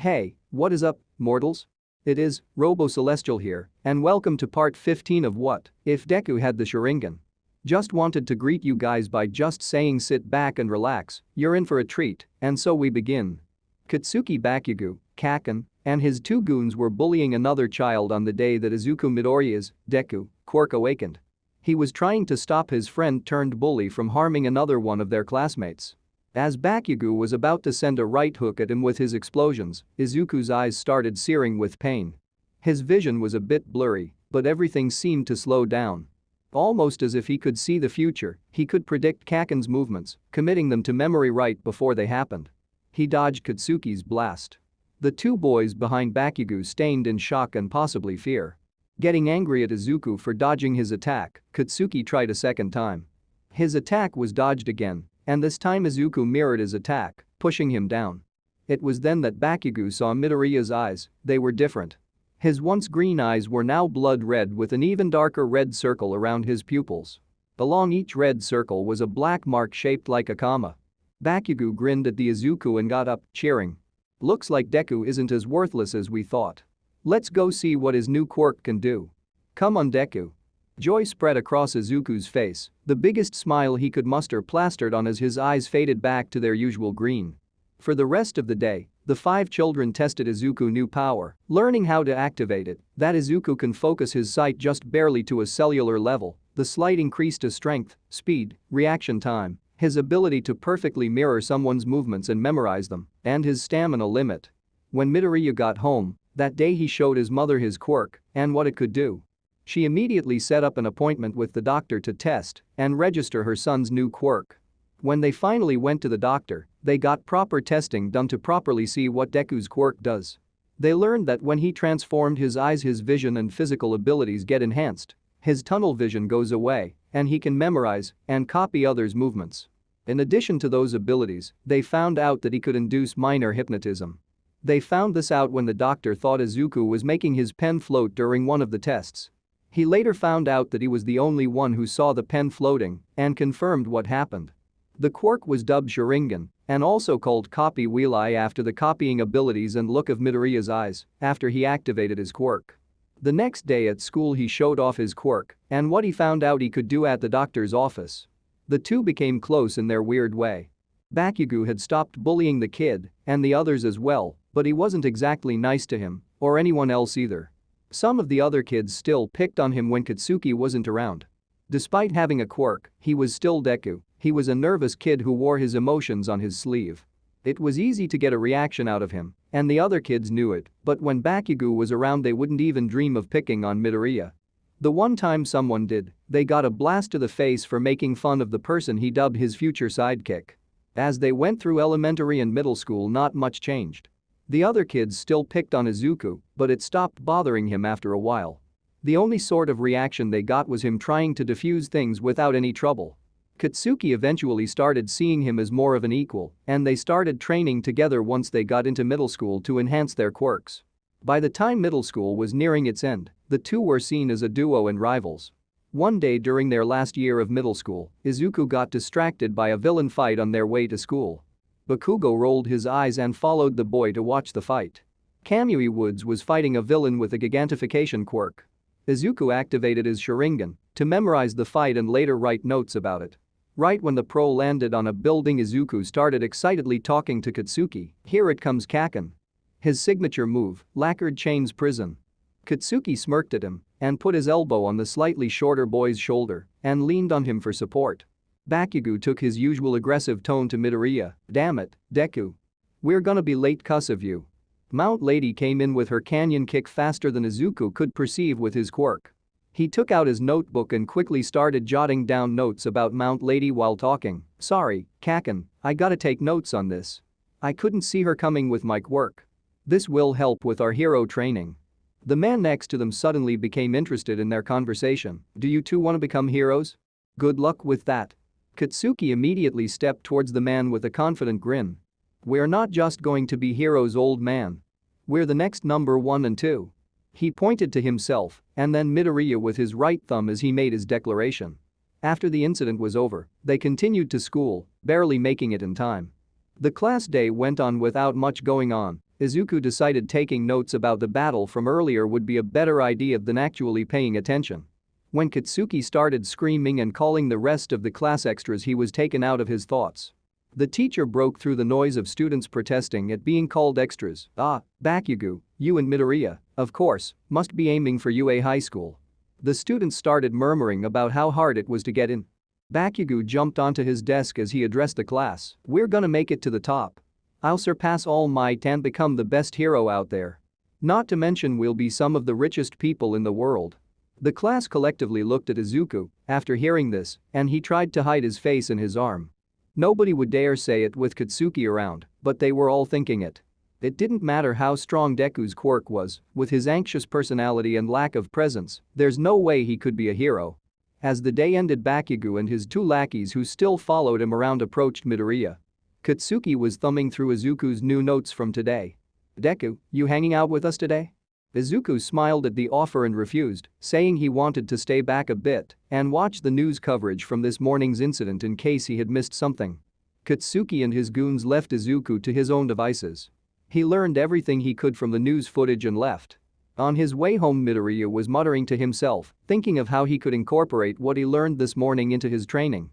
Hey, what is up, mortals? It is Robo-Celestial here, and welcome to part 15 of What If Deku Had the Sharingan. Just wanted to greet you guys by just saying sit back and relax, you're in for a treat, and so we begin. Katsuki Bakugo, Kaken, and his two goons were bullying another child on the day that Izuku Midoriya's, Deku, quirk awakened. He was trying to stop his friend-turned-bully from harming another one of their classmates. As Bakugo was about to send a right hook at him with his explosions, Izuku's eyes started searing with pain. His vision was a bit blurry, but everything seemed to slow down. Almost as if he could see the future, he could predict Kaken's movements, committing them to memory right before they happened. He dodged Katsuki's blast. The two boys behind Bakugo stained in shock and possibly fear. Getting angry at Izuku for dodging his attack, Katsuki tried a second time. His attack was dodged again, and this time Izuku mirrored his attack, pushing him down. It was then that Bakugo saw Midoriya's eyes, they were different. His once green eyes were now blood red with an even darker red circle around his pupils. Along each red circle was a black mark shaped like a comma. Bakugo grinned at the Izuku and got up, cheering. Looks like Deku isn't as worthless as we thought. Let's go see what his new quirk can do. Come on, Deku. Joy spread across Izuku's face, the biggest smile he could muster plastered on as his eyes faded back to their usual green. For the rest of the day, the five children tested Izuku's new power, learning how to activate it, that Izuku can focus his sight just barely to a cellular level, the slight increase to strength, speed, reaction time, his ability to perfectly mirror someone's movements and memorize them, and his stamina limit. When Midoriya got home, that day he showed his mother his quirk and what it could do. She immediately set up an appointment with the doctor to test and register her son's new quirk. When they finally went to the doctor, they got proper testing done to properly see what Deku's quirk does. They learned that when he transformed his eyes, his vision and physical abilities get enhanced. His tunnel vision goes away, and he can memorize and copy others' movements. In addition to those abilities, they found out that he could induce minor hypnotism. They found this out when the doctor thought Izuku was making his pen float during one of the tests. He later found out that he was the only one who saw the pen floating and confirmed what happened. The quirk was dubbed Sharingan and also called Copy Wheel Eye after the copying abilities and look of Midoriya's eyes after he activated his quirk. The next day at school he showed off his quirk and what he found out he could do at the doctor's office. The two became close in their weird way. Bakugo had stopped bullying the kid and the others as well, but he wasn't exactly nice to him or anyone else either. Some of the other kids still picked on him when Katsuki wasn't around. Despite having a quirk, he was still Deku. He was a nervous kid who wore his emotions on his sleeve. It was easy to get a reaction out of him, and the other kids knew it, but when Bakugo was around they wouldn't even dream of picking on Midoriya. The one time someone did, they got a blast to the face for making fun of the person he dubbed his future sidekick. As they went through elementary and middle school, not much changed. The other kids still picked on Izuku, but it stopped bothering him after a while. The only sort of reaction they got was him trying to defuse things without any trouble. Katsuki eventually started seeing him as more of an equal, and they started training together once they got into middle school to enhance their quirks. By the time middle school was nearing its end, the two were seen as a duo and rivals. One day during their last year of middle school, Izuku got distracted by a villain fight on their way to school. Bakugo rolled his eyes and followed the boy to watch the fight. Kamui Woods was fighting a villain with a gigantification quirk. Izuku activated his Sharingan to memorize the fight and later write notes about it. Right when the pro landed on a building, Izuku started excitedly talking to Katsuki. Here it comes Kaken. His signature move, lacquered chains prison. Katsuki smirked at him and put his elbow on the slightly shorter boy's shoulder and leaned on him for support. Bakugo took his usual aggressive tone to Midoriya. Damn it, Deku. We're gonna be late 'cause of you. Mount Lady came in with her canyon kick faster than Izuku could perceive with his quirk. He took out his notebook and quickly started jotting down notes about Mount Lady while talking. Sorry, Kaken, I gotta take notes on this. I couldn't see her coming with my quirk. This will help with our hero training. The man next to them suddenly became interested in their conversation. Do you two want to become heroes? Good luck with that. Katsuki immediately stepped towards the man with a confident grin. We're not just going to be heroes, old man. We're the next number 1 and 2. He pointed to himself and then Midoriya with his right thumb as he made his declaration. After the incident was over, they continued to school, barely making it in time. The class day went on without much going on. Izuku decided taking notes about the battle from earlier would be a better idea than actually paying attention. When Katsuki started screaming and calling the rest of the class extras, he was taken out of his thoughts. The teacher broke through the noise of students protesting at being called extras. Bakugo, you and Midoriya, of course, must be aiming for UA High School. The students started murmuring about how hard it was to get in. Bakugo jumped onto his desk as he addressed the class. We're gonna make it to the top. I'll surpass All Might and become the best hero out there. Not to mention we'll be some of the richest people in the world. The class collectively looked at Izuku after hearing this, and he tried to hide his face in his arm. Nobody would dare say it with Katsuki around, but they were all thinking it. It didn't matter how strong Deku's quirk was, with his anxious personality and lack of presence, there's no way he could be a hero. As the day ended, Bakugo and his two lackeys who still followed him around approached Midoriya. Katsuki was thumbing through Izuku's new notes from today. Deku, you hanging out with us today? Izuku smiled at the offer and refused, saying he wanted to stay back a bit and watch the news coverage from this morning's incident in case he had missed something. Katsuki and his goons left Izuku to his own devices. He learned everything he could from the news footage and left. On his way home, Midoriya was muttering to himself, thinking of how he could incorporate what he learned this morning into his training.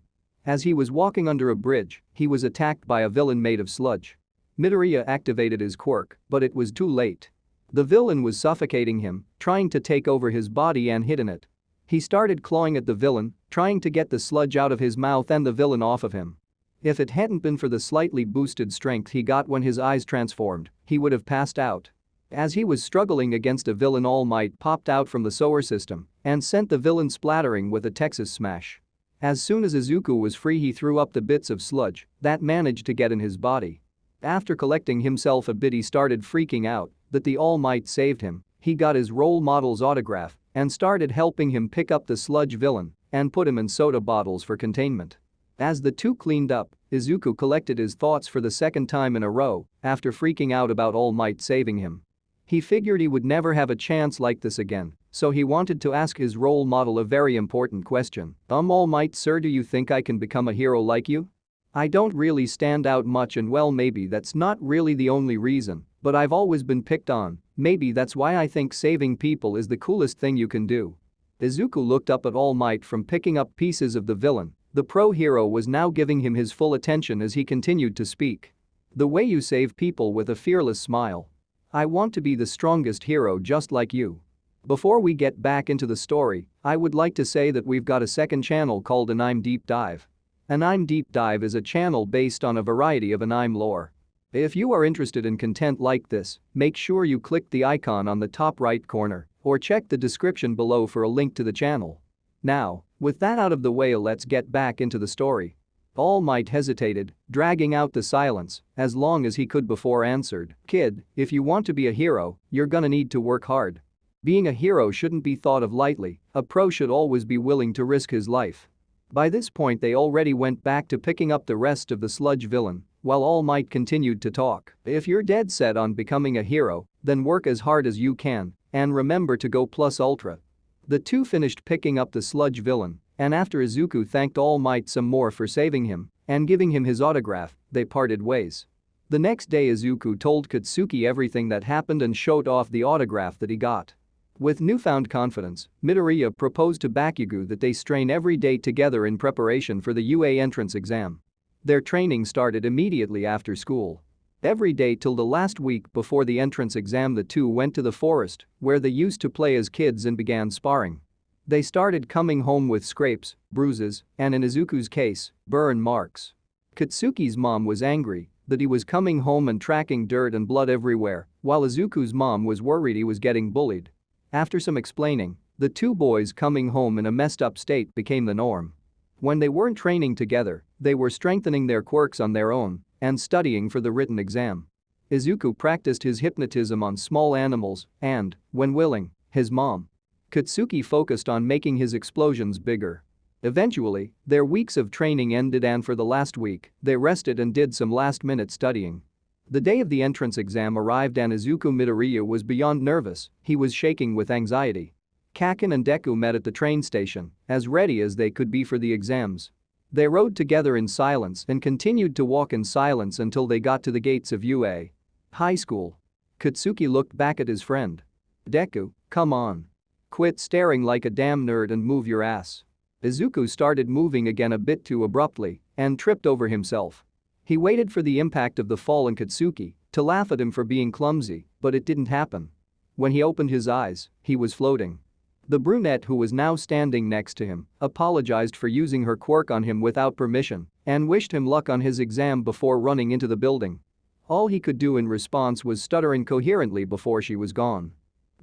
As he was walking under a bridge, he was attacked by a villain made of sludge. Midoriya activated his quirk, but it was too late. The villain was suffocating him, trying to take over his body and hid in it. He started clawing at the villain, trying to get the sludge out of his mouth and the villain off of him. If it hadn't been for the slightly boosted strength he got when his eyes transformed, he would have passed out. As he was struggling against a villain, All Might popped out from the sewer system and sent the villain splattering with a Texas smash. As soon as Izuku was free, he threw up the bits of sludge that managed to get in his body. After collecting himself a bit, he started freaking out that the All Might saved him. He got his role model's autograph and started helping him pick up the sludge villain and put him in soda bottles for containment. As the two cleaned up, Izuku collected his thoughts for the second time in a row after freaking out about All Might saving him. He figured he would never have a chance like this again, so he wanted to ask his role model a very important question. All Might sir, do you think I can become a hero like you? I don't really stand out much, and well, maybe that's not really the only reason, but I've always been picked on. Maybe that's why I think saving people is the coolest thing you can do. Izuku looked up at All Might from picking up pieces of the villain. The pro hero was now giving him his full attention as he continued to speak. The way you save people with a fearless smile. I want to be the strongest hero just like you. Before we get back into the story, I would like to say that we've got a second channel called Anime Deep Dive. Anime Deep Dive is a channel based on a variety of anime lore. If you are interested in content like this, make sure you click the icon on the top right corner or check the description below for a link to the channel. Now, with that out of the way, let's get back into the story. All Might hesitated, dragging out the silence as long as he could before answered, "Kid, if you want to be a hero, you're gonna need to work hard. Being a hero shouldn't be thought of lightly. A pro should always be willing to risk his life." By this point, they already went back to picking up the rest of the sludge villain, while All Might continued to talk. "If you're dead set on becoming a hero, then work as hard as you can and remember to go plus ultra." The two finished picking up the sludge villain, and after Izuku thanked All Might some more for saving him and giving him his autograph, they parted ways. The next day, Izuku told Katsuki everything that happened and showed off the autograph that he got. With newfound confidence, Midoriya proposed to Bakugo that they train every day together in preparation for the UA entrance exam. Their training started immediately after school. Every day till the last week before the entrance exam, the two went to the forest where they used to play as kids and began sparring. They started coming home with scrapes, bruises, and in Izuku's case, burn marks. Katsuki's mom was angry that he was coming home and tracking dirt and blood everywhere, while Izuku's mom was worried he was getting bullied. After some explaining, the two boys coming home in a messed up state became the norm. When they weren't training together, they were strengthening their quirks on their own and studying for the written exam. Izuku practiced his hypnotism on small animals and, when willing, his mom. Katsuki focused on making his explosions bigger. Eventually, their weeks of training ended, and for the last week, they rested and did some last-minute studying. The day of the entrance exam arrived and Izuku Midoriya was beyond nervous. He was shaking with anxiety. Kaken and Deku met at the train station, as ready as they could be for the exams. They rode together in silence and continued to walk in silence until they got to the gates of UA High School. Katsuki looked back at his friend. Deku, come on. Quit staring like a damn nerd and move your ass. Izuku started moving again a bit too abruptly and tripped over himself. He waited for the impact of the fall on Katsuki to laugh at him for being clumsy, but it didn't happen. When he opened his eyes, he was floating. The brunette, who was now standing next to him, apologized for using her quirk on him without permission and wished him luck on his exam before running into the building. All he could do in response was stutter incoherently before she was gone.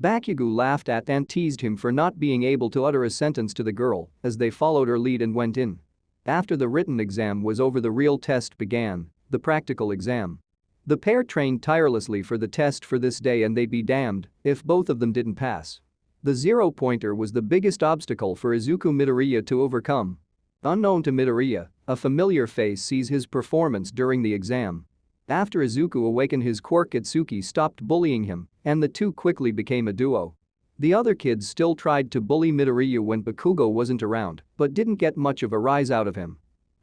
Bakugo laughed at and teased him for not being able to utter a sentence to the girl as they followed her lead and went in. After the written exam was over, the real test began, the practical exam. The pair trained tirelessly for the test for this day, and they'd be damned if both of them didn't pass. The zero-pointer was the biggest obstacle for Izuku Midoriya to overcome. Unknown to Midoriya, a familiar face sees his performance during the exam. After Izuku awakened his quirk, Katsuki stopped bullying him, and the two quickly became a duo. The other kids still tried to bully Midoriya when Bakugo wasn't around, but didn't get much of a rise out of him.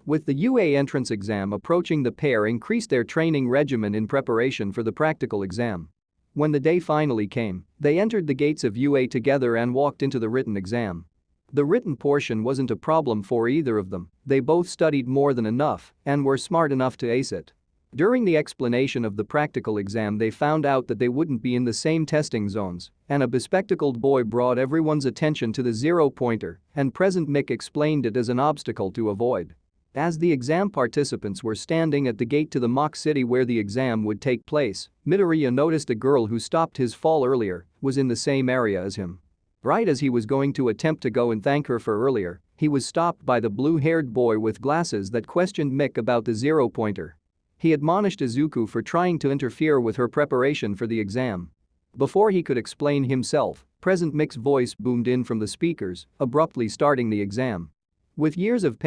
With the UA entrance exam approaching, the pair increased their training regimen in preparation for the practical exam. When the day finally came, they entered the gates of UA together and walked into the written exam. The written portion wasn't a problem for either of them, they both studied more than enough and were smart enough to ace it. During the explanation of the practical exam, they found out that they wouldn't be in the same testing zones, and a bespectacled boy brought everyone's attention to the zero-pointer, and Present Mick explained it as an obstacle to avoid. As the exam participants were standing at the gate to the mock city where the exam would take place, Midoriya noticed a girl who stopped his fall earlier was in the same area as him. Right as he was going to attempt to go and thank her for earlier, he was stopped by the blue-haired boy with glasses that questioned Mick about the zero-pointer. He admonished Izuku for trying to interfere with her preparation for the exam. Before he could explain himself, Present Mick's voice boomed in from the speakers, abruptly starting the exam. With years of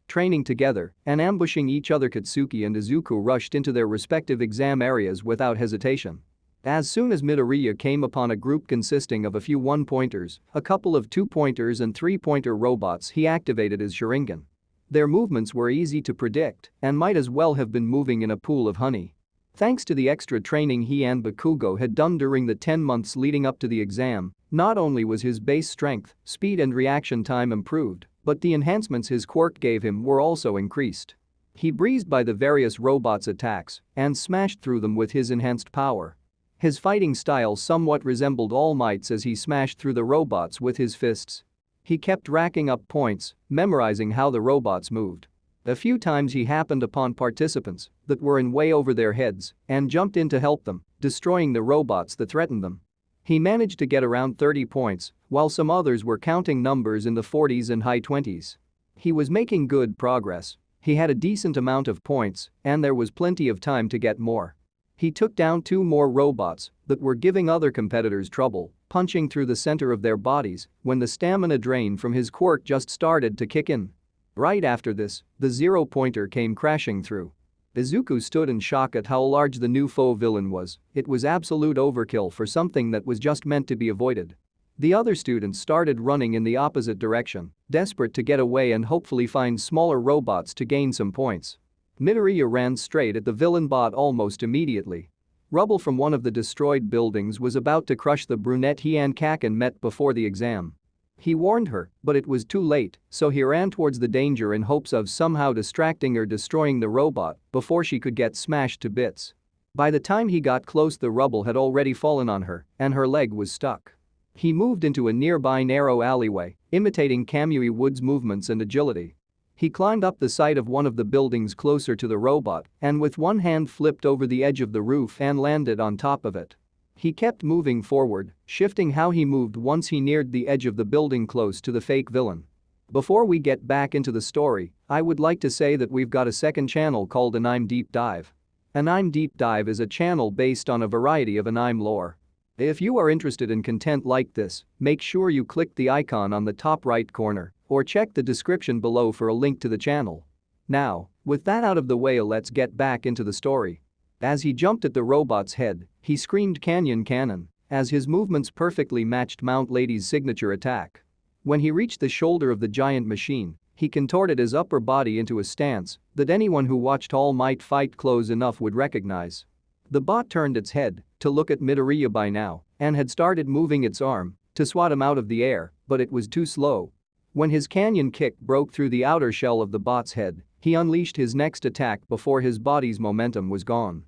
training together, and ambushing each other, Katsuki and Izuku rushed into their respective exam areas without hesitation. As soon as Midoriya came upon a group consisting of a few one-pointers, a couple of two-pointers and three-pointer robots, he activated his Sharingan. Their movements were easy to predict and might as well have been moving in a pool of honey. Thanks to the extra training he and Bakugo had done during the 10 months leading up to the exam, not only was his base strength, speed and reaction time improved, but the enhancements his quirk gave him were also increased. He breezed by the various robots' attacks and smashed through them with his enhanced power. His fighting style somewhat resembled All Might's as he smashed through the robots with his fists. He kept racking up points, memorizing how the robots moved. A few times he happened upon participants that were in way over their heads and jumped in to help them, destroying the robots that threatened them. He managed to get around 30 points, while some others were counting numbers in the 40s and high 20s. He was making good progress. He had a decent amount of points, and there was plenty of time to get more. He took down 2 more robots that were giving other competitors trouble, punching through the center of their bodies when the stamina drain from his quirk just started to kick in. Right after this, the zero-pointer came crashing through. Izuku stood in shock at how large the new foe villain was. It was absolute overkill for something that was just meant to be avoided. The other students started running in the opposite direction, desperate to get away and hopefully find smaller robots to gain some points. Midoriya ran straight at the villain bot almost immediately. Rubble from one of the destroyed buildings was about to crush the brunette he and Kaken met before the exam. He warned her, but it was too late, so he ran towards the danger in hopes of somehow distracting or destroying the robot before she could get smashed to bits. By the time he got close, the rubble had already fallen on her, and her leg was stuck. He moved into a nearby narrow alleyway, imitating Kamui Wood's movements and agility. He climbed up the side of one of the buildings closer to the robot and with one hand flipped over the edge of the roof and landed on top of it. He kept moving forward, shifting how he moved once he neared the edge of the building close to the fake villain. Before we get back into the story, I would like to say that we've got a second channel called Anime Deep Dive. Anime Deep Dive is a channel based on a variety of anime lore. If you are interested in content like this, make sure you click the icon on the top right corner or check the description below for a link to the channel. Now, with that out of the way, let's get back into the story. As he jumped at the robot's head, he screamed "Canyon Cannon" as his movements perfectly matched Mount Lady's signature attack. When he reached the shoulder of the giant machine, he contorted his upper body into a stance that anyone who watched All Might fight close enough would recognize. The bot turned its head to look at Midoriya by now and had started moving its arm to swat him out of the air, but it was too slow. When his canyon kick broke through the outer shell of the bot's head, he unleashed his next attack before his body's momentum was gone.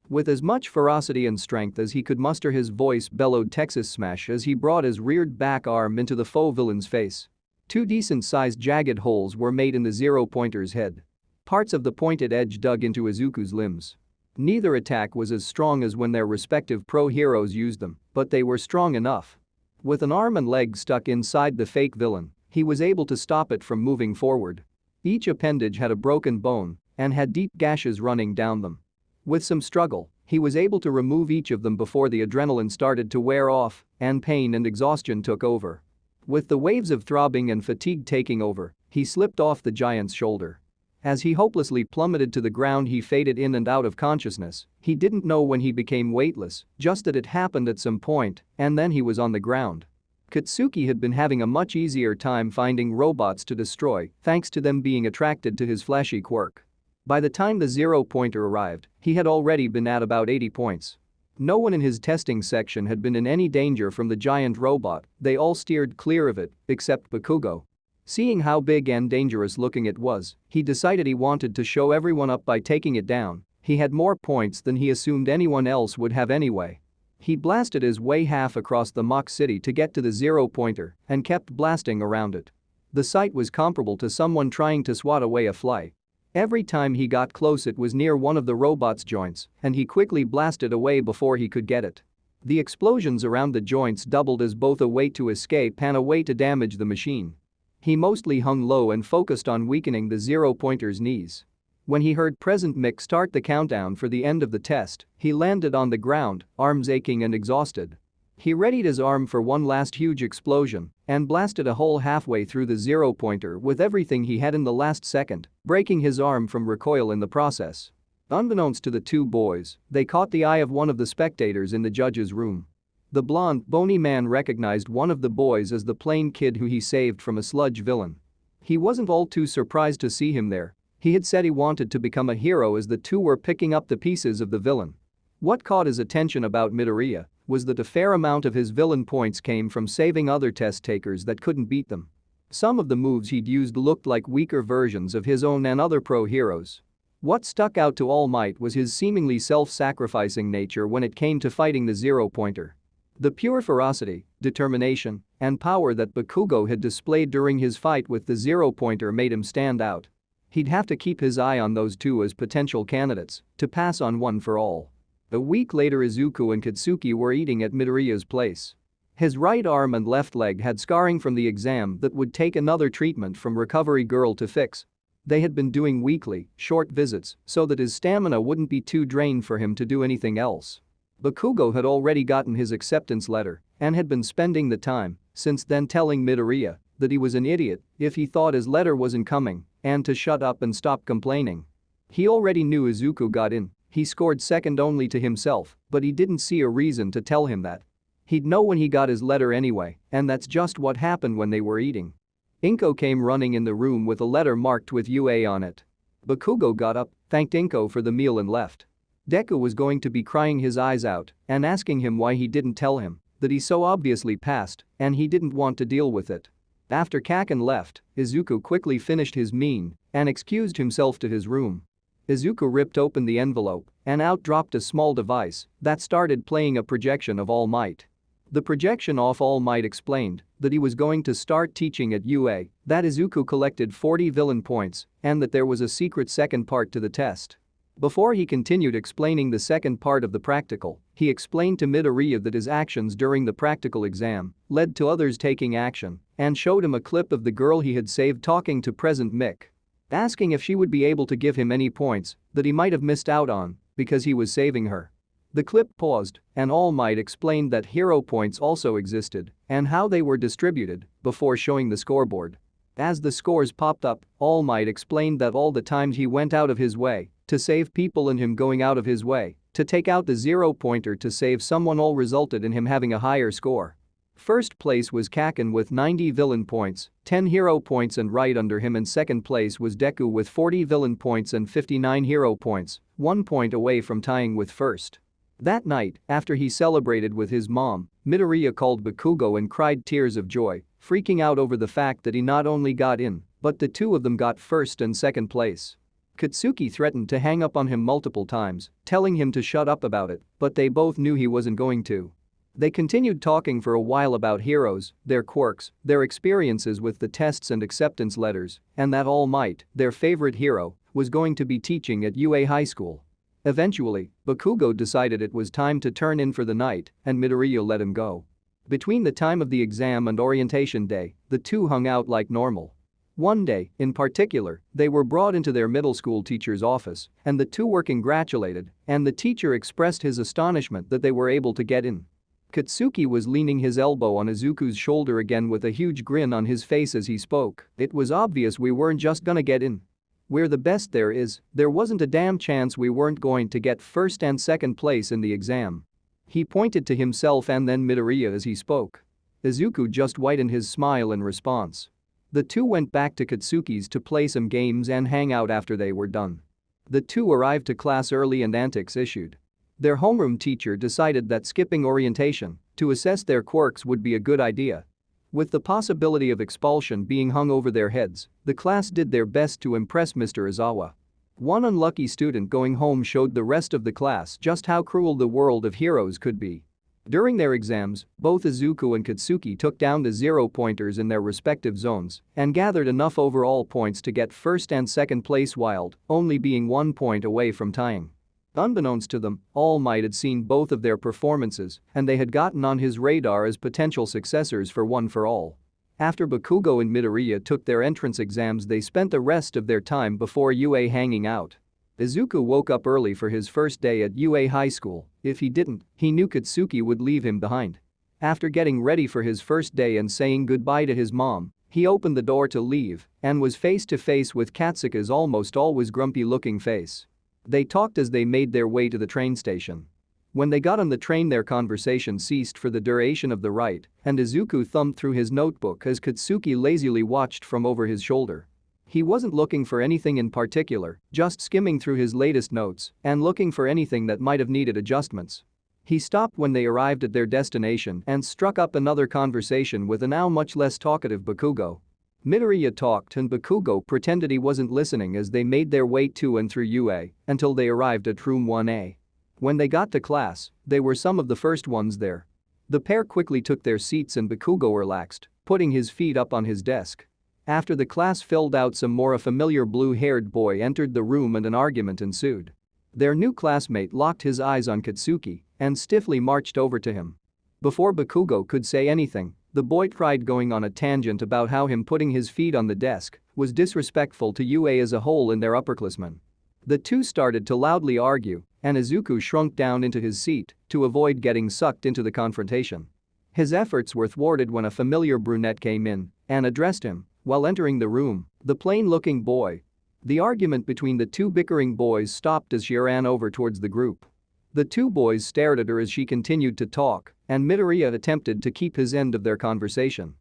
With as much ferocity and strength as he could muster, his voice bellowed Texas Smash as he brought his reared back arm into the foe villain's face. Two decent-sized jagged holes were made in the zero-pointer's head. Parts of the pointed edge dug into Izuku's limbs. Neither attack was as strong as when their respective pro heroes used them, but they were strong enough. With an arm and leg stuck inside the fake villain, he was able to stop it from moving forward. Each appendage had a broken bone and had deep gashes running down them. With some struggle, he was able to remove each of them before the adrenaline started to wear off and pain and exhaustion took over. With the waves of throbbing and fatigue taking over, he slipped off the giant's shoulder. As he hopelessly plummeted to the ground, he faded in and out of consciousness. He didn't know when he became weightless, just that it happened at some point, and then he was on the ground. Katsuki had been having a much easier time finding robots to destroy thanks to them being attracted to his flashy quirk. By the time the zero-pointer arrived, he had already been at about 80 points. No one in his testing section had been in any danger from the giant robot, they all steered clear of it, except Bakugo. Seeing how big and dangerous looking it was, he decided he wanted to show everyone up by taking it down. He had more points than he assumed anyone else would have anyway. He blasted his way half across the mock city to get to the zero-pointer and kept blasting around it. The sight was comparable to someone trying to swat away a fly. Every time he got close, it was near one of the robot's joints, and he quickly blasted away before he could get it. The explosions around the joints doubled as both a way to escape and a way to damage the machine. He mostly hung low and focused on weakening the zero-pointer's knees. When he heard President Mick start the countdown for the end of the test, he landed on the ground, arms aching and exhausted. He readied his arm for one last huge explosion and blasted a hole halfway through the zero-pointer with everything he had in the last second, breaking his arm from recoil in the process. Unbeknownst to the two boys, they caught the eye of one of the spectators in the judge's room. The blonde, bony man recognized one of the boys as the plain kid who he saved from a sludge villain. He wasn't all too surprised to see him there. He had said he wanted to become a hero as the two were picking up the pieces of the villain. What caught his attention about Midoriya was that a fair amount of his villain points came from saving other test takers that couldn't beat them. Some of the moves he'd used looked like weaker versions of his own and other pro heroes. What stuck out to All Might was his seemingly self-sacrificing nature when it came to fighting the zero-pointer. The pure ferocity, determination, and power that Bakugo had displayed during his fight with the zero-pointer made him stand out. He'd have to keep his eye on those two as potential candidates to pass on one for all. A week later, Izuku and Katsuki were eating at Midoriya's place. His right arm and left leg had scarring from the exam that would take another treatment from Recovery Girl to fix. They had been doing weekly, short visits so that his stamina wouldn't be too drained for him to do anything else. Bakugo had already gotten his acceptance letter and had been spending the time since then telling Midoriya that he was an idiot if he thought his letter wasn't coming and to shut up and stop complaining. He already knew Izuku got in. He scored second only to himself, but he didn't see a reason to tell him that. He'd know when he got his letter anyway, and that's just what happened when they were eating. Inko came running in the room with a letter marked with UA on it. Bakugo got up, thanked Inko for the meal and left. Deku was going to be crying his eyes out and asking him why he didn't tell him that he so obviously passed and he didn't want to deal with it. After Kaken left, Izuku quickly finished his meal and excused himself to his room. Izuku ripped open the envelope and out dropped a small device that started playing a projection of All Might. The projection of All Might explained that he was going to start teaching at UA, that Izuku collected 40 villain points, and that there was a secret second part to the test. Before he continued explaining the second part of the practical, he explained to Midoriya that his actions during the practical exam led to others taking action and showed him a clip of the girl he had saved talking to President Mick, asking if she would be able to give him any points that he might have missed out on because he was saving her. The clip paused and All Might explained that hero points also existed and how they were distributed before showing the scoreboard. As the scores popped up, All Might explained that all the times he went out of his way to save people and him going out of his way to take out the zero-pointer to save someone all resulted in him having a higher score. First place was Kaken with 90 villain points, 10 hero points, and right under him in second place was Deku with 40 villain points and 59 hero points, 1 point away from tying with first. That night, after he celebrated with his mom, Midoriya called Bakugo and cried tears of joy, freaking out over the fact that he not only got in, but the two of them got first and second place. Katsuki threatened to hang up on him multiple times, telling him to shut up about it, but they both knew he wasn't going to. They continued talking for a while about heroes, their quirks, their experiences with the tests and acceptance letters, and that All Might, their favorite hero, was going to be teaching at UA High School. Eventually, Bakugo decided it was time to turn in for the night, and Midoriya let him go. Between the time of the exam and orientation day, the two hung out like normal. One day, in particular, they were brought into their middle school teacher's office, and the two were congratulated, and the teacher expressed his astonishment that they were able to get in. Katsuki was leaning his elbow on Izuku's shoulder again with a huge grin on his face as he spoke. "It was obvious we weren't just gonna get in. We're the best there is, there wasn't a damn chance we weren't going to get first and second place in the exam." He pointed to himself and then Midoriya as he spoke. Izuku just widened his smile in response. The two went back to Katsuki's to play some games and hang out after they were done. The two arrived to class early and antics ensued. Their homeroom teacher decided that skipping orientation to assess their quirks would be a good idea. With the possibility of expulsion being hung over their heads, the class did their best to impress Mr. Izawa. One unlucky student going home showed the rest of the class just how cruel the world of heroes could be. During their exams, both Izuku and Katsuki took down the zero-pointers in their respective zones and gathered enough overall points to get first and second place while only being 1 point away from tying. Unbeknownst to them, All Might had seen both of their performances and they had gotten on his radar as potential successors for One for All. After Bakugo and Midoriya took their entrance exams, they spent the rest of their time before UA hanging out. Izuku woke up early for his first day at UA High School. If he didn't, he knew Katsuki would leave him behind. After getting ready for his first day and saying goodbye to his mom, he opened the door to leave and was face to face with Katsuka's almost always grumpy-looking face. They talked as they made their way to the train station. When they got on the train, their conversation ceased for the duration of the ride, and Izuku thumbed through his notebook as Katsuki lazily watched from over his shoulder. He wasn't looking for anything in particular, just skimming through his latest notes and looking for anything that might have needed adjustments. He stopped when they arrived at their destination and struck up another conversation with a now much less talkative Bakugo. Midoriya talked and Bakugo pretended he wasn't listening as they made their way to and through UA until they arrived at room 1A. When they got to class, they were some of the first ones there. The pair quickly took their seats and Bakugo relaxed, putting his feet up on his desk. After the class filled out some more, a familiar blue-haired boy entered the room and an argument ensued. Their new classmate locked his eyes on Katsuki and stiffly marched over to him. Before Bakugo could say anything, the boy tried going on a tangent about how him putting his feet on the desk was disrespectful to UA as a whole and their upperclassmen. The two started to loudly argue, and Izuku shrunk down into his seat to avoid getting sucked into the confrontation. His efforts were thwarted when a familiar brunette came in and addressed him. While entering the room, the plain-looking boy. The argument between the two bickering boys stopped as she ran over towards the group. The two boys stared at her as she continued to talk, and Midoriya attempted to keep his end of their conversation.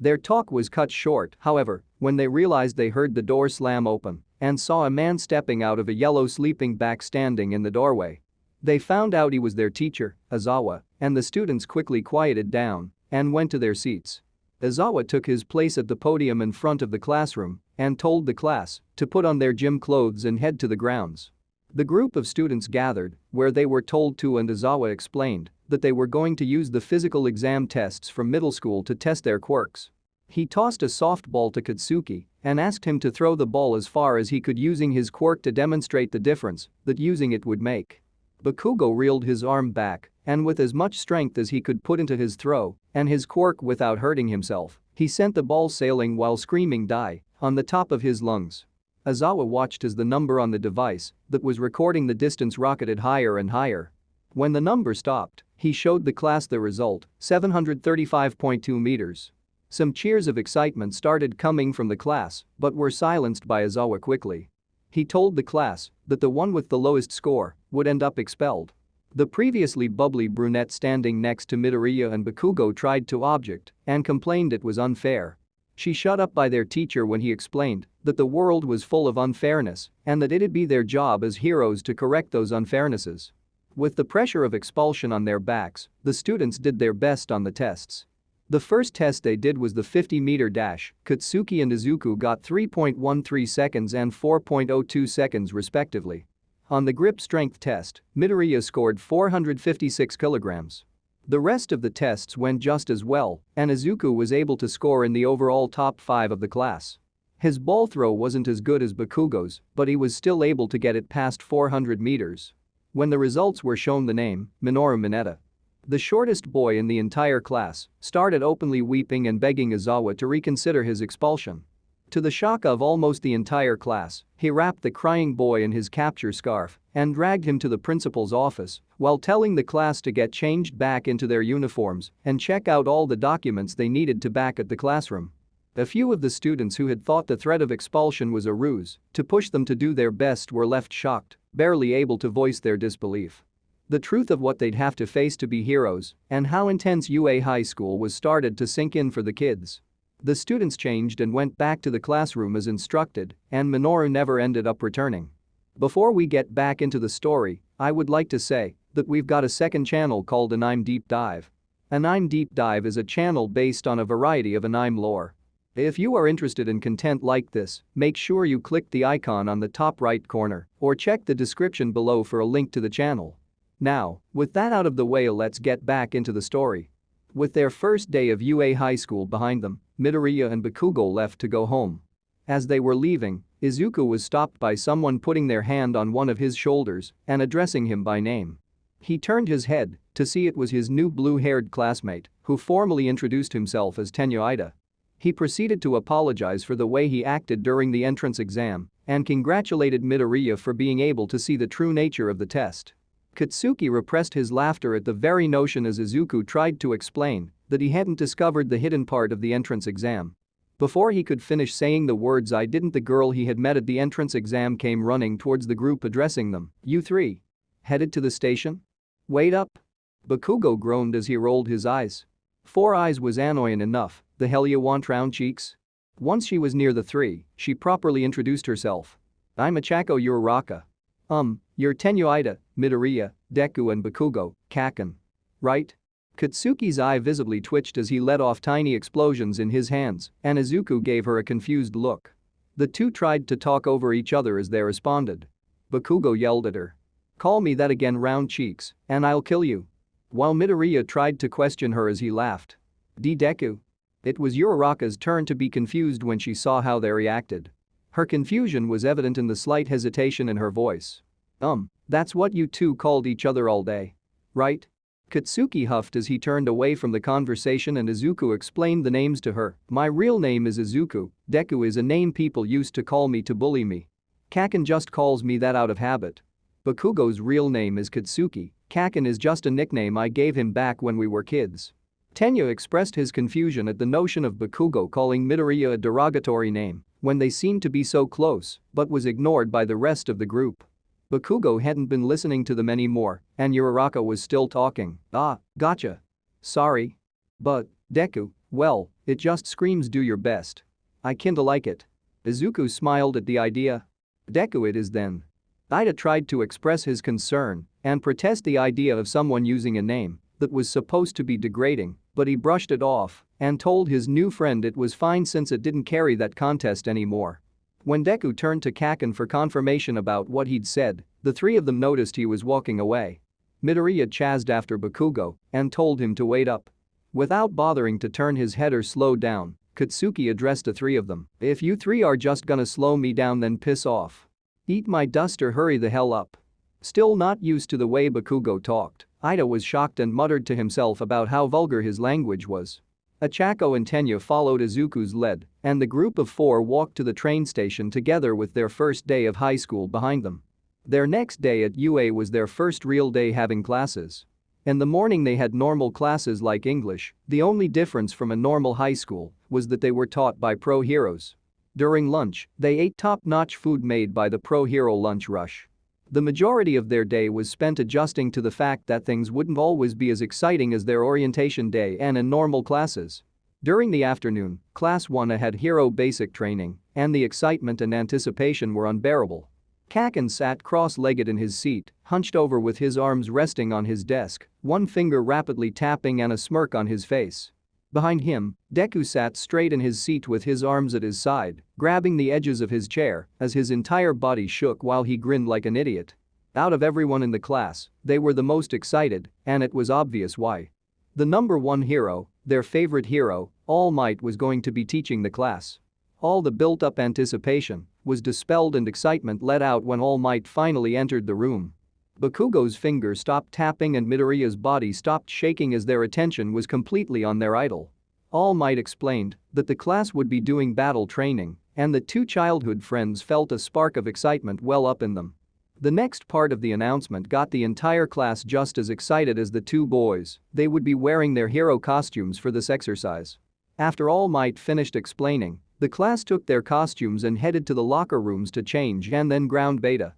Their talk was cut short, however, when they realized they heard the door slam open and saw a man stepping out of a yellow sleeping bag standing in the doorway. They found out he was their teacher, Izawa, and the students quickly quieted down and went to their seats. Izawa took his place at the podium in front of the classroom and told the class to put on their gym clothes and head to the grounds. The group of students gathered where they were told to, and Izawa explained that they were going to use the physical exam tests from middle school to test their quirks. He tossed a softball to Katsuki and asked him to throw the ball as far as he could using his quirk to demonstrate the difference that using it would make. Bakugo reeled his arm back and with as much strength as he could put into his throw and his quirk without hurting himself, he sent the ball sailing while screaming "die" on the top of his lungs. Izawa watched as the number on the device that was recording the distance rocketed higher and higher. When the number stopped, he showed the class the result, 735.2 meters. Some cheers of excitement started coming from the class but were silenced by Izawa quickly. He told the class that the one with the lowest score would end up expelled. The previously bubbly brunette standing next to Midoriya and Bakugo tried to object and complained it was unfair. She shut up by their teacher when he explained that the world was full of unfairness and that it'd be their job as heroes to correct those unfairnesses. With the pressure of expulsion on their backs, the students did their best on the tests. The first test they did was the 50-meter dash. Katsuki and Izuku got 3.13 seconds and 4.02 seconds respectively. On the grip strength test, Midoriya scored 456 kilograms. The rest of the tests went just as well, and Izuku was able to score in the overall top 5 of the class. His ball throw wasn't as good as Bakugo's, but he was still able to get it past 400 meters. When the results were shown, the name, Minoru Mineta, the shortest boy in the entire class, started openly weeping and begging Izawa to reconsider his expulsion. To the shock of almost the entire class, he wrapped the crying boy in his capture scarf and dragged him to the principal's office while telling the class to get changed back into their uniforms and check out all the documents they needed to back at the classroom. A few of the students who had thought the threat of expulsion was a ruse to push them to do their best were left shocked, barely able to voice their disbelief. The truth of what they'd have to face to be heroes and how intense UA High School was started to sink in for the kids. The students changed and went back to the classroom as instructed, and Minoru never ended up returning. Before we get back into the story, I would like to say that we've got a second channel called Anime Deep Dive. Anime Deep Dive is a channel based on a variety of anime lore. If you are interested in content like this, make sure you click the icon on the top right corner or check the description below for a link to the channel. Now, with that out of the way, let's get back into the story. With their first day of UA High School behind them, Midoriya and Bakugo left to go home. As they were leaving, Izuku was stopped by someone putting their hand on one of his shoulders and addressing him by name. He turned his head to see it was his new blue-haired classmate, who formally introduced himself as Tenya Ida. He proceeded to apologize for the way he acted during the entrance exam and congratulated Midoriya for being able to see the true nature of the test. Katsuki repressed his laughter at the very notion as Izuku tried to explain that he hadn't discovered the hidden part of the entrance exam. Before he could finish saying the words "I didn't," the girl he had met at the entrance exam came running towards the group addressing them. "You three? Headed to the station? Wait up." Bakugo groaned as he rolled his eyes. Four Eyes was annoying enough, the hell you want, round cheeks? Once she was near the three, she properly introduced herself. "I'm Achako Uraraka. You're Tenya Ida, Midoriya, Deku and Bakugo, Kaken. Right?" Katsuki's eye visibly twitched as he let off tiny explosions in his hands, and Izuku gave her a confused look. The two tried to talk over each other as they responded. Bakugo yelled at her. "Call me that again, round cheeks, and I'll kill you." While Midoriya tried to question her as he laughed. Deku. It was Uraraka's turn to be confused when she saw how they reacted. Her confusion was evident in the slight hesitation in her voice. That's what you two called each other all day. Right?" Katsuki huffed as he turned away from the conversation and Izuku explained the names to her. "My real name is Izuku, Deku is a name people used to call me to bully me. Kaken just calls me that out of habit. Bakugo's real name is Katsuki, Kaken is just a nickname I gave him back when we were kids." Tenya expressed his confusion at the notion of Bakugo calling Midoriya a derogatory name when they seemed to be so close, but was ignored by the rest of the group. Bakugo hadn't been listening to them anymore, and Uraraka was still talking. Gotcha. Sorry. But, Deku, well, it just screams do your best. I kinda like it." Izuku smiled at the idea. "Deku it is then." Ida tried to express his concern and protest the idea of someone using a name that was supposed to be degrading, but he brushed it off and told his new friend it was fine since it didn't carry that contest anymore. When Deku turned to Kaken for confirmation about what he'd said, the three of them noticed he was walking away. Midoriya chased after Bakugo and told him to wait up. Without bothering to turn his head or slow down, Katsuki addressed the three of them. "If you three are just gonna slow me down, then piss off. Eat my dust or hurry the hell up." Still not used to the way Bakugo talked, Ida was shocked and muttered to himself about how vulgar his language was. Achako and Tenya followed Izuku's lead, and the group of four walked to the train station together with their first day of high school behind them. Their next day at UA was their first real day having classes. In the morning they had normal classes like English, the only difference from a normal high school was that they were taught by pro heroes. During lunch, they ate top-notch food made by the Pro Hero Lunch Rush. The majority of their day was spent adjusting to the fact that things wouldn't always be as exciting as their orientation day and in normal classes. During the afternoon, Class 1 had hero basic training, and the excitement and anticipation were unbearable. Kaken sat cross-legged in his seat, hunched over with his arms resting on his desk, one finger rapidly tapping and a smirk on his face. Behind him, Deku sat straight in his seat with his arms at his side, grabbing the edges of his chair as his entire body shook while he grinned like an idiot. Out of everyone in the class, they were the most excited, and it was obvious why. The number one hero, their favorite hero, All Might, was going to be teaching the class. All the built-up anticipation was dispelled and excitement let out when All Might finally entered the room. Bakugo's fingers stopped tapping and Midoriya's body stopped shaking as their attention was completely on their idol. All Might explained that the class would be doing battle training, and the two childhood friends felt a spark of excitement well up in them. The next part of the announcement got the entire class just as excited as the two boys. They would be wearing their hero costumes for this exercise. After All Might finished explaining, the class took their costumes and headed to the locker rooms to change and then ground beta.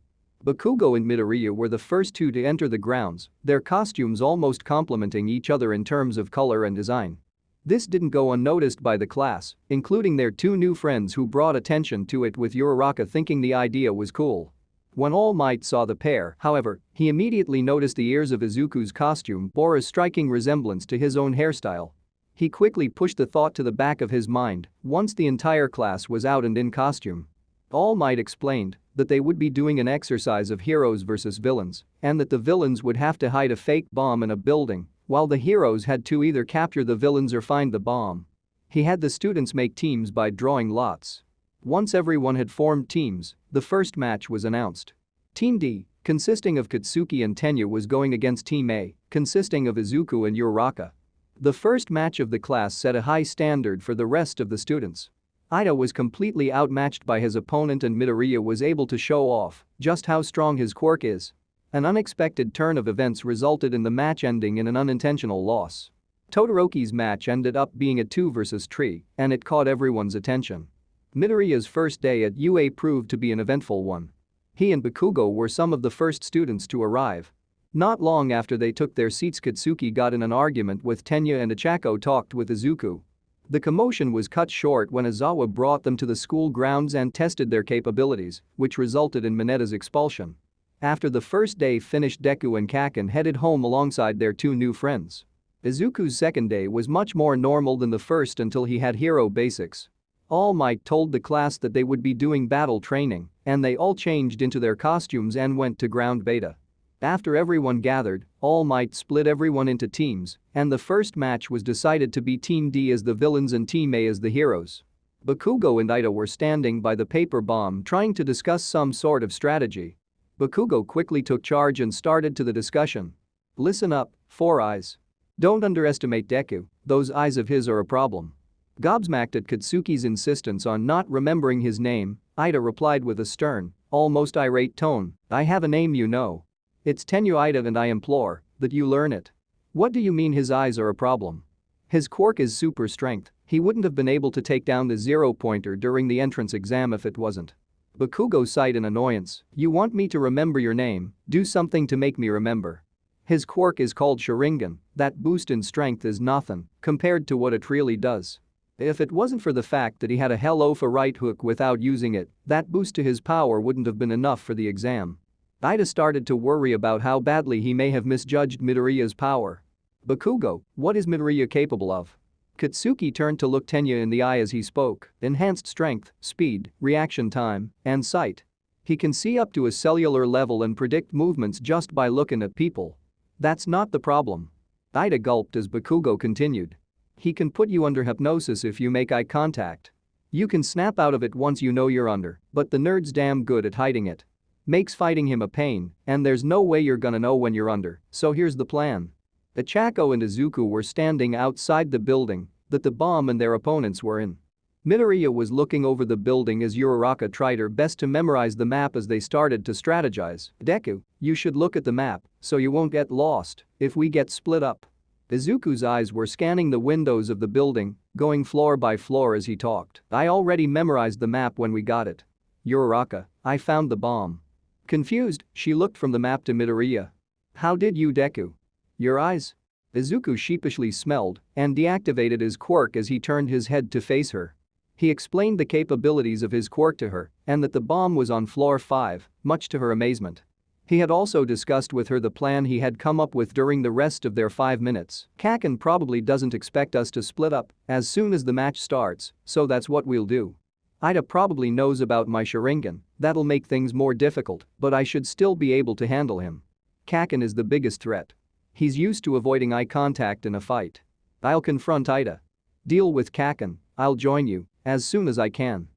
Bakugo and Midoriya were the first two to enter the grounds, their costumes almost complementing each other in terms of color and design. This didn't go unnoticed by the class, including their two new friends who brought attention to it, with Uraraka thinking the idea was cool. When All Might saw the pair, however, he immediately noticed the ears of Izuku's costume bore a striking resemblance to his own hairstyle. He quickly pushed the thought to the back of his mind once the entire class was out and in costume. All Might explained that they would be doing an exercise of heroes versus villains, and that the villains would have to hide a fake bomb in a building, while the heroes had to either capture the villains or find the bomb. He had the students make teams by drawing lots. Once everyone had formed teams, the first match was announced. Team D, consisting of Katsuki and Tenya, was going against Team A, consisting of Izuku and Uraraka. The first match of the class set a high standard for the rest of the students. Ida was completely outmatched by his opponent and Midoriya was able to show off just how strong his quirk is. An unexpected turn of events resulted in the match ending in an unintentional loss. Todoroki's match ended up being a 2 vs 3, and it caught everyone's attention. Midoriya's first day at UA proved to be an eventful one. He and Bakugo were some of the first students to arrive. Not long after they took their seats, Katsuki got in an argument with Tenya and Ichako talked with Izuku. The commotion was cut short when Izawa brought them to the school grounds and tested their capabilities, which resulted in Mineta's expulsion. After the first day finished, Deku and Kaken headed home alongside their two new friends. Izuku's second day was much more normal than the first until he had hero basics. All Might told the class that they would be doing battle training, and they all changed into their costumes and went to ground beta. After everyone gathered, All Might split everyone into teams, and the first match was decided to be Team D as the villains and Team A as the heroes. Bakugo and Ida were standing by the paper bomb trying to discuss some sort of strategy. Bakugo quickly took charge and started to the discussion. Listen up, Four Eyes. Don't underestimate Deku, those eyes of his are a problem. Gobsmacked at Katsuki's insistence on not remembering his name, Ida replied with a stern, almost irate tone, I have a name, you know. It's Tenyu Ida and I implore that you learn it. What do you mean his eyes are a problem? His quirk is super strength, he wouldn't have been able to take down the 0-pointer during the entrance exam if it wasn't. Bakugo sighed in annoyance, you want me to remember your name, do something to make me remember. His quirk is called Sharingan, that boost in strength is nothing compared to what it really does. If it wasn't for the fact that he had a hell of a right hook without using it, that boost to his power wouldn't have been enough for the exam. Ida started to worry about how badly he may have misjudged Midoriya's power. Bakugo, what is Midoriya capable of? Katsuki turned to look Tenya in the eye as he spoke, enhanced strength, speed, reaction time, and sight. He can see up to a cellular level and predict movements just by looking at people. That's not the problem. Ida gulped as Bakugo continued. He can put you under hypnosis if you make eye contact. You can snap out of it once you know you're under, but the nerd's damn good at hiding it. Makes fighting him a pain, and there's no way you're gonna know when you're under, so here's the plan. Ichako and Izuku were standing outside the building that the bomb and their opponents were in. Midoriya was looking over the building as Uraraka tried her best to memorize the map as they started to strategize. Deku, you should look at the map so you won't get lost if we get split up. Izuku's eyes were scanning the windows of the building, going floor by floor as he talked. I already memorized the map when we got it. Uraraka, I found the bomb. Confused, she looked from the map to Midoriya. How did you, Deku? Your eyes? Izuku sheepishly smelled and deactivated his quirk as he turned his head to face her. He explained the capabilities of his quirk to her and that the bomb was on floor 5, much to her amazement. He had also discussed with her the plan he had come up with during the rest of their 5 minutes. Kaken probably doesn't expect us to split up as soon as the match starts, so that's what we'll do. Ida probably knows about my Sharingan, that'll make things more difficult, but I should still be able to handle him. Kaken is the biggest threat. He's used to avoiding eye contact in a fight. I'll confront Ida. Deal with Kaken, I'll join you as soon as I can.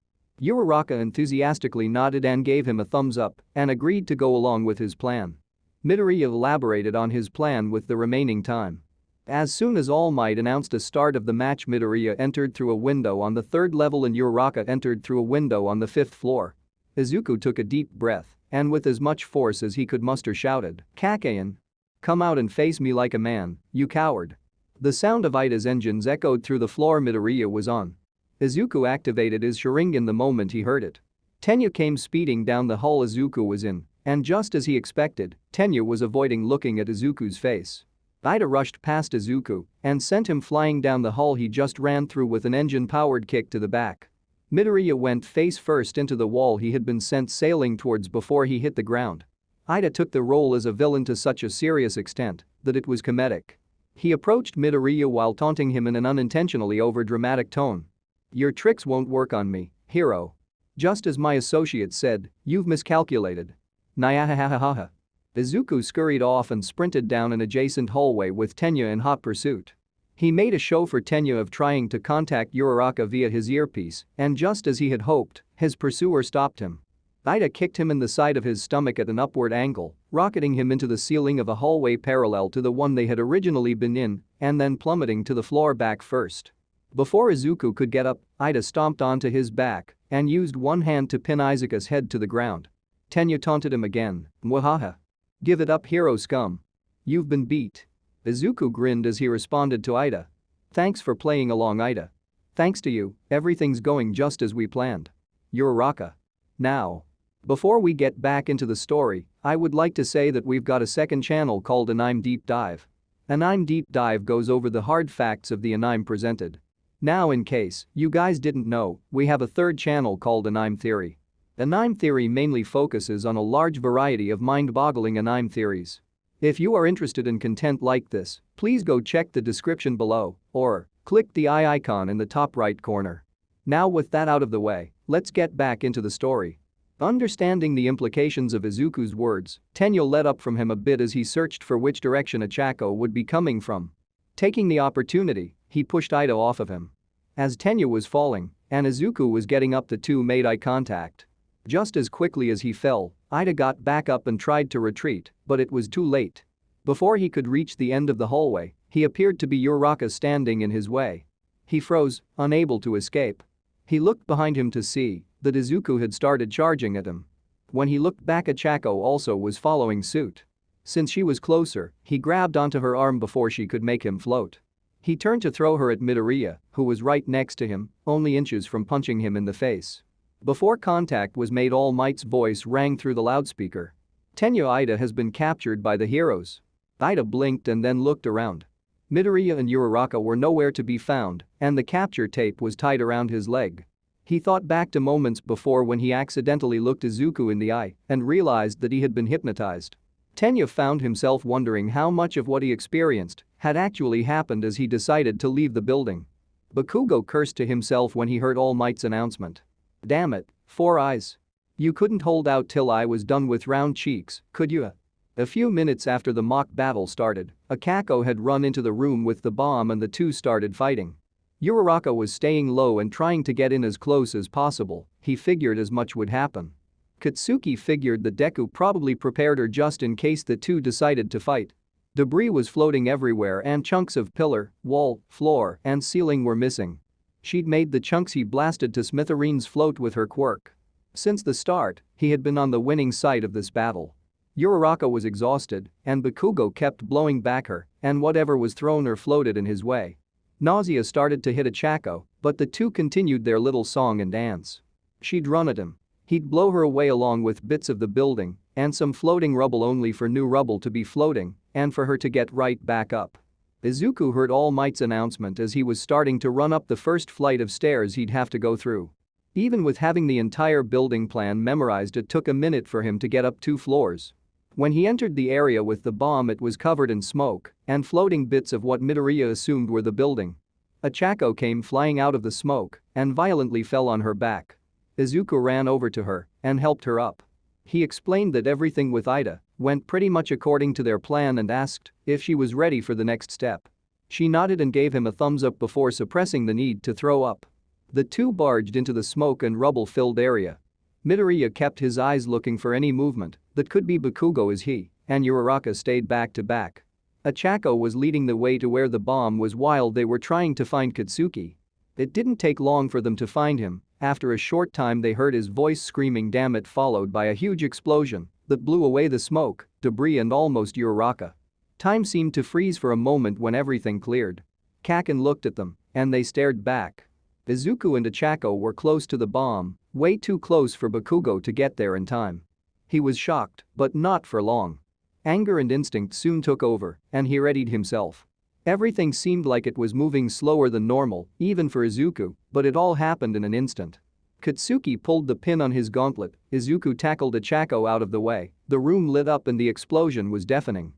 Uraraka enthusiastically nodded and gave him a thumbs up and agreed to go along with his plan. Midoriya elaborated on his plan with the remaining time. As soon as All Might announced the start of the match, Midoriya entered through a window on the 3rd level and Uraraka entered through a window on the 5th floor. Izuku took a deep breath and with as much force as he could muster shouted, "Kakein! Come out and face me like a man, you coward." The sound of Ida's engines echoed through the floor Midoriya was on. Izuku activated his Sharingan the moment he heard it. Tenya came speeding down the hall Izuku was in, and just as he expected, Tenya was avoiding looking at Izuku's face. Ida rushed past Izuku and sent him flying down the hall he just ran through with an engine-powered kick to the back. Midoriya went face first into the wall he had been sent sailing towards before he hit the ground. Ida took the role as a villain to such a serious extent that it was comedic. He approached Midoriya while taunting him in an unintentionally overdramatic tone. "Your tricks won't work on me, hero. Just as my associate said, you've miscalculated. Nyahahahaha." Izuku scurried off and sprinted down an adjacent hallway with Tenya in hot pursuit. He made a show for Tenya of trying to contact Uraraka via his earpiece, and just as he had hoped, his pursuer stopped him. Ida kicked him in the side of his stomach at an upward angle, rocketing him into the ceiling of a hallway parallel to the one they had originally been in, and then plummeting to the floor back first. Before Izuku could get up, Ida stomped onto his back and used one hand to pin Izuku's head to the ground. Tenya taunted him again, "Mwahaha. Give it up, hero scum. You've been beat." Izuku grinned as he responded to Ida. "Thanks for playing along, Ida. Thanks to you, everything's going just as we planned. Uraraka. Now. Before we get back into the story, I would like to say that we've got a second channel called Anime Deep Dive. Anime Deep Dive goes over the hard facts of the anime presented. Now, in case you guys didn't know, we have a third channel called Anime Theory. Anime Theory mainly focuses on a large variety of mind-boggling anime theories. If you are interested in content like this, please go check the description below or click the eye icon in the top right corner. Now, with that out of the way, let's get back into the story. Understanding the implications of Izuku's words, Tenya let up from him a bit as he searched for which direction Ochako would be coming from. Taking the opportunity, he pushed Ida off of him. As Tenya was falling and Izuku was getting up, the two made eye contact. Just as quickly as he fell, Ida got back up and tried to retreat, but it was too late. Before he could reach the end of the hallway, he appeared to be Uraraka standing in his way. He froze, unable to escape. He looked behind him to see that Izuku had started charging at him. When he looked back, Ochako also was following suit. Since she was closer, he grabbed onto her arm before she could make him float. He turned to throw her at Midoriya, who was right next to him, only inches from punching him in the face. Before contact was made, All Might's voice rang through the loudspeaker. "Tenya, Ida has been captured by the heroes." Ida blinked and then looked around. Midoriya and Uraraka were nowhere to be found, and the capture tape was tied around his leg. He thought back to moments before when he accidentally looked Izuku in the eye and realized that he had been hypnotized. Tenya found himself wondering how much of what he experienced had actually happened as he decided to leave the building. Bakugo cursed to himself when he heard All Might's announcement. "Damn it, Four Eyes. You couldn't hold out till I was done with round cheeks, could you?" A few minutes after the mock battle started, Ochako had run into the room with the bomb and the two started fighting. Uraraka was staying low and trying to get in as close as possible. He figured as much would happen. Katsuki figured that Deku probably prepared her just in case the two decided to fight. Debris was floating everywhere and chunks of pillar, wall, floor, and ceiling were missing. She'd made the chunks he blasted to smithereens float with her quirk. Since the start, he had been on the winning side of this battle. Uraraka was exhausted, and Bakugo kept blowing back her and whatever was thrown or floated in his way. Nausea started to hit Ochako, but the two continued their little song and dance. She'd run at him. He'd blow her away along with bits of the building and some floating rubble, only for new rubble to be floating and for her to get right back up. Izuku heard All Might's announcement as he was starting to run up the first flight of stairs he'd have to go through. Even with having the entire building plan memorized, it took a minute for him to get up 2 floors. When he entered the area with the bomb, it was covered in smoke and floating bits of what Midoriya assumed were the building. A Chaco came flying out of the smoke and violently fell on her back. Izuku ran over to her and helped her up. He explained that everything with Ida went pretty much according to their plan and asked if she was ready for the next step. She nodded and gave him a thumbs up before suppressing the need to throw up. The two barged into the smoke and rubble-filled area. Midoriya kept his eyes looking for any movement that could be Bakugo as he and Uraraka stayed back to back. A Chaco was leading the way to where the bomb was while they were trying to find Katsuki. It didn't take long for them to find him. After a short time they heard his voice screaming "damn it," followed by a huge explosion that blew away the smoke, debris and almost Uraraka. Time seemed to freeze for a moment when everything cleared. Kaken looked at them and they stared back. Izuku and Achako were close to the bomb, way too close for Bakugo to get there in time. He was shocked, but not for long. Anger and instinct soon took over and he readied himself. Everything seemed like it was moving slower than normal, even for Izuku, but it all happened in an instant. Katsuki pulled the pin on his gauntlet, Izuku tackled Achako out of the way, the room lit up and the explosion was deafening.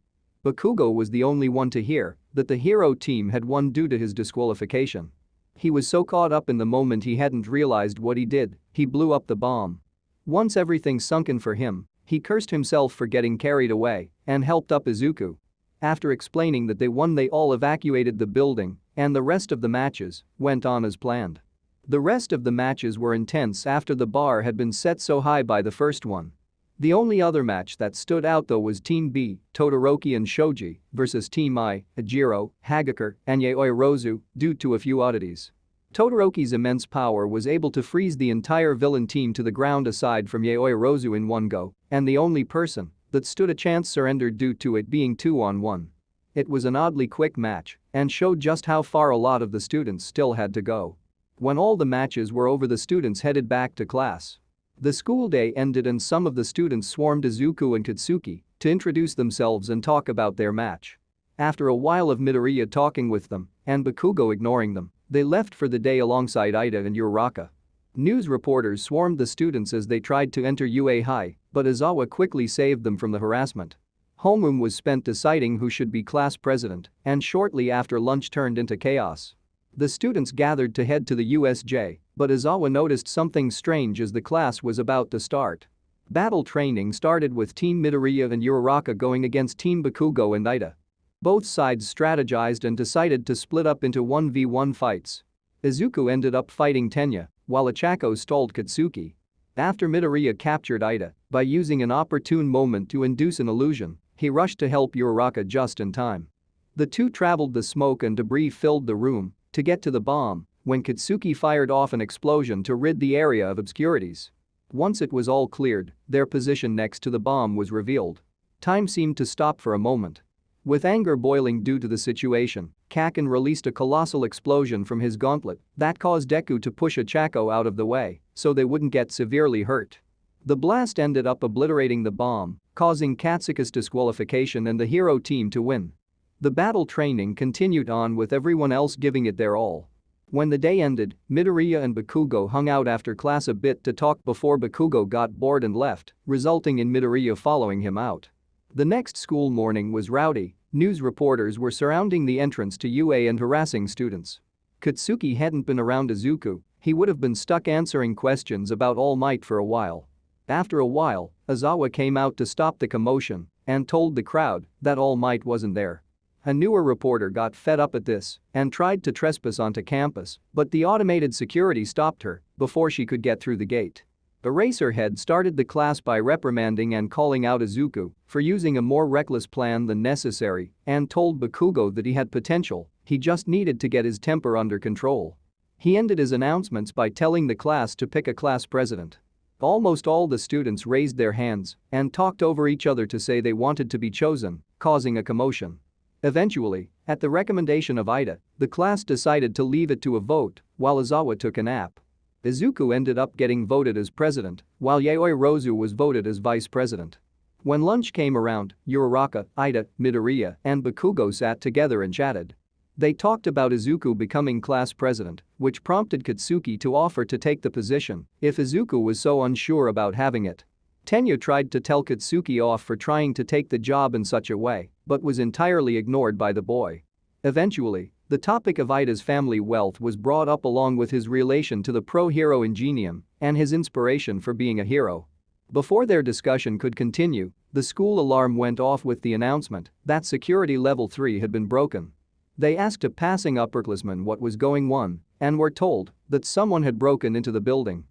Bakugo was the only one to hear that the hero team had won due to his disqualification. He was so caught up in the moment he hadn't realized what he did. He blew up the bomb. Once everything sunk in for him, he cursed himself for getting carried away and helped up Izuku. After explaining that they won, they all evacuated the building and the rest of the matches went on as planned. The rest of the matches were intense after the bar had been set so high by the first one. The only other match that stood out though was Team B, Todoroki and Shoji, versus Team I, Ajiro, Hagakure, and Yaoi Rozu, due to a few oddities. Todoroki's immense power was able to freeze the entire villain team to the ground aside from Yaoi Rozu in one go, and the only person that stood a chance surrendered due to it being 2-on-1. It was an oddly quick match and showed just how far a lot of the students still had to go. When all the matches were over, the students headed back to class. The school day ended and some of the students swarmed Izuku and Katsuki to introduce themselves and talk about their match. After a while of Midoriya talking with them and Bakugo ignoring them, they left for the day alongside Ida and Uraraka. News reporters swarmed the students as they tried to enter UA High, but Izawa quickly saved them from the harassment. Homeroom was spent deciding who should be class president, and shortly after lunch turned into chaos. The students gathered to head to the USJ, but Izawa noticed something strange as the class was about to start. Battle training started with Team Midoriya and Uraraka going against Team Bakugo and Ida. Both sides strategized and decided to split up into 1v1 fights. Izuku ended up fighting Tenya, while Achako stalled Katsuki. After Midoriya captured Ida by using an opportune moment to induce an illusion, he rushed to help Uraraka just in time. The two traveled the smoke and debris filled the room to get to the bomb when Katsuki fired off an explosion to rid the area of obscurities. Once it was all cleared, their position next to the bomb was revealed. Time seemed to stop for a moment. With anger boiling due to the situation, Kaken released a colossal explosion from his gauntlet that caused Deku to push Achako out of the way so they wouldn't get severely hurt. The blast ended up obliterating the bomb, causing Katsuka's disqualification and the hero team to win. The battle training continued on with everyone else giving it their all. When the day ended, Midoriya and Bakugo hung out after class a bit to talk before Bakugo got bored and left, resulting in Midoriya following him out. The next school morning was rowdy. News reporters were surrounding the entrance to UA and harassing students. Katsuki hadn't been around Izuku, he would have been stuck answering questions about All Might for a while. After a while, Izawa came out to stop the commotion and told the crowd that All Might wasn't there. A newer reporter got fed up at this and tried to trespass onto campus, but the automated security stopped her before she could get through the gate. Eraserhead started the class by reprimanding and calling out Izuku for using a more reckless plan than necessary and told Bakugo that he had potential, he just needed to get his temper under control. He ended his announcements by telling the class to pick a class president. Almost all the students raised their hands and talked over each other to say they wanted to be chosen, causing a commotion. Eventually, at the recommendation of Ida, the class decided to leave it to a vote while Izawa took a nap. Izuku ended up getting voted as president, while Yaoi Rozu was voted as vice president. When lunch came around, Uraraka, Ida, Midoriya, and Bakugo sat together and chatted. They talked about Izuku becoming class president, which prompted Katsuki to offer to take the position if Izuku was so unsure about having it. Tenya tried to tell Katsuki off for trying to take the job in such a way, but was entirely ignored by the boy. Eventually, the topic of Ida's family wealth was brought up along with his relation to the pro-hero Ingenium and his inspiration for being a hero. Before their discussion could continue, the school alarm went off with the announcement that security level 3 had been broken. They asked a passing upperclassman what was going on and were told that someone had broken into the building.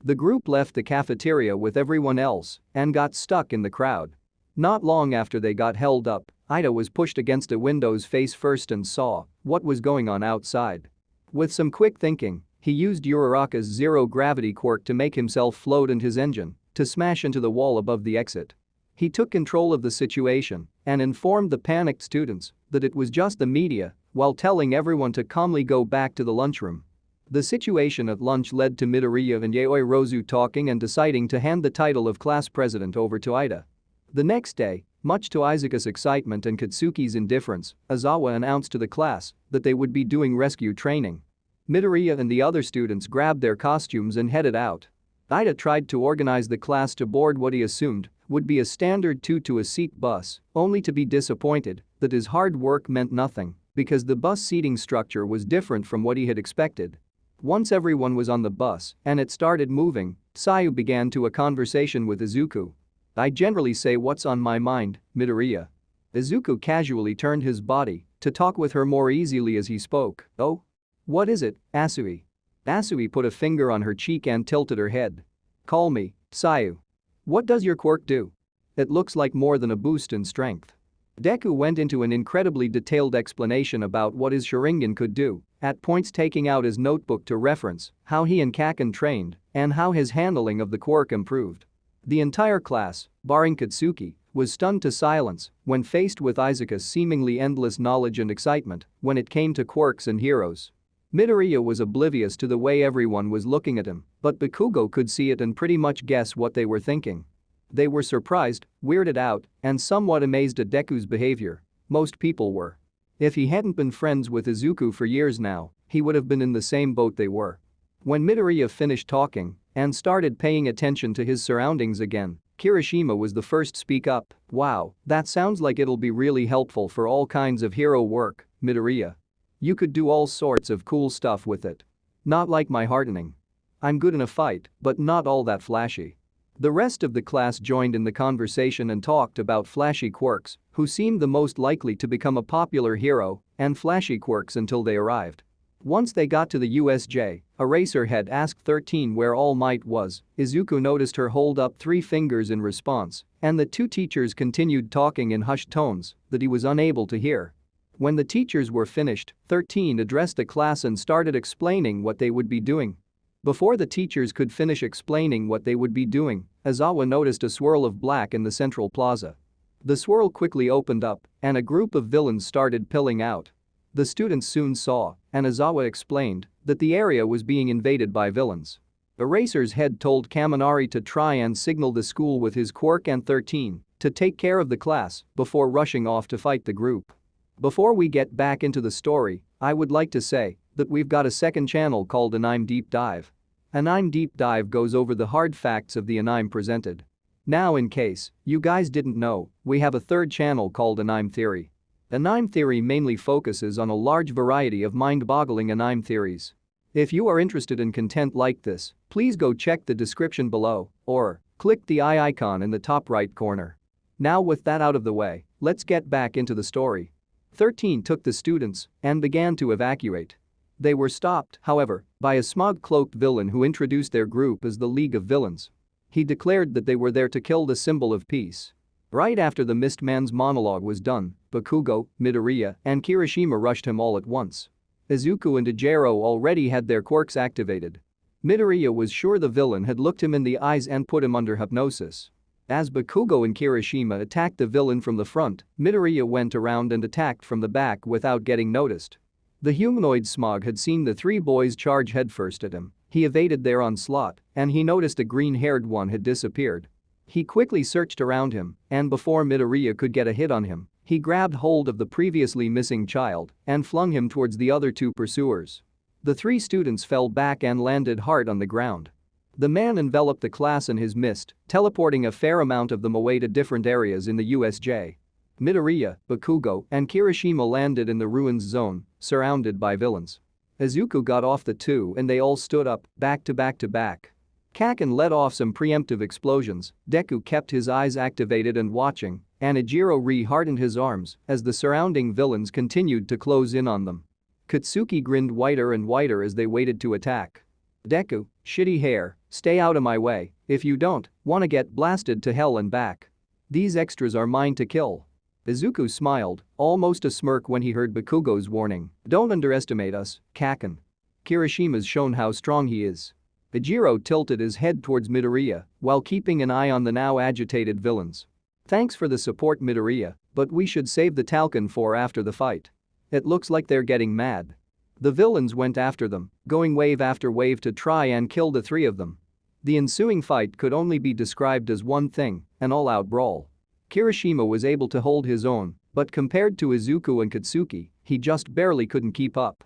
The group left the cafeteria with everyone else and got stuck in the crowd. Not long after they got held up, Ida was pushed against a window's face first and saw what was going on outside. With some quick thinking, he used Uraraka's zero-gravity quirk to make himself float and his engine to smash into the wall above the exit. He took control of the situation and informed the panicked students that it was just the media while telling everyone to calmly go back to the lunchroom. The situation at lunch led to Midoriya and Yaoi Rozu talking and deciding to hand the title of class president over to Ida. The next day, much to Izuku's excitement and Katsuki's indifference, Aizawa announced to the class that they would be doing rescue training. Midoriya and the other students grabbed their costumes and headed out. Ida tried to organize the class to board what he assumed would be a standard 2-to-a-seat bus, only to be disappointed that his hard work meant nothing because the bus seating structure was different from what he had expected. Once everyone was on the bus and it started moving, Sayu began a conversation with Izuku. "I generally say what's on my mind, Midoriya." Izuku casually turned his body to talk with her more easily as he spoke. "Oh? What is it, Asui?" Asui put a finger on her cheek and tilted her head. "Call me Sayu. What does your quirk do? It looks like more than a boost in strength." Deku went into an incredibly detailed explanation about what his Sharingan could do, at points taking out his notebook to reference how he and Kaken trained and how his handling of the quirk improved. The entire class, barring Katsuki, was stunned to silence when faced with Izuku's seemingly endless knowledge and excitement when it came to quirks and heroes. Midoriya was oblivious to the way everyone was looking at him, but Bakugo could see it and pretty much guess what they were thinking. They were surprised, weirded out, and somewhat amazed at Deku's behavior. Most people were. If he hadn't been friends with Izuku for years now, he would have been in the same boat they were. When Midoriya finished talking and started paying attention to his surroundings again, Kirishima was the first to speak up. "Wow, that sounds like it'll be really helpful for all kinds of hero work, Midoriya. You could do all sorts of cool stuff with it. Not like my hardening. I'm good in a fight, but not all that flashy." The rest of the class joined in the conversation and talked about flashy quirks, who seemed the most likely to become a popular hero, and flashy quirks until they arrived. Once they got to the USJ, Eraserhead asked 13 where All Might was. Izuku noticed her hold up 3 fingers in response, and the two teachers continued talking in hushed tones that he was unable to hear. When the teachers were finished, 13 addressed the class and started explaining what they would be doing. Before the teachers could finish explaining what they would be doing, Aizawa noticed a swirl of black in the central plaza. The swirl quickly opened up, and a group of villains started piling out. The students soon saw, and Aizawa explained, that the area was being invaded by villains. Eraser's head told Kaminari to try and signal the school with his quirk and 13 to take care of the class before rushing off to fight the group. Before we get back into the story, I would like to say that we've got a second channel called Anime Deep Dive. Anime Deep Dive goes over the hard facts of the anime presented. Now, in case you guys didn't know, we have a third channel called Anime Theory. Anime Theory mainly focuses on a large variety of mind-boggling anime theories. If you are interested in content like this, please go check the description below or click the eye icon in the top right corner. Now, with that out of the way, let's get back into the story. 13 took the students and began to evacuate. They were stopped, however, by a smog-cloaked villain who introduced their group as the League of Villains. He declared that they were there to kill the symbol of peace. Right after the Mist Man's monologue was done, Bakugo, Midoriya, and Kirishima rushed him all at once. Izuku and Ijiro already had their quirks activated. Midoriya was sure the villain had looked him in the eyes and put him under hypnosis. As Bakugo and Kirishima attacked the villain from the front, Midoriya went around and attacked from the back without getting noticed. The humanoid Smog had seen the 3 boys charge headfirst at him. He evaded their onslaught, and he noticed the green-haired one had disappeared. He quickly searched around him, and before Midoriya could get a hit on him, he grabbed hold of the previously missing child and flung him towards the other two pursuers. The three students fell back and landed hard on the ground. The man enveloped the class in his mist, teleporting a fair amount of them away to different areas in the USJ. Midoriya, Bakugo, and Kirishima landed in the ruins zone, surrounded by villains. Izuku got off the two and they all stood up, back to back to back. Kaken let off some preemptive explosions, Deku kept his eyes activated and watching, and Ijiro re-hardened his arms as the surrounding villains continued to close in on them. Katsuki grinned whiter and whiter as they waited to attack. Deku, shitty hair, stay out of my way, if you don't, wanna get blasted to hell and back. These extras are mine to kill. Izuku smiled, almost a smirk when he heard Bakugo's warning, don't underestimate us, Kaken. Kirishima's shown how strong he is. Ijiro tilted his head towards Midoriya while keeping an eye on the now agitated villains. Thanks for the support, Midoriya, but we should save the Talcon for after the fight. It looks like they're getting mad. The villains went after them, going wave after wave to try and kill the three of them. The ensuing fight could only be described as one thing, an all-out brawl. Kirishima was able to hold his own, but compared to Izuku and Katsuki, he just barely couldn't keep up.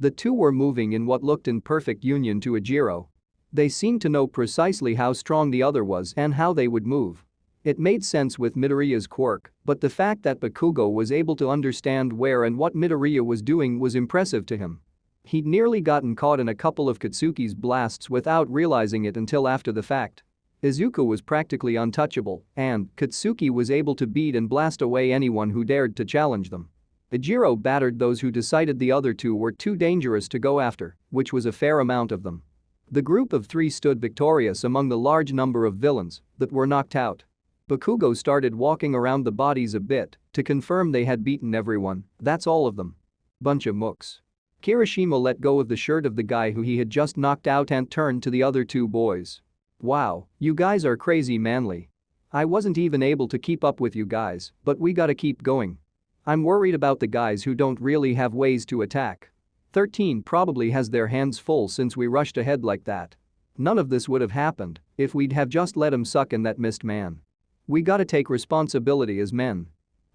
The two were moving in what looked in perfect union to Ijiro. They seemed to know precisely how strong the other was and how they would move. It made sense with Midoriya's quirk, but the fact that Bakugo was able to understand where and what Midoriya was doing was impressive to him. He'd nearly gotten caught in a couple of Katsuki's blasts without realizing it until after the fact. Izuku was practically untouchable, and Katsuki was able to beat and blast away anyone who dared to challenge them. Ijiro battered those who decided the other two were too dangerous to go after, which was a fair amount of them. The group of three stood victorious among the large number of villains that were knocked out. Bakugo started walking around the bodies a bit to confirm they had beaten everyone, that's all of them. Bunch of mooks. Kirishima let go of the shirt of the guy who he had just knocked out and turned to the other two boys. Wow, you guys are crazy manly. I wasn't even able to keep up with you guys, but we gotta keep going. I'm worried about the guys who don't really have ways to attack. 13 probably has their hands full since we rushed ahead like that. None of this would have happened if we'd have just let him suck in that mist, man. We gotta take responsibility as men.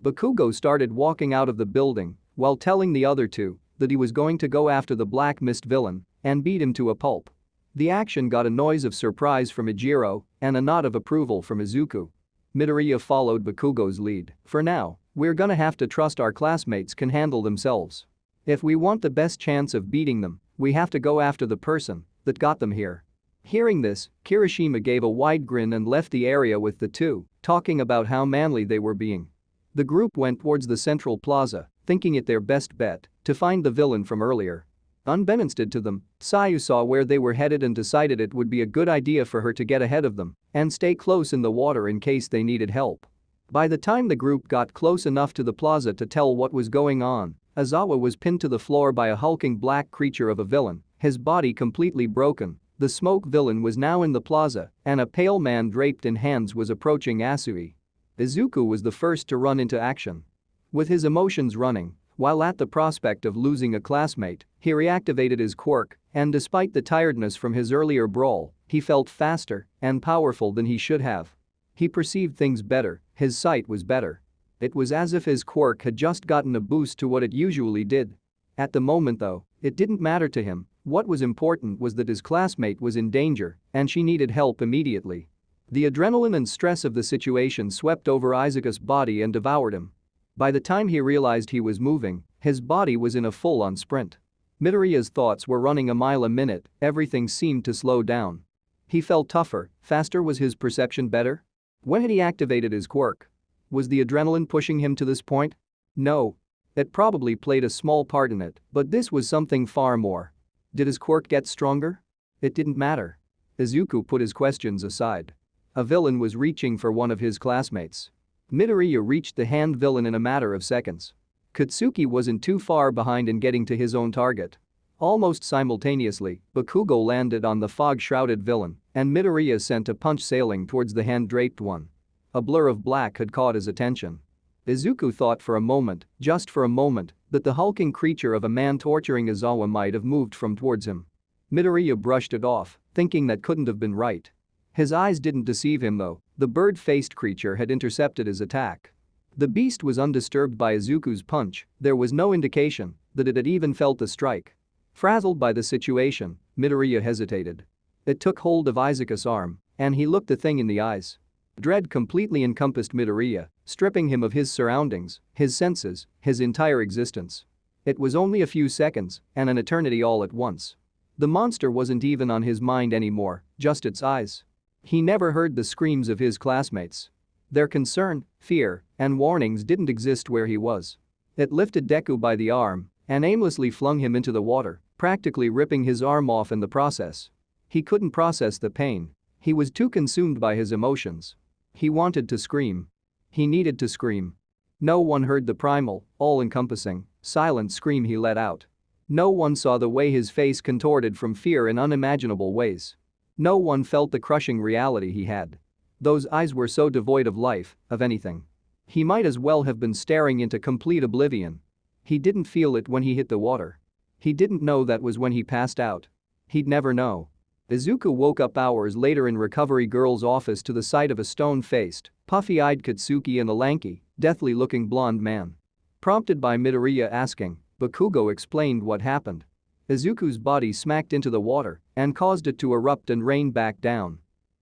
Bakugo started walking out of the building while telling the other two that he was going to go after the Black Mist villain and beat him to a pulp. The action got a noise of surprise from Ijiro and a nod of approval from Izuku. Midoriya followed Bakugo's lead. For now, we're gonna have to trust our classmates can handle themselves. If we want the best chance of beating them, we have to go after the person that got them here. Hearing this, Kirishima gave a wide grin and left the area with the two, talking about how manly they were being. The group went towards the central plaza, thinking it their best bet to find the villain from earlier. Unbeknownst to them, Sayu saw where they were headed and decided it would be a good idea for her to get ahead of them and stay close in the water in case they needed help. By the time the group got close enough to the plaza to tell what was going on, Aizawa was pinned to the floor by a hulking black creature of a villain, his body completely broken. The smoke villain was now in the plaza, and a pale man draped in hands was approaching Asui. Izuku was the first to run into action. With his emotions running, while at the prospect of losing a classmate, he reactivated his quirk, and despite the tiredness from his earlier brawl, he felt faster and powerful than he should have. He perceived things better, his sight was better. It was as if his quirk had just gotten a boost to what it usually did. At the moment though, it didn't matter to him. What was important was that his classmate was in danger and she needed help immediately. The adrenaline and stress of the situation swept over Izuku's body and devoured him. By the time he realized he was moving, his body was in a full-on sprint. Midoriya's thoughts were running a mile a minute, everything seemed to slow down. He felt tougher, faster. Was his perception better? When had he activated his quirk? Was the adrenaline pushing him to this point? No. It probably played a small part in it, but this was something far more. Did his quirk get stronger? It didn't matter. Izuku put his questions aside. A villain was reaching for one of his classmates. Midoriya reached the hand villain in a matter of seconds. Katsuki wasn't too far behind in getting to his own target. Almost simultaneously, Bakugo landed on the fog-shrouded villain, and Midoriya sent a punch sailing towards the hand-draped one. A blur of black had caught his attention. Izuku thought for a moment, just for a moment, that the hulking creature of a man torturing Aizawa might have moved from towards him. Midoriya brushed it off, thinking that couldn't have been right. His eyes didn't deceive him though, The bird-faced creature had intercepted his attack. The beast was undisturbed by Izuku's punch, there was no indication that it had even felt the strike. Frazzled by the situation, Midoriya hesitated. It took hold of Izuku's arm, and he looked the thing in the eyes. Dread completely encompassed Midoriya, stripping him of his surroundings, his senses, his entire existence. It was only a few seconds, and an eternity all at once. The monster wasn't even on his mind anymore, just its eyes. He never heard the screams of his classmates. Their concern, fear, and warnings didn't exist where he was. It lifted Deku by the arm and aimlessly flung him into the water, practically ripping his arm off in the process. He couldn't process the pain. He was too consumed by his emotions. He wanted to scream. He needed to scream. No one heard the primal, all-encompassing, silent scream he let out. No one saw the way his face contorted from fear in unimaginable ways. No one felt the crushing reality he had. Those eyes were so devoid of life, of anything. He might as well have been staring into complete oblivion. He didn't feel it when he hit the water. He didn't know that was when he passed out. He'd never know. Izuku woke up hours later in Recovery Girl's office to the sight of a stone-faced, puffy-eyed Katsuki and a lanky, deathly-looking blonde man. Prompted by Midoriya asking, Bakugo explained what happened. Izuku's body smacked into the water and caused it to erupt and rain back down.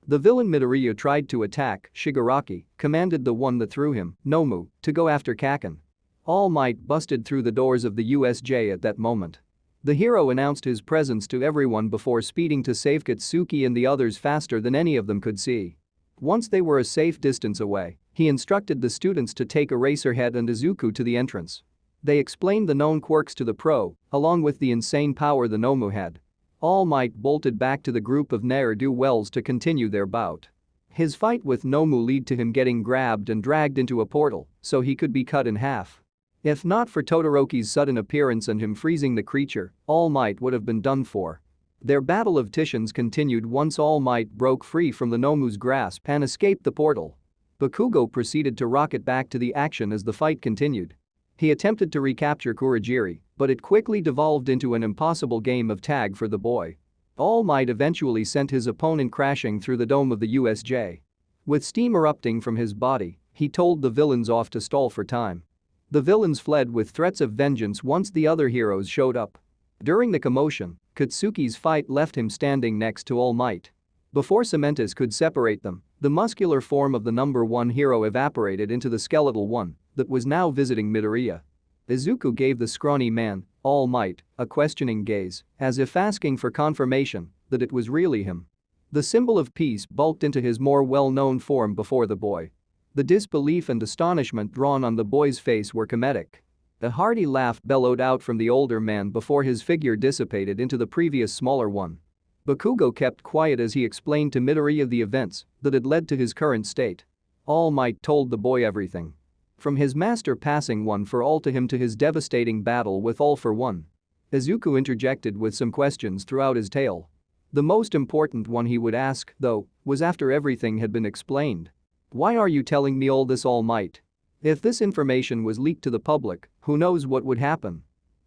The villain Midoriya tried to attack Shigaraki, commanded the one that threw him, Nomu, to go after Kaken. All Might busted through the doors of the USJ at that moment. The hero announced his presence to everyone before speeding to save Katsuki and the others faster than any of them could see. Once they were a safe distance away, he instructed the students to take Eraserhead and Izuku to the entrance. They explained the known quirks to the pro, along with the insane power the Nomu had. All Might bolted back to the group of ne'er-do-wells to continue their bout. His fight with Nomu led to him getting grabbed and dragged into a portal so he could be cut in half. If not for Todoroki's sudden appearance and him freezing the creature, All Might would have been done for. Their battle of Titans continued once All Might broke free from the Nomu's grasp and escaped the portal. Bakugo proceeded to rocket back to the action as the fight continued. He attempted to recapture Kurogiri, but it quickly devolved into an impossible game of tag for the boy. All Might eventually sent his opponent crashing through the dome of the USJ. With steam erupting from his body, he told the villains off to stall for time. The villains fled with threats of vengeance once the other heroes showed up. During the commotion, Katsuki's fight left him standing next to All Might. Before Cementus could separate them, the muscular form of the number one hero evaporated into the skeletal one that was now visiting Midoriya. Izuku gave the scrawny man, All Might, a questioning gaze, as if asking for confirmation that it was really him. The symbol of peace bulked into his more well-known form before the boy. The disbelief and astonishment drawn on the boy's face were comedic. A hearty laugh bellowed out from the older man before his figure dissipated into the previous smaller one. Bakugo kept quiet as he explained to Midoriya the events that had led to his current state. All Might told the boy everything. From his master passing one for all to him to his devastating battle with All for One. Izuku interjected with some questions throughout his tale. The most important one he would ask, though, was after everything had been explained. Why are you telling me all this, All Might? If this information was leaked to the public, who knows what would happen?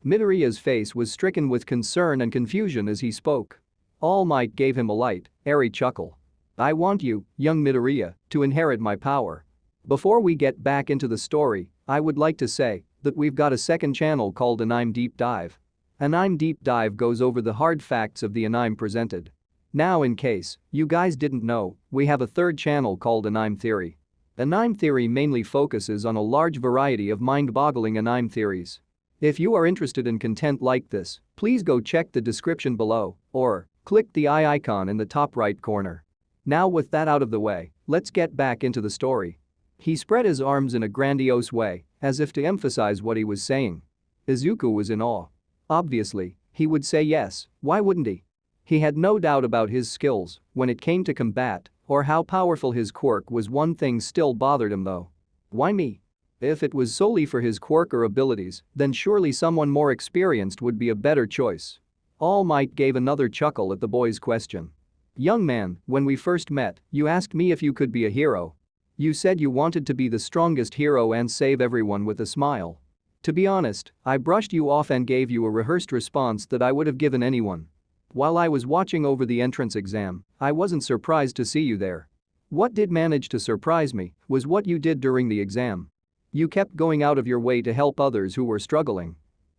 Midoriya's face was stricken with concern and confusion as he spoke. All Might gave him a light, airy chuckle. I want you, young Midoriya, to inherit my power. Before we get back into the story, I would like to say that we've got a second channel called Anime Deep Dive. Anime Deep Dive goes over the hard facts of the anime presented. Now, in case you guys didn't know, we have a third channel called Anime Theory. Anime Theory mainly focuses on a large variety of mind-boggling anime theories. If you are interested in content like this, please go check the description below or click the eye icon in the top right corner. Now, with that out of the way, let's get back into the story. He spread his arms in a grandiose way, as if to emphasize what he was saying. Izuku was in awe. Obviously, he would say yes, why wouldn't he? He had no doubt about his skills when it came to combat, or how powerful his quirk was. One thing still bothered him though. Why me? If it was solely for his quirk or abilities, then surely someone more experienced would be a better choice. All Might gave another chuckle at the boy's question. Young man, when we first met, you asked me if you could be a hero. You said you wanted to be the strongest hero and save everyone with a smile. To be honest, I brushed you off and gave you a rehearsed response that I would have given anyone. While I was watching over the entrance exam, I wasn't surprised to see you there. What did manage to surprise me was what you did during the exam. You kept going out of your way to help others who were struggling.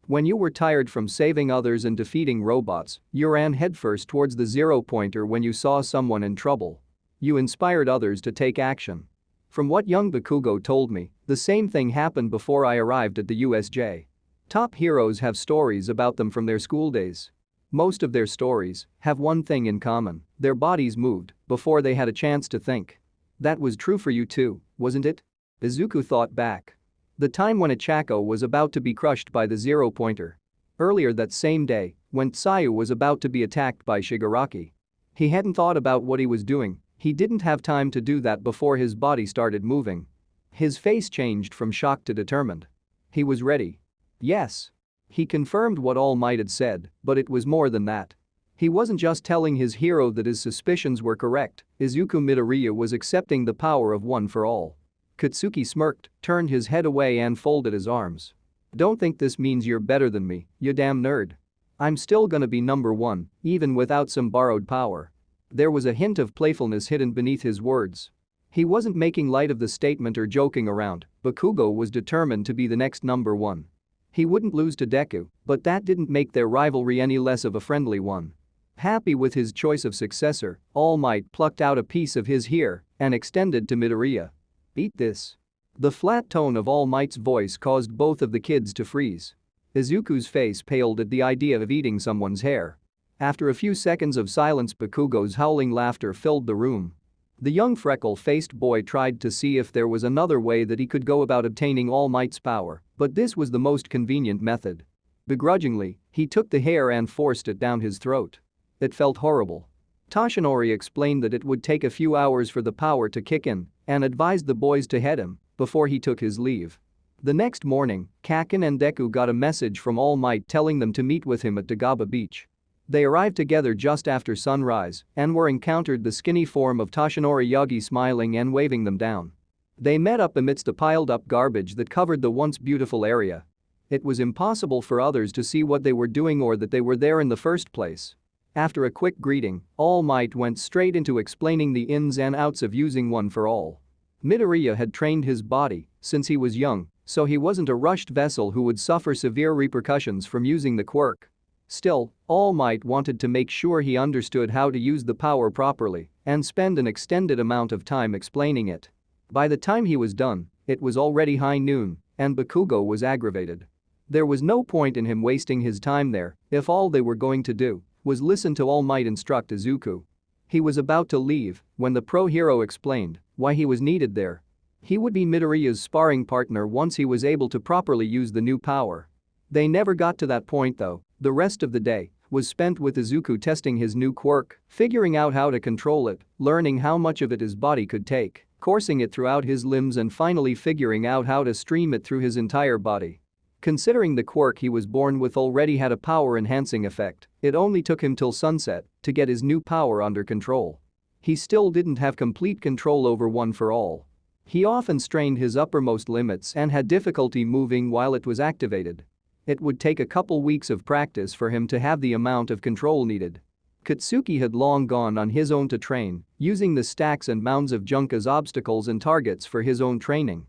When you were tired from saving others and defeating robots, you ran headfirst towards the zero-pointer when you saw someone in trouble. You inspired others to take action. From what young Bakugo told me, the same thing happened before I arrived at the USJ. Top heroes have stories about them from their school days. Most of their stories have one thing in common: their bodies moved before they had a chance to think. That was true for you too, wasn't it? Izuku thought back. The time when Ichako was about to be crushed by the zero-pointer. Earlier that same day, when Tsuyu was about to be attacked by Shigaraki. He hadn't thought about what he was doing. He didn't have time to do that before his body started moving. His face changed from shocked to determined. He was ready. Yes. He confirmed what All Might had said, but it was more than that. He wasn't just telling his hero that his suspicions were correct. Izuku Midoriya was accepting the power of One for All. Katsuki smirked, turned his head away and folded his arms. Don't think this means you're better than me, you damn nerd. I'm still gonna be number one, even without some borrowed power. There was a hint of playfulness hidden beneath his words. He wasn't making light of the statement or joking around. Bakugo was determined to be the next number one. He wouldn't lose to Deku, but that didn't make their rivalry any less of a friendly one. Happy with his choice of successor, All Might plucked out a piece of his ear and extended to Midoriya. Eat this. The flat tone of All Might's voice caused both of the kids to freeze. Izuku's face paled at the idea of eating someone's hair. After a few seconds of silence, Bakugo's howling laughter filled the room. The young freckle-faced boy tried to see if there was another way that he could go about obtaining All Might's power, but this was the most convenient method. Begrudgingly, he took the hair and forced it down his throat. It felt horrible. Toshinori explained that it would take a few hours for the power to kick in and advised the boys to head him before he took his leave. The next morning, Kaken and Deku got a message from All Might telling them to meet with him at Dagaba Beach. They arrived together just after sunrise and were encountered the skinny form of Toshinori Yagi smiling and waving them down. They met up amidst the piled-up garbage that covered the once beautiful area. It was impossible for others to see what they were doing or that they were there in the first place. After a quick greeting, All Might went straight into explaining the ins and outs of using One for All. Midoriya had trained his body since he was young, so he wasn't a rushed vessel who would suffer severe repercussions from using the quirk. Still, All Might wanted to make sure he understood how to use the power properly and spend an extended amount of time explaining it. By the time he was done, it was already high noon, and Bakugo was aggravated. There was no point in him wasting his time there if all they were going to do was listen to All Might instruct Izuku. He was about to leave when the pro-hero explained why he was needed there. He would be Midoriya's sparring partner once he was able to properly use the new power. They never got to that point though. The rest of the day was spent with Izuku testing his new quirk, figuring out how to control it, learning how much of it his body could take, coursing it throughout his limbs and finally figuring out how to stream it through his entire body. Considering the quirk he was born with already had a power-enhancing effect, it only took him till sunset to get his new power under control. He still didn't have complete control over One for All. He often strained his uppermost limits and had difficulty moving while it was activated. It would take a couple weeks of practice for him to have the amount of control needed. Katsuki had long gone on his own to train, using the stacks and mounds of junk as obstacles and targets for his own training.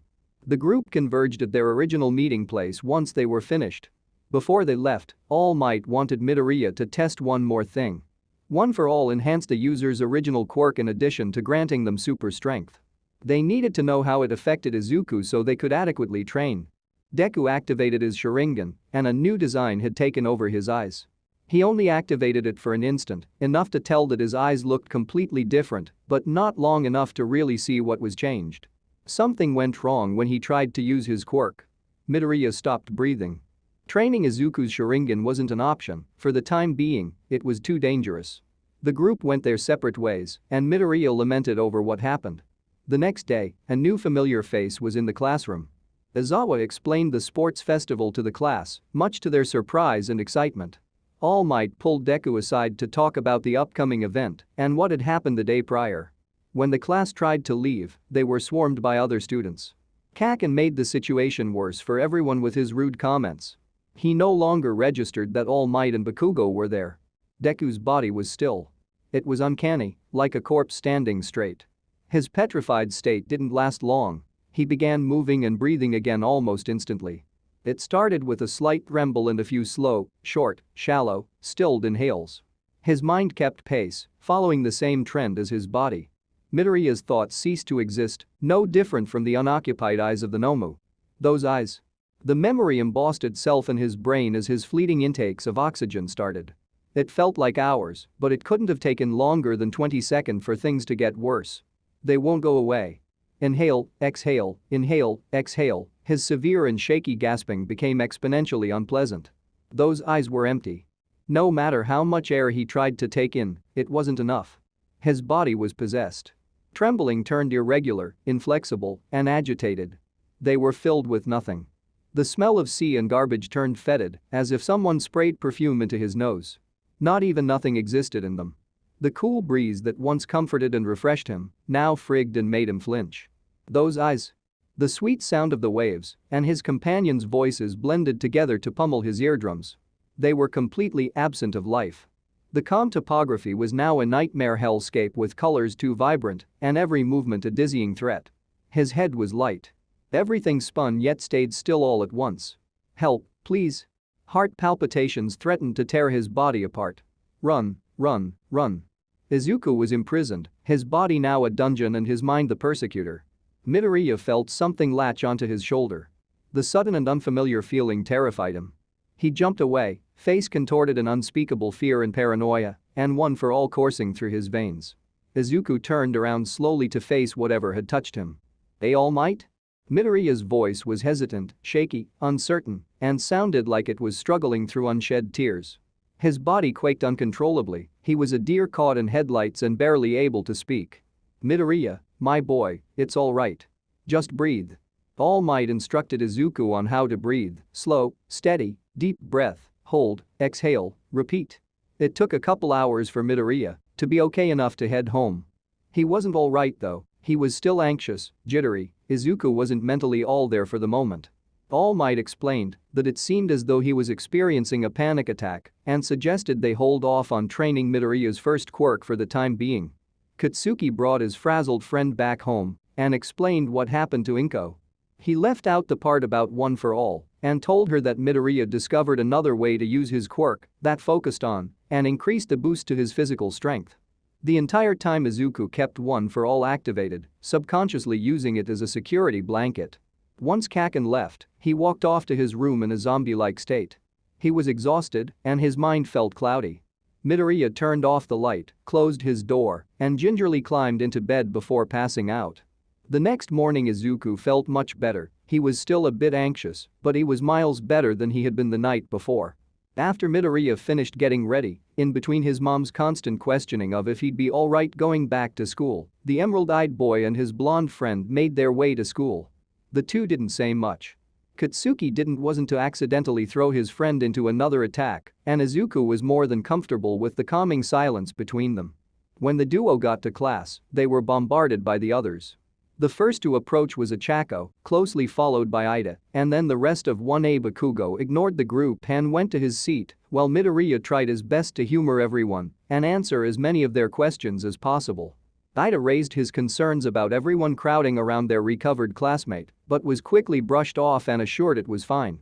The group converged at their original meeting place once they were finished. Before they left, All Might wanted Midoriya to test one more thing. One for All enhanced a user's original quirk in addition to granting them super strength. They needed to know how it affected Izuku so they could adequately train. Deku activated his Sharingan, and a new design had taken over his eyes. He only activated it for an instant, enough to tell that his eyes looked completely different, but not long enough to really see what was changed. Something went wrong when he tried to use his quirk. Midoriya stopped breathing. Training Izuku's Sharingan wasn't an option. For the time being, it was too dangerous. The group went their separate ways, and Midoriya lamented over what happened. The next day, a new familiar face was in the classroom. Izawa explained the sports festival to the class, much to their surprise and excitement. All Might pulled Deku aside to talk about the upcoming event and what had happened the day prior. When the class tried to leave, they were swarmed by other students. Kaken made the situation worse for everyone with his rude comments. He no longer registered that All Might and Bakugo were there. Deku's body was still. It was uncanny, like a corpse standing straight. His petrified state didn't last long. He began moving and breathing again almost instantly. It started with a slight tremble and a few slow, short, shallow, stilled inhales. His mind kept pace, following the same trend as his body. Midoriya's thoughts ceased to exist, no different from the unoccupied eyes of the Nomu. Those eyes. The memory embossed itself in his brain as his fleeting intakes of oxygen started. It felt like hours, but it couldn't have taken longer than 20 seconds for things to get worse. They won't go away. Inhale, exhale, inhale, exhale. His severe and shaky gasping became exponentially unpleasant. Those eyes were empty. No matter how much air he tried to take in, it wasn't enough. His body was possessed. Trembling turned irregular, inflexible, and agitated. They were filled with nothing. The smell of sea and garbage turned fetid, as if someone sprayed perfume into his nose. Not even nothing existed in them. The cool breeze that once comforted and refreshed him now frigged and made him flinch. Those eyes. The sweet sound of the waves and his companions' voices blended together to pummel his eardrums. They were completely absent of life. The calm topography was now a nightmare hellscape with colors too vibrant and every movement a dizzying threat. His head was light. Everything spun yet stayed still all at once. Help, please. Heart palpitations threatened to tear his body apart. Run, run, run. Izuku was imprisoned, his body now a dungeon and his mind the persecutor. Midoriya felt something latch onto his shoulder. The sudden and unfamiliar feeling terrified him. He jumped away, face contorted in unspeakable fear and paranoia, and one for all coursing through his veins. Izuku turned around slowly to face whatever had touched him. All Might? Midoriya's voice was hesitant, shaky, uncertain, and sounded like it was struggling through unshed tears. His body quaked uncontrollably, he was a deer caught in headlights and barely able to speak. Midoriya, my boy, it's all right. Just breathe. All Might instructed Izuku on how to breathe, slow, steady, deep breath, hold, exhale, repeat. It took a couple hours for Midoriya to be okay enough to head home. He wasn't all right though, he was still anxious, jittery. Izuku wasn't mentally all there for the moment. All Might explained that it seemed as though he was experiencing a panic attack and suggested they hold off on training Midoriya's first quirk for the time being. Katsuki brought his frazzled friend back home and explained what happened to Inko. He left out the part about one for all and told her that Midoriya discovered another way to use his quirk that focused on and increased the boost to his physical strength. The entire time Izuku kept one for all activated, subconsciously using it as a security blanket. Once Kaken left, he walked off to his room in a zombie-like state. He was exhausted and his mind felt cloudy. Midoriya turned off the light, closed his door, and gingerly climbed into bed before passing out. The next morning Izuku felt much better. He was still a bit anxious, but he was miles better than he had been the night before. After Midoriya finished getting ready, in between his mom's constant questioning of if he'd be alright going back to school, the emerald-eyed boy and his blonde friend made their way to school. The two didn't say much. Katsuki wasn't to accidentally throw his friend into another attack, and Izuku was more than comfortable with the calming silence between them. When the duo got to class, they were bombarded by the others. The first to approach was Achako, closely followed by Ida, and then the rest of 1A. Bakugo ignored the group and went to his seat, while Midoriya tried his best to humor everyone and answer as many of their questions as possible. Ida raised his concerns about everyone crowding around their recovered classmate, but was quickly brushed off and assured it was fine.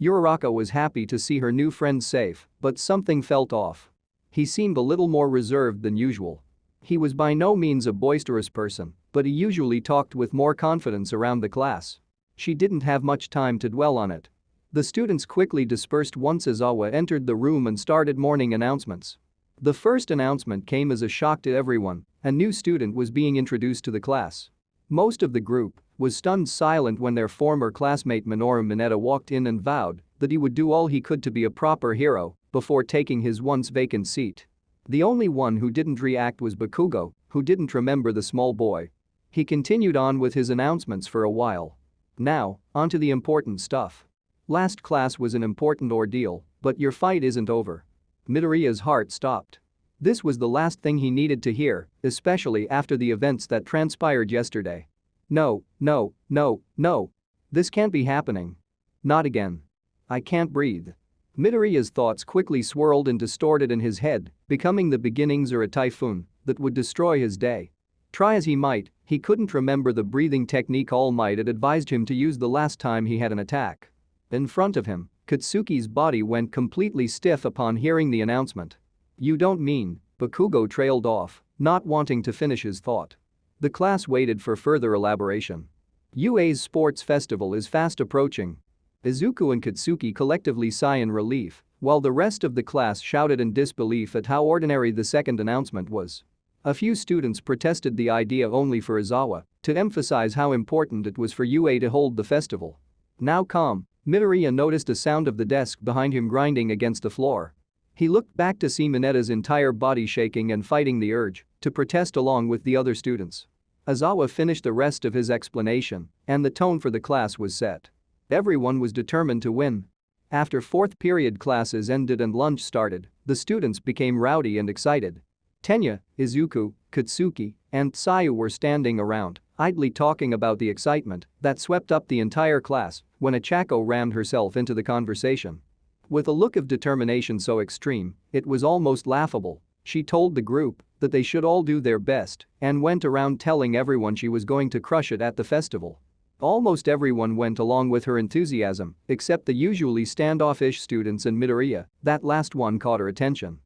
Uraraka was happy to see her new friend safe, but something felt off. He seemed a little more reserved than usual. He was by no means a boisterous person, but he usually talked with more confidence around the class. She didn't have much time to dwell on it. The students quickly dispersed once Izawa entered the room and started morning announcements. The first announcement came as a shock to everyone. A new student was being introduced to the class. Most of the group was stunned silent when their former classmate Minoru Mineta walked in and vowed that he would do all he could to be a proper hero before taking his once vacant seat. The only one who didn't react was Bakugo, who didn't remember the small boy. He continued on with his announcements for a while. Now, onto the important stuff. Last class was an important ordeal, but your fight isn't over. Midoriya's heart stopped. This was the last thing he needed to hear, especially after the events that transpired yesterday. No, no, no, no. This can't be happening. Not again. I can't breathe. Midoriya's thoughts quickly swirled and distorted in his head, becoming the beginnings or a typhoon that would destroy his day. Try as he might, he couldn't remember the breathing technique All Might had advised him to use the last time he had an attack. In front of him, Katsuki's body went completely stiff upon hearing the announcement. "You don't mean," Bakugo trailed off, not wanting to finish his thought. The class waited for further elaboration. UA's sports festival is fast approaching. Izuku and Katsuki collectively sigh in relief, while the rest of the class shouted in disbelief at how ordinary the second announcement was. A few students protested the idea only for Izawa to emphasize how important it was for UA to hold the festival. Now calm, Midoriya noticed a sound of the desk behind him grinding against the floor. He looked back to see Mineta's entire body shaking and fighting the urge to protest along with the other students. Izawa finished the rest of his explanation, and the tone for the class was set. Everyone was determined to win. After fourth period classes ended and lunch started, the students became rowdy and excited. Tenya, Izuku, Katsuki, and Sayu were standing around, idly talking about the excitement that swept up the entire class when Achako rammed herself into the conversation. With a look of determination so extreme, it was almost laughable, she told the group that they should all do their best and went around telling everyone she was going to crush it at the festival. Almost everyone went along with her enthusiasm, except the usually standoffish students and Midoriya. That last one caught her attention.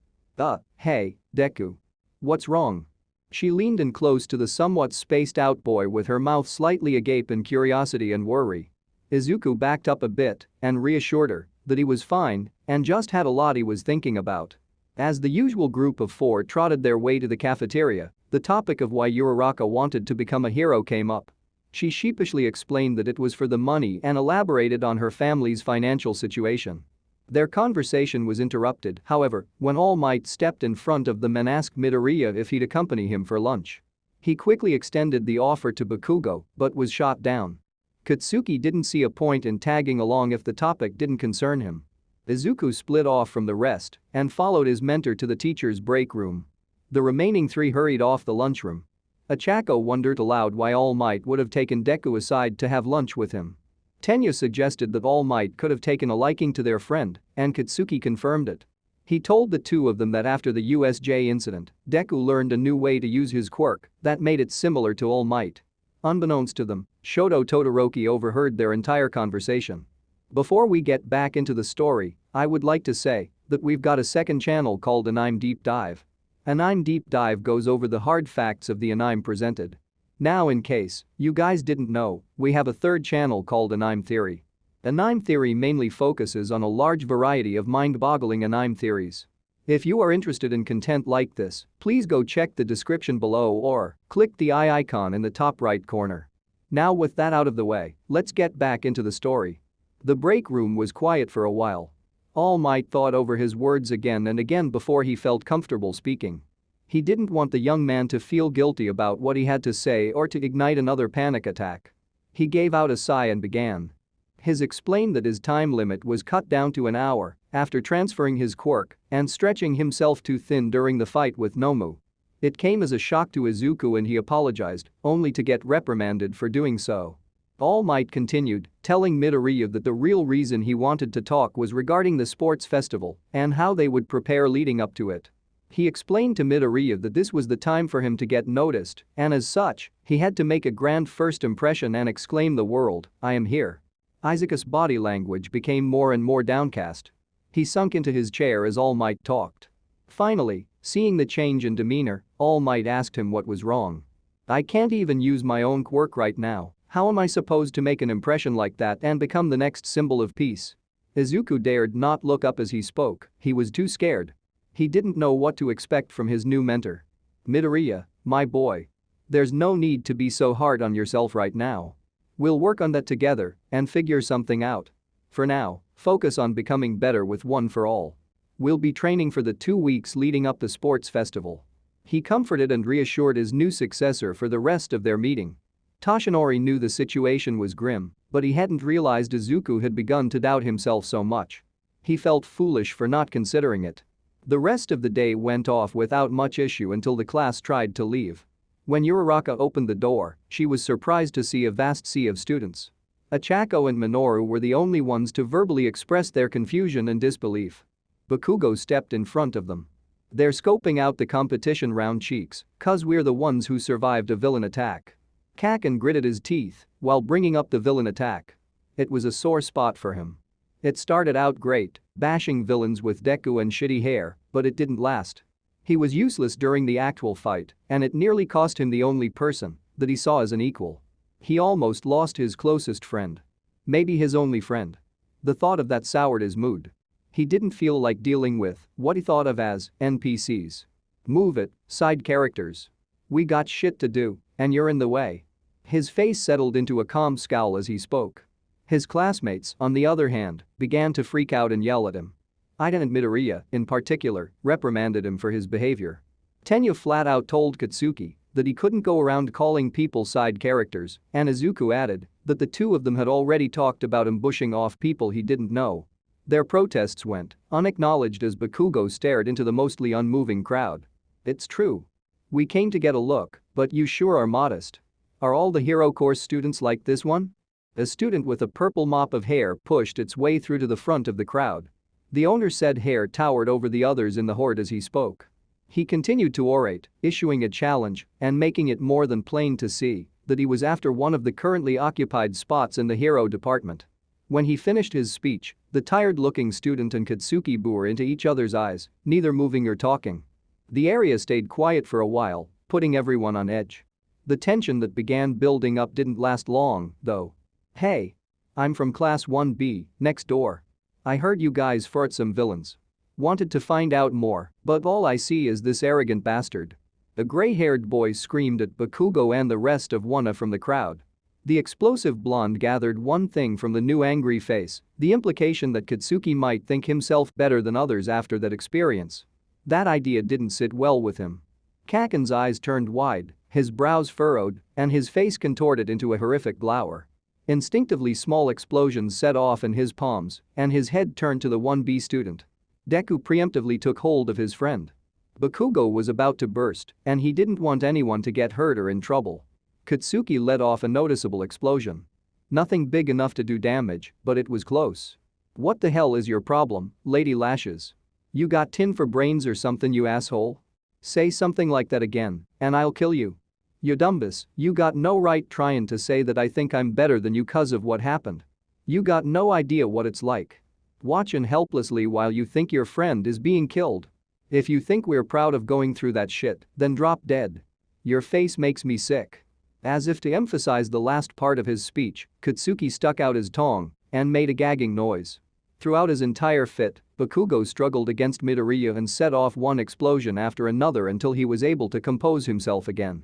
Hey, Deku. What's wrong?" She leaned in close to the somewhat spaced-out boy with her mouth slightly agape in curiosity and worry. Izuku backed up a bit and reassured her that he was fine and just had a lot he was thinking about. As the usual group of four trotted their way to the cafeteria, the topic of why Uraraka wanted to become a hero came up. She sheepishly explained that it was for the money and elaborated on her family's financial situation. Their conversation was interrupted, however, when All Might stepped in front of them and asked Midoriya if he'd accompany him for lunch. He quickly extended the offer to Bakugo but was shot down. Katsuki didn't see a point in tagging along if the topic didn't concern him. Izuku split off from the rest and followed his mentor to the teacher's break room. The remaining three hurried off the lunchroom. Achako wondered aloud why All Might would have taken Deku aside to have lunch with him. Tenya suggested that All Might could have taken a liking to their friend, and Katsuki confirmed it. He told the two of them that after the USJ incident, Deku learned a new way to use his quirk that made it similar to All Might. Unbeknownst to them, Shoto Todoroki overheard their entire conversation. "Before we get back into the story, I would like to say that we've got a second channel called Anime Deep Dive. Anime Deep Dive goes over the hard facts of the anime presented. Now, in case you guys didn't know, we have a third channel called Anime Theory. Anime Theory mainly focuses on a large variety of mind-boggling anime theories. If you are interested in content like this, please go check the description below or click the eye icon in the top right corner." Now with that out of the way, let's get back into the story. The break room was quiet for a while. All Might thought over his words again and again before he felt comfortable speaking. He didn't want the young man to feel guilty about what he had to say or to ignite another panic attack. He gave out a sigh and began. He explained that his time limit was cut down to an hour after transferring his quirk and stretching himself too thin during the fight with Nomu. It came as a shock to Izuku and he apologized, only to get reprimanded for doing so. All Might continued, telling Midoriya that the real reason he wanted to talk was regarding the sports festival and how they would prepare leading up to it. He explained to Midoriya that this was the time for him to get noticed, and as such, he had to make a grand first impression and exclaim the world, "I am here." Isaac's body language became more and more downcast. He sunk into his chair as All Might talked. Finally, seeing the change in demeanor, All Might asked him what was wrong. "I can't even use my own quirk right now. How am I supposed to make an impression like that and become the next symbol of peace?" Izuku dared not look up as he spoke, he was too scared. He didn't know what to expect from his new mentor. "Midoriya, my boy. There's no need to be so hard on yourself right now. We'll work on that together and figure something out. For now, focus on becoming better with One for All. We'll be training for the 2 weeks leading up the sports festival." He comforted and reassured his new successor for the rest of their meeting. Toshinori knew the situation was grim, but he hadn't realized Izuku had begun to doubt himself so much. He felt foolish for not considering it. The rest of the day went off without much issue until the class tried to leave. When Uraraka opened the door, she was surprised to see a vast sea of students. Achako and Minoru were the only ones to verbally express their confusion and disbelief. Bakugo stepped in front of them. They're scoping out the competition round cheeks, cause we're the ones who survived a villain attack. Kaken gritted his teeth while bringing up the villain attack. It was a sore spot for him. It started out great, bashing villains with Deku and shitty hair, but it didn't last. He was useless during the actual fight, and it nearly cost him the only person that he saw as an equal. He almost lost his closest friend. Maybe his only friend. The thought of that soured his mood. He didn't feel like dealing with what he thought of as NPCs. Move it, side characters. We got shit to do, and you're in the way. His face settled into a calm scowl as he spoke. His classmates, on the other hand, began to freak out and yell at him. Ida and Midoriya, in particular, reprimanded him for his behavior. Tenya flat out told Katsuki that he couldn't go around calling people side characters, and Izuku added that the two of them had already talked about ambushing off people he didn't know. Their protests went unacknowledged as Bakugo stared into the mostly unmoving crowd. It's true. We came to get a look, but you sure are modest. Are all the hero course students like this one? A student with a purple mop of hair pushed its way through to the front of the crowd. The owner said hair towered over the others in the horde as he spoke. He continued to orate, issuing a challenge and making it more than plain to see that he was after one of the currently occupied spots in the hero department. When he finished his speech, the tired-looking student and Katsuki bored into each other's eyes, neither moving or talking. The area stayed quiet for a while, putting everyone on edge. The tension that began building up didn't last long, though. Hey. I'm from Class 1B, next door. I heard you guys fought some villains. Wanted to find out more, but all I see is this arrogant bastard. A gray-haired boy screamed at Bakugo and the rest of Wana from the crowd. The explosive blonde gathered one thing from the new angry face, the implication that Katsuki might think himself better than others after that experience. That idea didn't sit well with him. Kaken's eyes turned wide, his brows furrowed, and his face contorted into a horrific glower. Instinctively small explosions set off in his palms, and his head turned to the 1B student. Deku preemptively took hold of his friend. Bakugo was about to burst, and he didn't want anyone to get hurt or in trouble. Katsuki let off a noticeable explosion. Nothing big enough to do damage, but it was close. What the hell is your problem, Lady Lashes? You got tin for brains or something, you asshole? Say something like that again, and I'll kill you. You dumbus, you got no right trying to say that I think I'm better than you cause of what happened. You got no idea what it's like. Watching helplessly while you think your friend is being killed. If you think we're proud of going through that shit, then drop dead. Your face makes me sick. As if to emphasize the last part of his speech, Katsuki stuck out his tongue and made a gagging noise. Throughout his entire fit, Bakugo struggled against Midoriya and set off one explosion after another until he was able to compose himself again.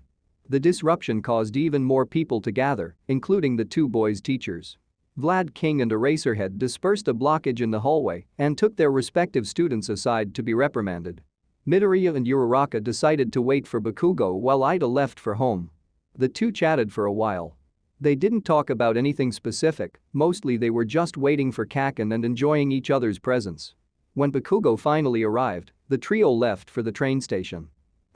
The disruption caused even more people to gather, including the two boys' teachers. Vlad King and Eraserhead dispersed a blockage in the hallway and took their respective students aside to be reprimanded. Midoriya and Uraraka decided to wait for Bakugo while Ida left for home. The two chatted for a while. They didn't talk about anything specific, mostly they were just waiting for Kaken and enjoying each other's presence. When Bakugo finally arrived, the trio left for the train station.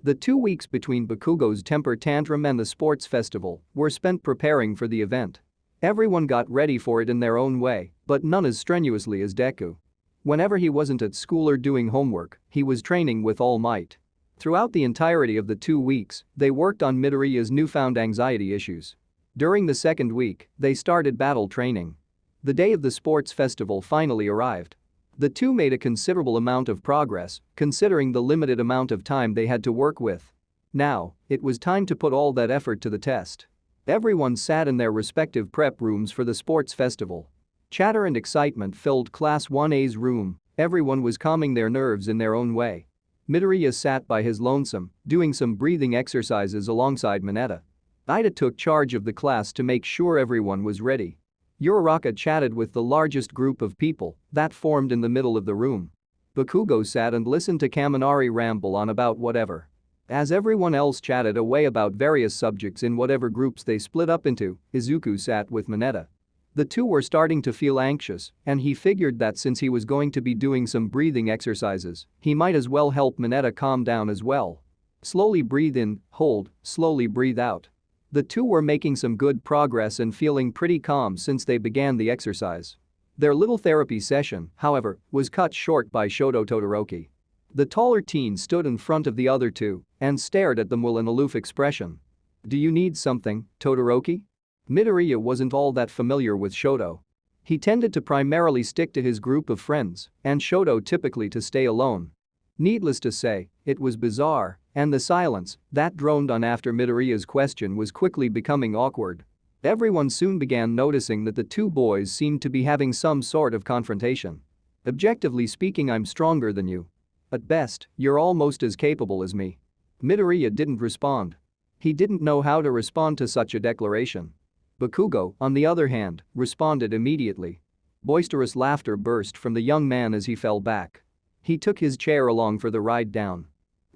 The 2 weeks between Bakugo's temper tantrum and the sports festival were spent preparing for the event. Everyone got ready for it in their own way, but none as strenuously as Deku. Whenever he wasn't at school or doing homework, he was training with all might. Throughout the entirety of the 2 weeks, they worked on Midoriya's newfound anxiety issues. During the second week, they started battle training. The day of the sports festival finally arrived. The two made a considerable amount of progress, considering the limited amount of time they had to work with. Now, it was time to put all that effort to the test. Everyone sat in their respective prep rooms for the sports festival. Chatter and excitement filled Class 1A's room, everyone was calming their nerves in their own way. Midoriya sat by his lonesome, doing some breathing exercises alongside Mineta. Ida took charge of the class to make sure everyone was ready. Uraraka chatted with the largest group of people that formed in the middle of the room. Bakugo sat and listened to Kaminari ramble on about whatever. As everyone else chatted away about various subjects in whatever groups they split up into, Izuku sat with Mineta. The two were starting to feel anxious, and he figured that since he was going to be doing some breathing exercises, he might as well help Mineta calm down as well. Slowly breathe in, hold, slowly breathe out. The two were making some good progress and feeling pretty calm since they began the exercise. Their little therapy session, however, was cut short by Shoto Todoroki. The taller teen stood in front of the other two and stared at them with an aloof expression. "Do you need something, Todoroki?" Midoriya wasn't all that familiar with Shoto. He tended to primarily stick to his group of friends, and Shoto typically to stay alone. Needless to say, it was bizarre, and the silence that droned on after Midoriya's question was quickly becoming awkward. Everyone soon began noticing that the two boys seemed to be having some sort of confrontation. "Objectively speaking, I'm stronger than you. At best, you're almost as capable as me." Midoriya didn't respond. He didn't know how to respond to such a declaration. Bakugo, on the other hand, responded immediately. Boisterous laughter burst from the young man as he fell back. He took his chair along for the ride down.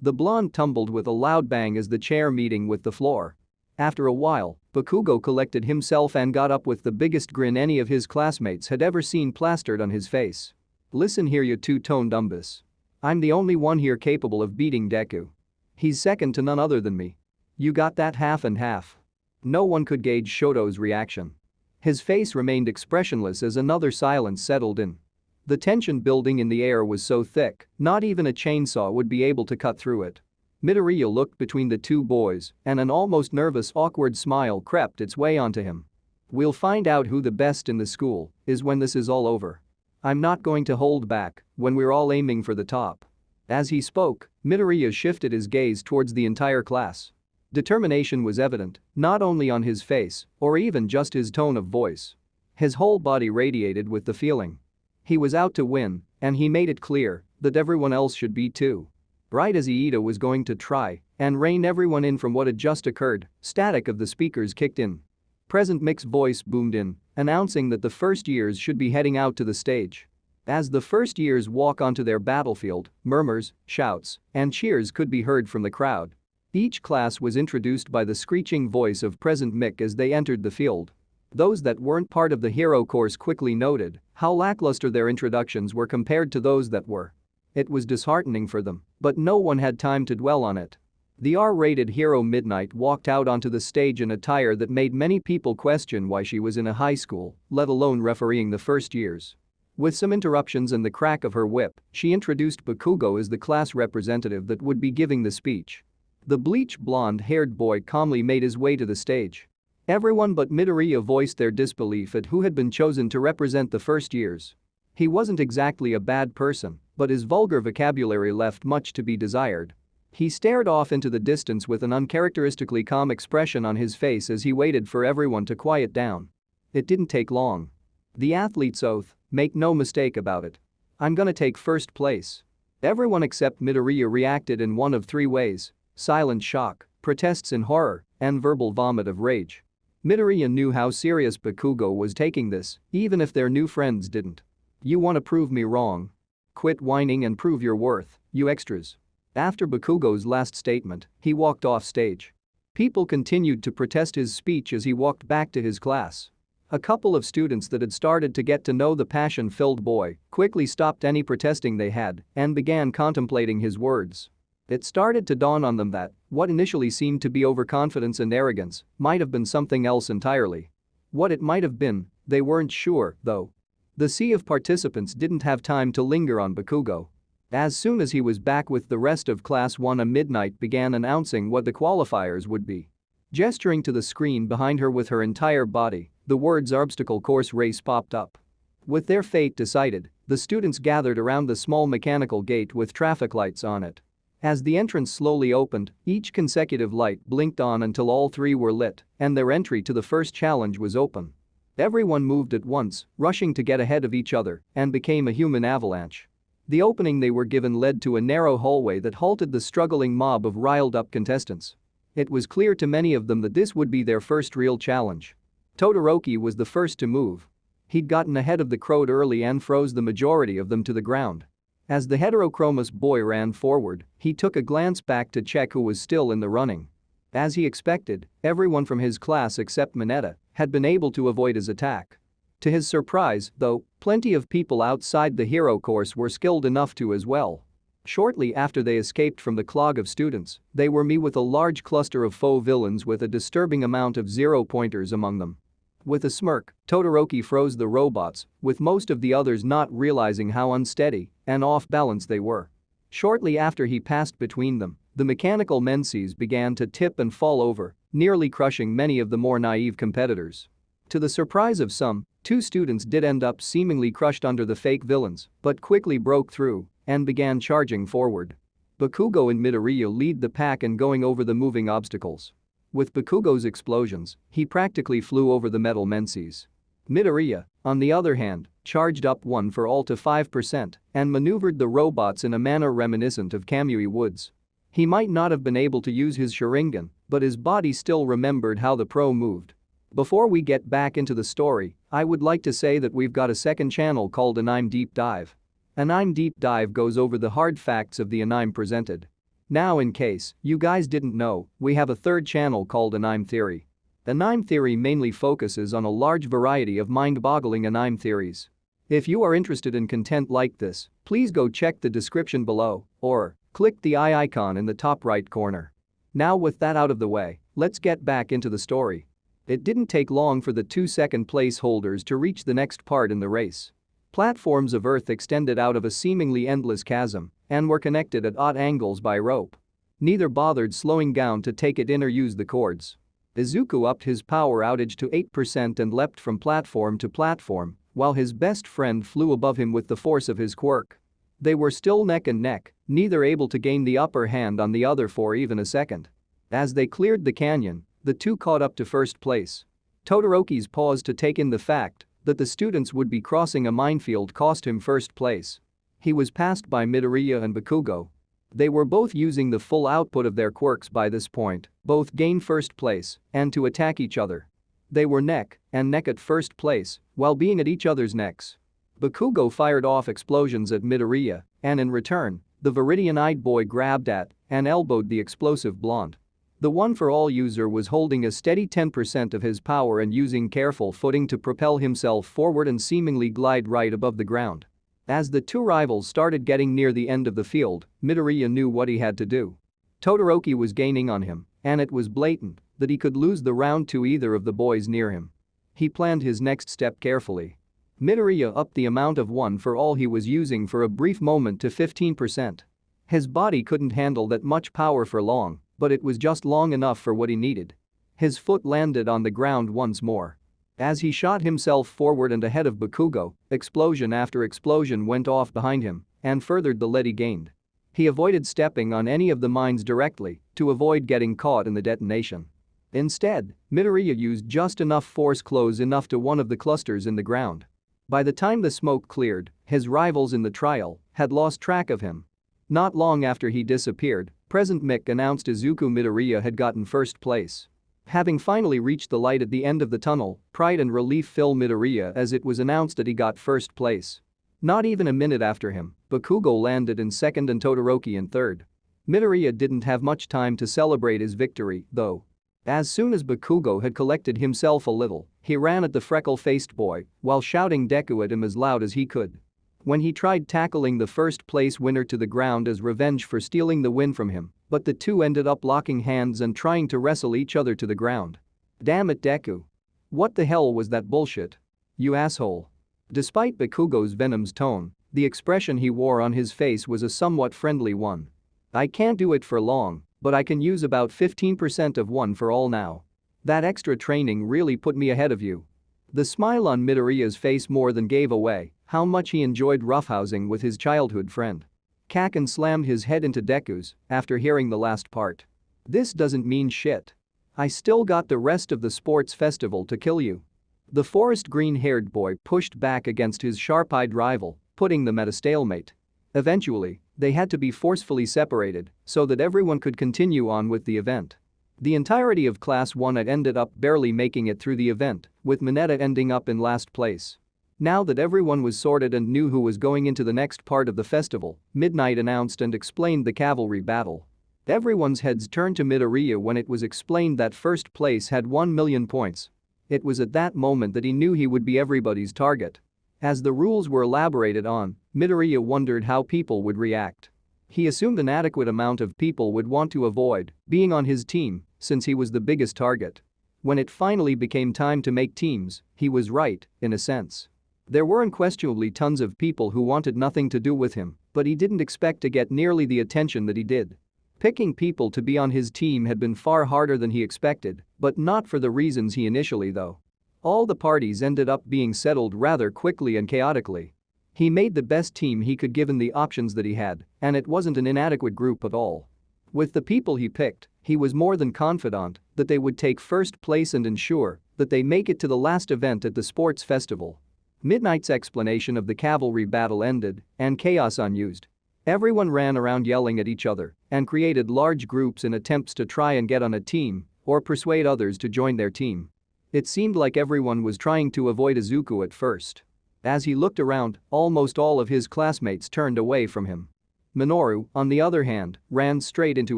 The blonde tumbled with a loud bang as the chair meeting with the floor. After a while, Bakugo collected himself and got up with the biggest grin any of his classmates had ever seen plastered on his face. "Listen here, you two-toned umbus. I'm the only one here capable of beating Deku. He's second to none other than me. You got that half and half." No one could gauge Shoto's reaction. His face remained expressionless as another silence settled in. The tension building in the air was so thick, not even a chainsaw would be able to cut through it. Midoriya looked between the two boys, and an almost nervous, awkward smile crept its way onto him. "We'll find out who the best in the school is when this is all over. I'm not going to hold back when we're all aiming for the top." As he spoke, Midoriya shifted his gaze towards the entire class. Determination was evident, not only on his face or even just his tone of voice. His whole body radiated with the feeling. He was out to win, and he made it clear that everyone else should be too. Right as Iida was going to try and rein everyone in from what had just occurred, static of the speakers kicked in. Present Mick's voice boomed in, announcing that the first years should be heading out to the stage. As the first years walk onto their battlefield, murmurs, shouts, and cheers could be heard from the crowd. Each class was introduced by the screeching voice of Present Mick as they entered the field. Those that weren't part of the hero course quickly noted how lackluster their introductions were compared to those that were. It was disheartening for them, but no one had time to dwell on it. The R-rated hero Midnight walked out onto the stage in attire that made many people question why she was in a high school, let alone refereeing the first years. With some interruptions and the crack of her whip, she introduced Bakugo as the class representative that would be giving the speech. The bleach blonde-haired boy calmly made his way to the stage. Everyone but Midoriya voiced their disbelief at who had been chosen to represent the first years. He wasn't exactly a bad person, but his vulgar vocabulary left much to be desired. He stared off into the distance with an uncharacteristically calm expression on his face as he waited for everyone to quiet down. It didn't take long. The athlete's oath, make no mistake about it. "I'm gonna take first place." Everyone except Midoriya reacted in one of three ways: silent shock, protests in horror, and verbal vomit of rage. Midoriya knew how serious Bakugo was taking this, even if their new friends didn't. "You wanna prove me wrong? Quit whining and prove your worth, you extras." After Bakugo's last statement, he walked off stage. People continued to protest his speech as he walked back to his class. A couple of students that had started to get to know the passion-filled boy quickly stopped any protesting they had and began contemplating his words. It started to dawn on them that what initially seemed to be overconfidence and arrogance might have been something else entirely. What it might have been, they weren't sure, though. The sea of participants didn't have time to linger on Bakugo. As soon as he was back with the rest of Class 1, Midnight began announcing what the qualifiers would be. Gesturing to the screen behind her with her entire body, the words "obstacle course race" popped up. With their fate decided, the students gathered around the small mechanical gate with traffic lights on it. As the entrance slowly opened, each consecutive light blinked on until all three were lit, and their entry to the first challenge was open. Everyone moved at once, rushing to get ahead of each other, and became a human avalanche. The opening they were given led to a narrow hallway that halted the struggling mob of riled-up contestants. It was clear to many of them that this would be their first real challenge. Todoroki was the first to move. He'd gotten ahead of the crowd early and froze the majority of them to the ground. As the heterochromous boy ran forward, he took a glance back to check who was still in the running. As he expected, everyone from his class except Mineta had been able to avoid his attack. To his surprise, though, plenty of people outside the hero course were skilled enough to as well. Shortly after they escaped from the clog of students, they were met with a large cluster of faux villains with a disturbing amount of zero-pointers among them. With a smirk, Todoroki froze the robots, with most of the others not realizing how unsteady and off-balance they were. Shortly after he passed between them, the mechanical menses began to tip and fall over, nearly crushing many of the more naive competitors. To the surprise of some, two students did end up seemingly crushed under the fake villains, but quickly broke through and began charging forward. Bakugo and Midoriya lead the pack in going over the moving obstacles. With Bakugo's explosions, he practically flew over the metal menses. Midoriya, on the other hand, charged up one for all to 5% and maneuvered the robots in a manner reminiscent of Kamui Woods. He might not have been able to use his Sharingan, but his body still remembered how the pro moved. Before we get back into the story, I would like to say that we've got a second channel called Anime Deep Dive. Anime Deep Dive goes over the hard facts of the anime presented. Now, in case you guys didn't know, we have a third channel called Anime Theory. Anime Theory mainly focuses on a large variety of mind-boggling anime theories. If you are interested in content like this, please go check the description below or click the eye icon in the top right corner. Now, with that out of the way, let's get back into the story. It didn't take long for the two second-place holders to reach the next part in the race. Platforms of Earth extended out of a seemingly endless chasm and were connected at odd angles by rope. Neither bothered slowing down to take it in or use the cords. Izuku upped his power outage to 8% and leapt from platform to platform, while his best friend flew above him with the force of his quirk. They were still neck and neck, neither able to gain the upper hand on the other for even a second. As they cleared the canyon, the two caught up to first place. Todoroki's pause to take in the fact that the students would be crossing a minefield cost him first place. He was passed by Midoriya and Bakugo. They were both using the full output of their quirks by this point, both gain first place and to attack each other. They were neck and neck at first place while being at each other's necks. Bakugo fired off explosions at Midoriya, and in return, the Viridian-eyed boy grabbed at and elbowed the explosive blonde. The one-for-all user was holding a steady 10% of his power and using careful footing to propel himself forward and seemingly glide right above the ground. As the two rivals started getting near the end of the field, Midoriya knew what he had to do. Todoroki was gaining on him, and it was blatant that he could lose the round to either of the boys near him. He planned his next step carefully. Midoriya upped the amount of one-for-all he was using for a brief moment to 15%. His body couldn't handle that much power for long, but it was just long enough for what he needed. His foot landed on the ground once more. As he shot himself forward and ahead of Bakugo, explosion after explosion went off behind him and furthered the lead he gained. He avoided stepping on any of the mines directly to avoid getting caught in the detonation. Instead, Midoriya used just enough force close enough to one of the clusters in the ground. By the time the smoke cleared, his rivals in the trial had lost track of him. Not long after he disappeared, President Mick announced Izuku Midoriya had gotten first place. Having finally reached the light at the end of the tunnel, pride and relief filled Midoriya as it was announced that he got first place. Not even a minute after him, Bakugo landed in second and Todoroki in third. Midoriya didn't have much time to celebrate his victory, though. As soon as Bakugo had collected himself a little, he ran at the freckle-faced boy while shouting Deku at him as loud as he could. When he tried tackling the first-place winner to the ground as revenge for stealing the win from him, but the two ended up locking hands and trying to wrestle each other to the ground. Damn it, Deku. What the hell was that bullshit? You asshole. Despite Bakugo's venom's tone, the expression he wore on his face was a somewhat friendly one. I can't do it for long, but I can use about 15% of one-for-all now. That extra training really put me ahead of you. The smile on Midoriya's face more than gave away how much he enjoyed roughhousing with his childhood friend. Kaken slammed his head into Deku's after hearing the last part. This doesn't mean shit. I still got the rest of the sports festival to kill you. The forest green-haired boy pushed back against his sharp-eyed rival, putting them at a stalemate. Eventually, they had to be forcefully separated so that everyone could continue on with the event. The entirety of Class 1 had ended up barely making it through the event, with Mineta ending up in last place. Now that everyone was sorted and knew who was going into the next part of the festival, Midnight announced and explained the cavalry battle. Everyone's heads turned to Midoriya when it was explained that first place had 1 million points. It was at that moment that he knew he would be everybody's target. As the rules were elaborated on, Midoriya wondered how people would react. He assumed an adequate amount of people would want to avoid being on his team since he was the biggest target. When it finally became time to make teams, he was right, in a sense. There were unquestionably tons of people who wanted nothing to do with him, but he didn't expect to get nearly the attention that he did. Picking people to be on his team had been far harder than he expected, but not for the reasons he initially though. All the parties ended up being settled rather quickly and chaotically. He made the best team he could given the options that he had, and it wasn't an inadequate group at all. With the people he picked, he was more than confident that they would take first place and ensure that they make it to the last event at the sports festival. Midnight's explanation of the cavalry battle ended, and chaos unused. Everyone ran around yelling at each other and created large groups in attempts to try and get on a team or persuade others to join their team. It seemed like everyone was trying to avoid Izuku at first. As he looked around, almost all of his classmates turned away from him. Minoru, on the other hand, ran straight into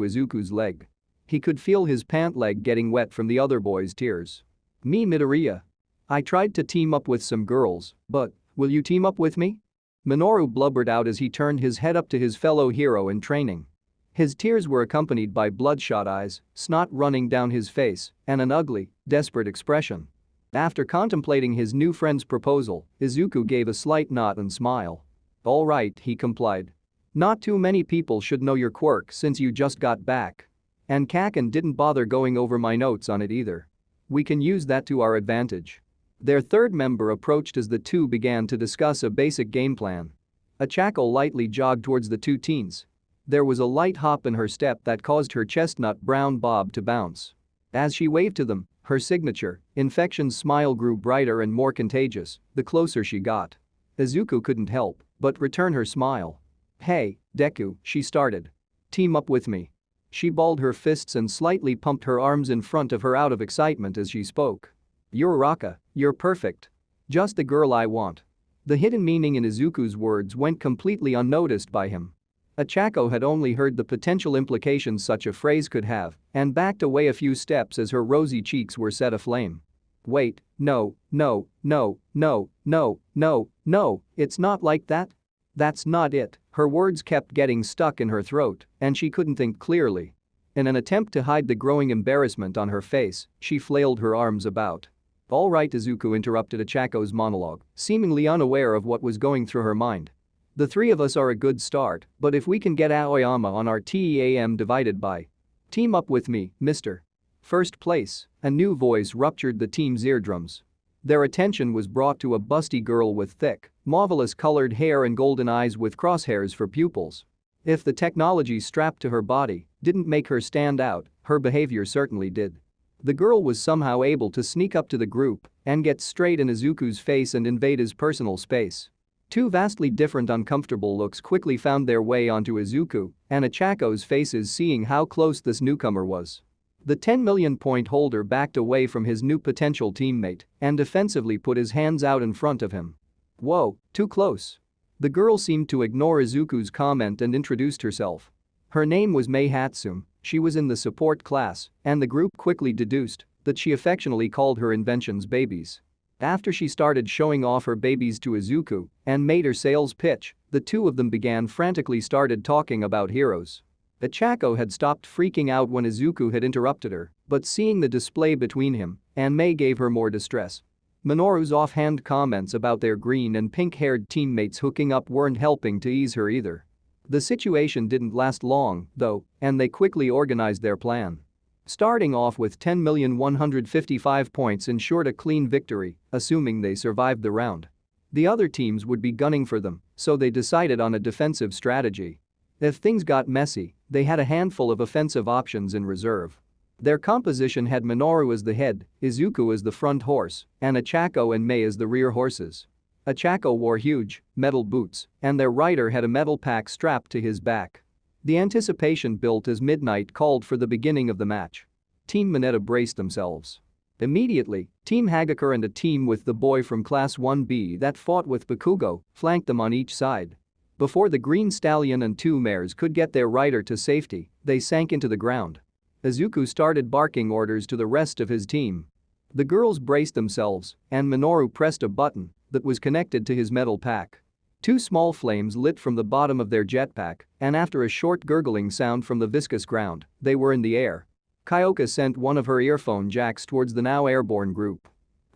Izuku's leg. He could feel his pant leg getting wet from the other boy's tears. "Me Midoriya. I tried to team up with some girls, but will you team up with me?" Minoru blubbered out as he turned his head up to his fellow hero in training. His tears were accompanied by bloodshot eyes, snot running down his face, and an ugly, desperate expression. After contemplating his new friend's proposal, Izuku gave a slight nod and smile. "All right," he complied. "Not too many people should know your quirk since you just got back. And Kaken didn't bother going over my notes on it either. We can use that to our advantage." Their third member approached as the two began to discuss a basic game plan. Achako lightly jogged towards the two teens. There was a light hop in her step that caused her chestnut brown bob to bounce. As she waved to them, her signature, infection's smile grew brighter and more contagious the closer she got. Izuku couldn't help but return her smile. "Hey, Deku," she started. "Team up with me." She balled her fists and slightly pumped her arms in front of her out of excitement as she spoke. "You're Raka, you're perfect. Just the girl I want." The hidden meaning in Izuku's words went completely unnoticed by him. Achako had only heard the potential implications such a phrase could have and backed away a few steps as her rosy cheeks were set aflame. "Wait, no, no, no, no, no, no, no, it's not like that. That's not it." Her words kept getting stuck in her throat and she couldn't think clearly. In an attempt to hide the growing embarrassment on her face, she flailed her arms about. "All right," Izuku interrupted Achako's monologue, seemingly unaware of what was going through her mind. "The three of us are a good start, but if we can get Aoyama on our TEAM divided by. Team up with me, mister." First place, a new voice ruptured the team's eardrums. Their attention was brought to a busty girl with thick, marvelous-colored hair and golden eyes with crosshairs for pupils. If the technology strapped to her body didn't make her stand out, her behavior certainly did. The girl was somehow able to sneak up to the group and get straight in Izuku's face and invade his personal space. Two vastly different uncomfortable looks quickly found their way onto Izuku and Achako's faces seeing how close this newcomer was. The 10 million point holder backed away from his new potential teammate and defensively put his hands out in front of him. "Whoa, too close." The girl seemed to ignore Izuku's comment and introduced herself. Her name was Mei Hatsum, she was in the support class, and the group quickly deduced that she affectionately called her inventions babies. After she started showing off her babies to Izuku and made her sales pitch, the two of them began frantically started talking about heroes. Achako had stopped freaking out when Izuku had interrupted her, but seeing the display between him and Mei gave her more distress. Minoru's offhand comments about their green and pink-haired teammates hooking up weren't helping to ease her either. The situation didn't last long, though, and they quickly organized their plan. Starting off with 10,155 points ensured a clean victory, assuming they survived the round. The other teams would be gunning for them, so they decided on a defensive strategy. If things got messy, they had a handful of offensive options in reserve. Their composition had Minoru as the head, Izuku as the front horse, and Achako and Mei as the rear horses. Achako wore huge, metal boots, and their rider had a metal pack strapped to his back. The anticipation built as midnight called for the beginning of the match. Team Mineta braced themselves. Immediately, Team Hagakure and a team with the boy from Class 1B that fought with Bakugo flanked them on each side. Before the green stallion and two mares could get their rider to safety, they sank into the ground. Izuku started barking orders to the rest of his team. The girls braced themselves, and Minoru pressed a button that was connected to his metal pack. Two small flames lit from the bottom of their jetpack, and after a short gurgling sound from the viscous ground, they were in the air. Kyoka sent one of her earphone jacks towards the now airborne group.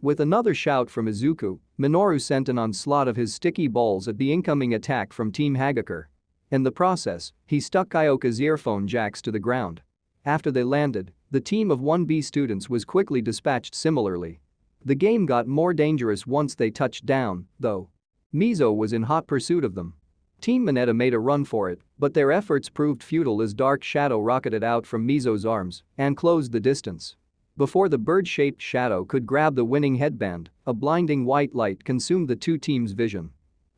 With another shout from Izuku, Minoru sent an onslaught of his sticky balls at the incoming attack from Team Hagakure. In the process, he stuck Kyoka's earphone jacks to the ground. After they landed, the team of 1B students was quickly dispatched similarly. The game got more dangerous once they touched down, though. Mizo was in hot pursuit of them. Team Mineta made a run for it, but their efforts proved futile as Dark Shadow rocketed out from Mizo's arms and closed the distance. Before the bird-shaped shadow could grab the winning headband, a blinding white light consumed the two teams' vision.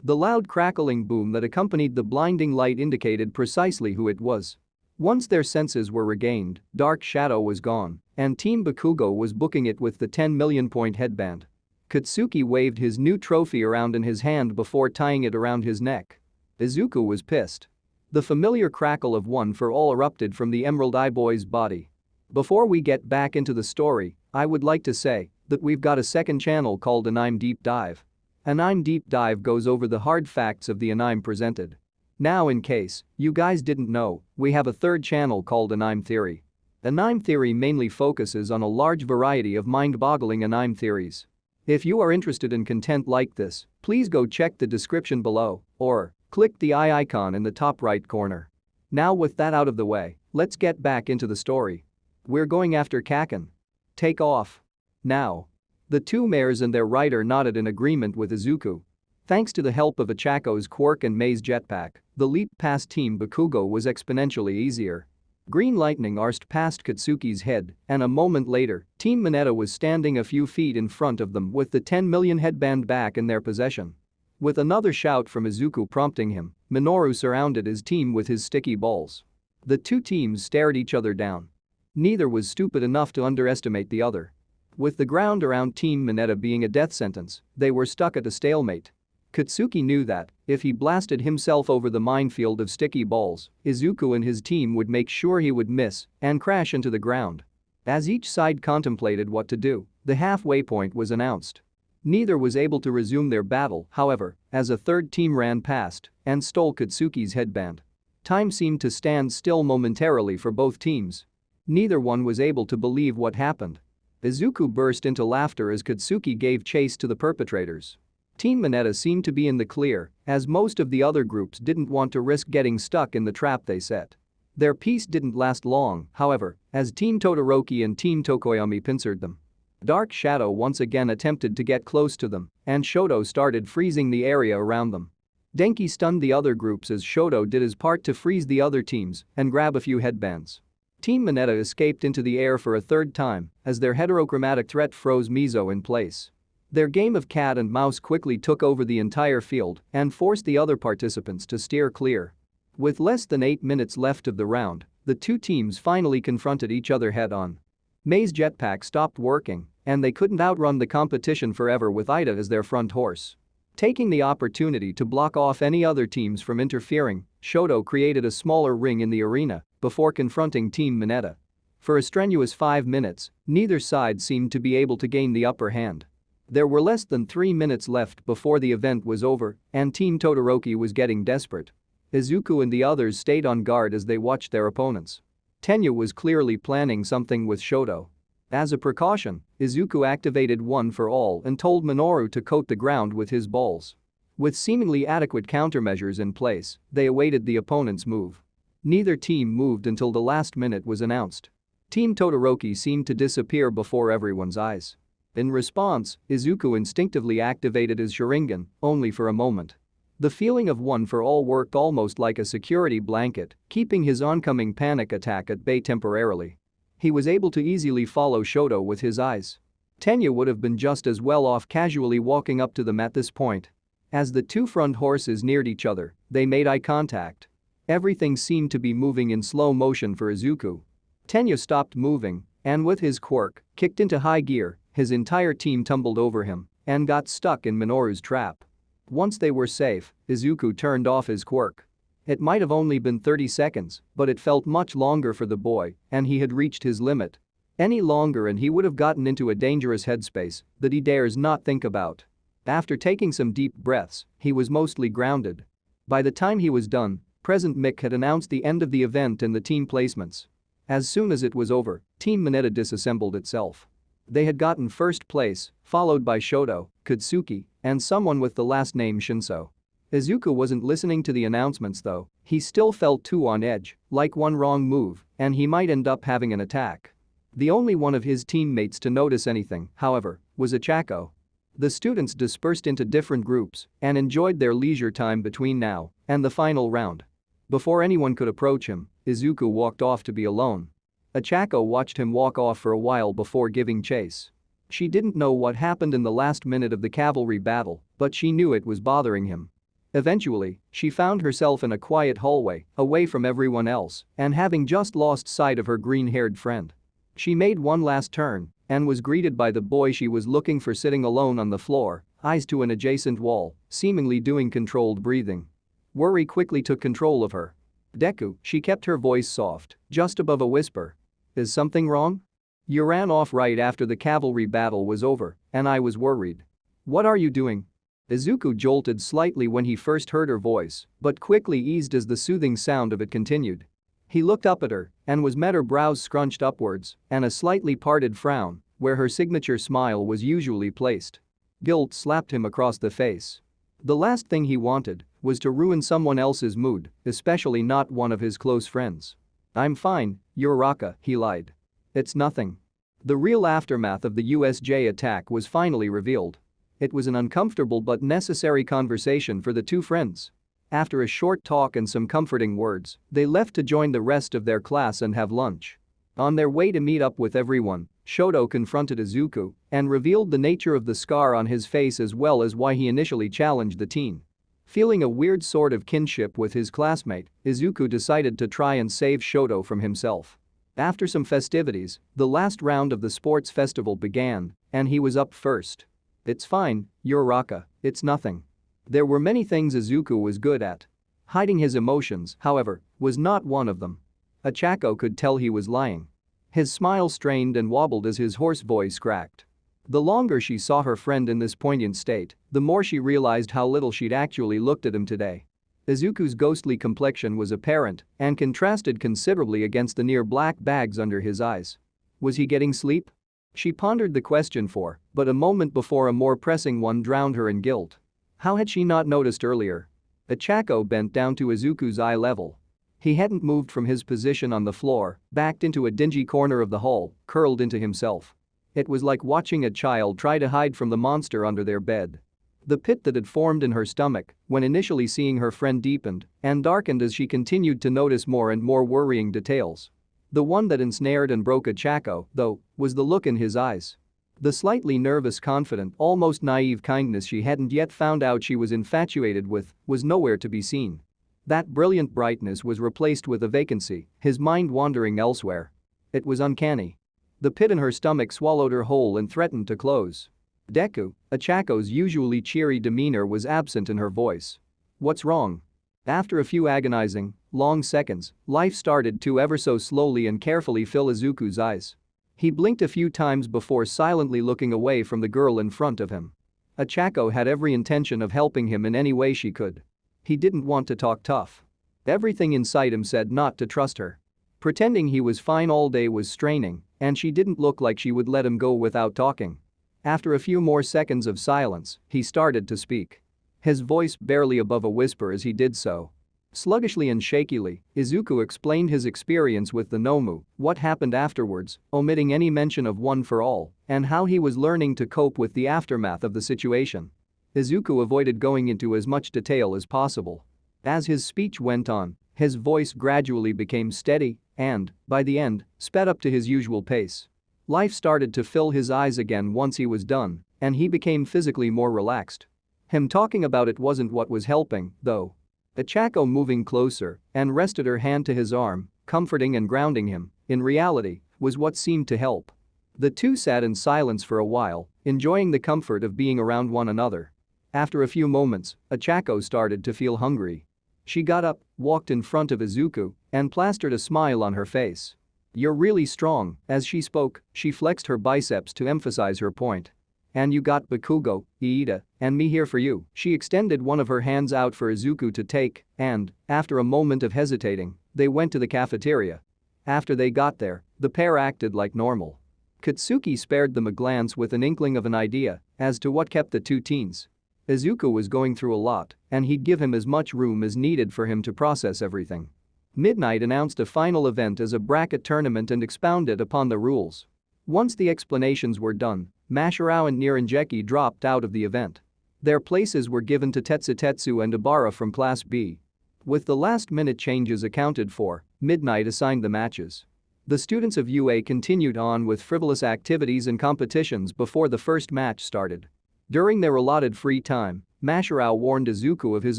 The loud crackling boom that accompanied the blinding light indicated precisely who it was. Once their senses were regained, Dark Shadow was gone, and Team Bakugo was booking it with the 10 million point headband. Katsuki waved his new trophy around in his hand before tying it around his neck. Izuku was pissed. The familiar crackle of One for All erupted from the Emerald Eye Boy's body. Before we get back into the story, I would like to say that we've got a second channel called Anime Deep Dive. Anime Deep Dive goes over the hard facts of the anime presented. Now, in case you guys didn't know, we have a third channel called Anime Theory. Anime Theory mainly focuses on a large variety of mind-boggling anime theories. If you are interested in content like this, please go check the description below or click the eye icon in the top right corner. Now, with that out of the way, let's get back into the story. We're going after Kaken. Take off. Now. The two mares and their rider nodded in agreement with Izuku. Thanks to the help of Achako's quirk and Mei's jetpack, the leap past Team Bakugo was exponentially easier. Green lightning arced past Katsuki's head, and a moment later, Team Mineta was standing a few feet in front of them with the 10 million headband back in their possession. With another shout from Izuku prompting him, Minoru surrounded his team with his sticky balls. The two teams stared each other down. Neither was stupid enough to underestimate the other. With the ground around Team Mineta being a death sentence, they were stuck at a stalemate. Katsuki knew that, if he blasted himself over the minefield of sticky balls, Izuku and his team would make sure he would miss and crash into the ground. As each side contemplated what to do, the halfway point was announced. Neither was able to resume their battle, however, as a third team ran past and stole Katsuki's headband. Time seemed to stand still momentarily for both teams. Neither one was able to believe what happened. Izuku burst into laughter as Katsuki gave chase to the perpetrators. Team Mineta seemed to be in the clear, as most of the other groups didn't want to risk getting stuck in the trap they set. Their peace didn't last long, however, as Team Todoroki and Team Tokoyami pincered them. Dark Shadow once again attempted to get close to them, and Shoto started freezing the area around them. Denki stunned the other groups as Shoto did his part to freeze the other teams and grab a few headbands. Team Mineta escaped into the air for a third time as their heterochromatic threat froze Mizo in place. Their game of cat and mouse quickly took over the entire field and forced the other participants to steer clear. With less than 8 minutes left of the round, the two teams finally confronted each other head-on. Mei's jetpack stopped working, and they couldn't outrun the competition forever with Ida as their front horse. Taking the opportunity to block off any other teams from interfering, Shoto created a smaller ring in the arena before confronting Team Mineta. For a strenuous 5 minutes, neither side seemed to be able to gain the upper hand. There were less than 3 minutes left before the event was over, and Team Todoroki was getting desperate. Izuku and the others stayed on guard as they watched their opponents. Tenya was clearly planning something with Shoto. As a precaution, Izuku activated One for All and told Minoru to coat the ground with his balls. With seemingly adequate countermeasures in place, they awaited the opponent's move. Neither team moved until the last minute was announced. Team Todoroki seemed to disappear before everyone's eyes. In response, Izuku instinctively activated his Sharingan, only for a moment. The feeling of One for All worked almost like a security blanket, keeping his oncoming panic attack at bay temporarily. He was able to easily follow Shoto with his eyes. Tenya would have been just as well off casually walking up to them at this point. As the two front horses neared each other, they made eye contact. Everything seemed to be moving in slow motion for Izuku. Tenya stopped moving and with his quirk, kicked into high gear, his entire team tumbled over him and got stuck in Minoru's trap. Once they were safe, Izuku turned off his quirk. It might have only been 30 seconds, but it felt much longer for the boy, and he had reached his limit. Any longer and he would have gotten into a dangerous headspace that he dares not think about. After taking some deep breaths, he was mostly grounded. By the time he was done, President Mick had announced the end of the event and the team placements. As soon as it was over, Team Mineta disassembled itself. They had gotten first place, followed by Shoto, Katsuki, and someone with the last name Shinso. Izuku wasn't listening to the announcements though, he still felt too on edge, like one wrong move, and he might end up having an attack. The only one of his teammates to notice anything, however, was Ochako. The students dispersed into different groups and enjoyed their leisure time between now and the final round. Before anyone could approach him, Izuku walked off to be alone. Ochako watched him walk off for a while before giving chase. She didn't know what happened in the last minute of the cavalry battle, but she knew it was bothering him. Eventually, she found herself in a quiet hallway, away from everyone else, and having just lost sight of her green-haired friend. She made one last turn and was greeted by the boy she was looking for sitting alone on the floor, eyes to an adjacent wall, seemingly doing controlled breathing. Worry quickly took control of her. Deku, she kept her voice soft, just above a whisper. Is something wrong? You ran off right after the cavalry battle was over, and I was worried. What are you doing? Izuku jolted slightly when he first heard her voice, but quickly eased as the soothing sound of it continued. He looked up at her and was met her brows scrunched upwards and a slightly parted frown, where her signature smile was usually placed. Guilt slapped him across the face. The last thing he wanted was to ruin someone else's mood, especially not one of his close friends. I'm fine, Uraraka, he lied. It's nothing. The real aftermath of the USJ attack was finally revealed. It was an uncomfortable but necessary conversation for the two friends. After a short talk and some comforting words, they left to join the rest of their class and have lunch. On their way to meet up with everyone, Shoto confronted Izuku and revealed the nature of the scar on his face as well as why he initially challenged the teen. Feeling a weird sort of kinship with his classmate, Izuku decided to try and save Shoto from himself. After some festivities, the last round of the sports festival began, and he was up first. It's fine, Uraraka, it's nothing. There were many things Izuku was good at. Hiding his emotions, however, was not one of them. Ochako could tell he was lying. His smile strained and wobbled as his hoarse voice cracked. The longer she saw her friend in this poignant state, the more she realized how little she'd actually looked at him today. Izuku's ghostly complexion was apparent and contrasted considerably against the near black bags under his eyes. Was he getting sleep? She pondered the question but a moment before a more pressing one drowned her in guilt. How had she not noticed earlier? Ochako bent down to Izuku's eye level. He hadn't moved from his position on the floor, backed into a dingy corner of the hall, curled into himself. It was like watching a child try to hide from the monster under their bed. The pit that had formed in her stomach when initially seeing her friend deepened and darkened as she continued to notice more and more worrying details. The one that ensnared and broke Ochako, though, was the look in his eyes. The slightly nervous, confident, almost naive kindness she hadn't yet found out she was infatuated with was nowhere to be seen. That brilliant brightness was replaced with a vacancy, his mind wandering elsewhere. It was uncanny. The pit in her stomach swallowed her whole and threatened to close. Deku, Ochako's usually cheery demeanor was absent in her voice. What's wrong? After a few agonizing, long seconds, life started to ever so slowly and carefully fill Izuku's eyes. He blinked a few times before silently looking away from the girl in front of him. Ochako had every intention of helping him in any way she could. He didn't want to talk tough. Everything inside him said not to trust her. Pretending he was fine all day was straining, and she didn't look like she would let him go without talking. After a few more seconds of silence, he started to speak. His voice barely above a whisper as he did so. Sluggishly and shakily, Izuku explained his experience with the Nomu, what happened afterwards, omitting any mention of One for All, and how he was learning to cope with the aftermath of the situation. Izuku avoided going into as much detail as possible. As his speech went on, his voice gradually became steady and, by the end, sped up to his usual pace. Life started to fill his eyes again once he was done, and he became physically more relaxed. Him talking about it wasn't what was helping, though. Ochako moving closer and rested her hand to his arm, comforting and grounding him, in reality, was what seemed to help. The two sat in silence for a while, enjoying the comfort of being around one another. After a few moments, Ochako started to feel hungry. She got up, walked in front of Izuku, and plastered a smile on her face. You're really strong. As she spoke, she flexed her biceps to emphasize her point. And you got Bakugo, Iida, and me here for you. She extended one of her hands out for Izuku to take, and, after a moment of hesitating, they went to the cafeteria. After they got there, the pair acted like normal. Katsuki spared them a glance with an inkling of an idea as to what kept the two teens. Izuku was going through a lot, and he'd give him as much room as needed for him to process everything. Midnight announced a final event as a bracket tournament and expounded upon the rules. Once the explanations were done, Mashirao and Niranjeki dropped out of the event. Their places were given to Tetsutetsu and Ibara from Class B. With the last-minute changes accounted for, Midnight assigned the matches. The students of UA continued on with frivolous activities and competitions before the first match started. During their allotted free time, Mashirao warned Izuku of his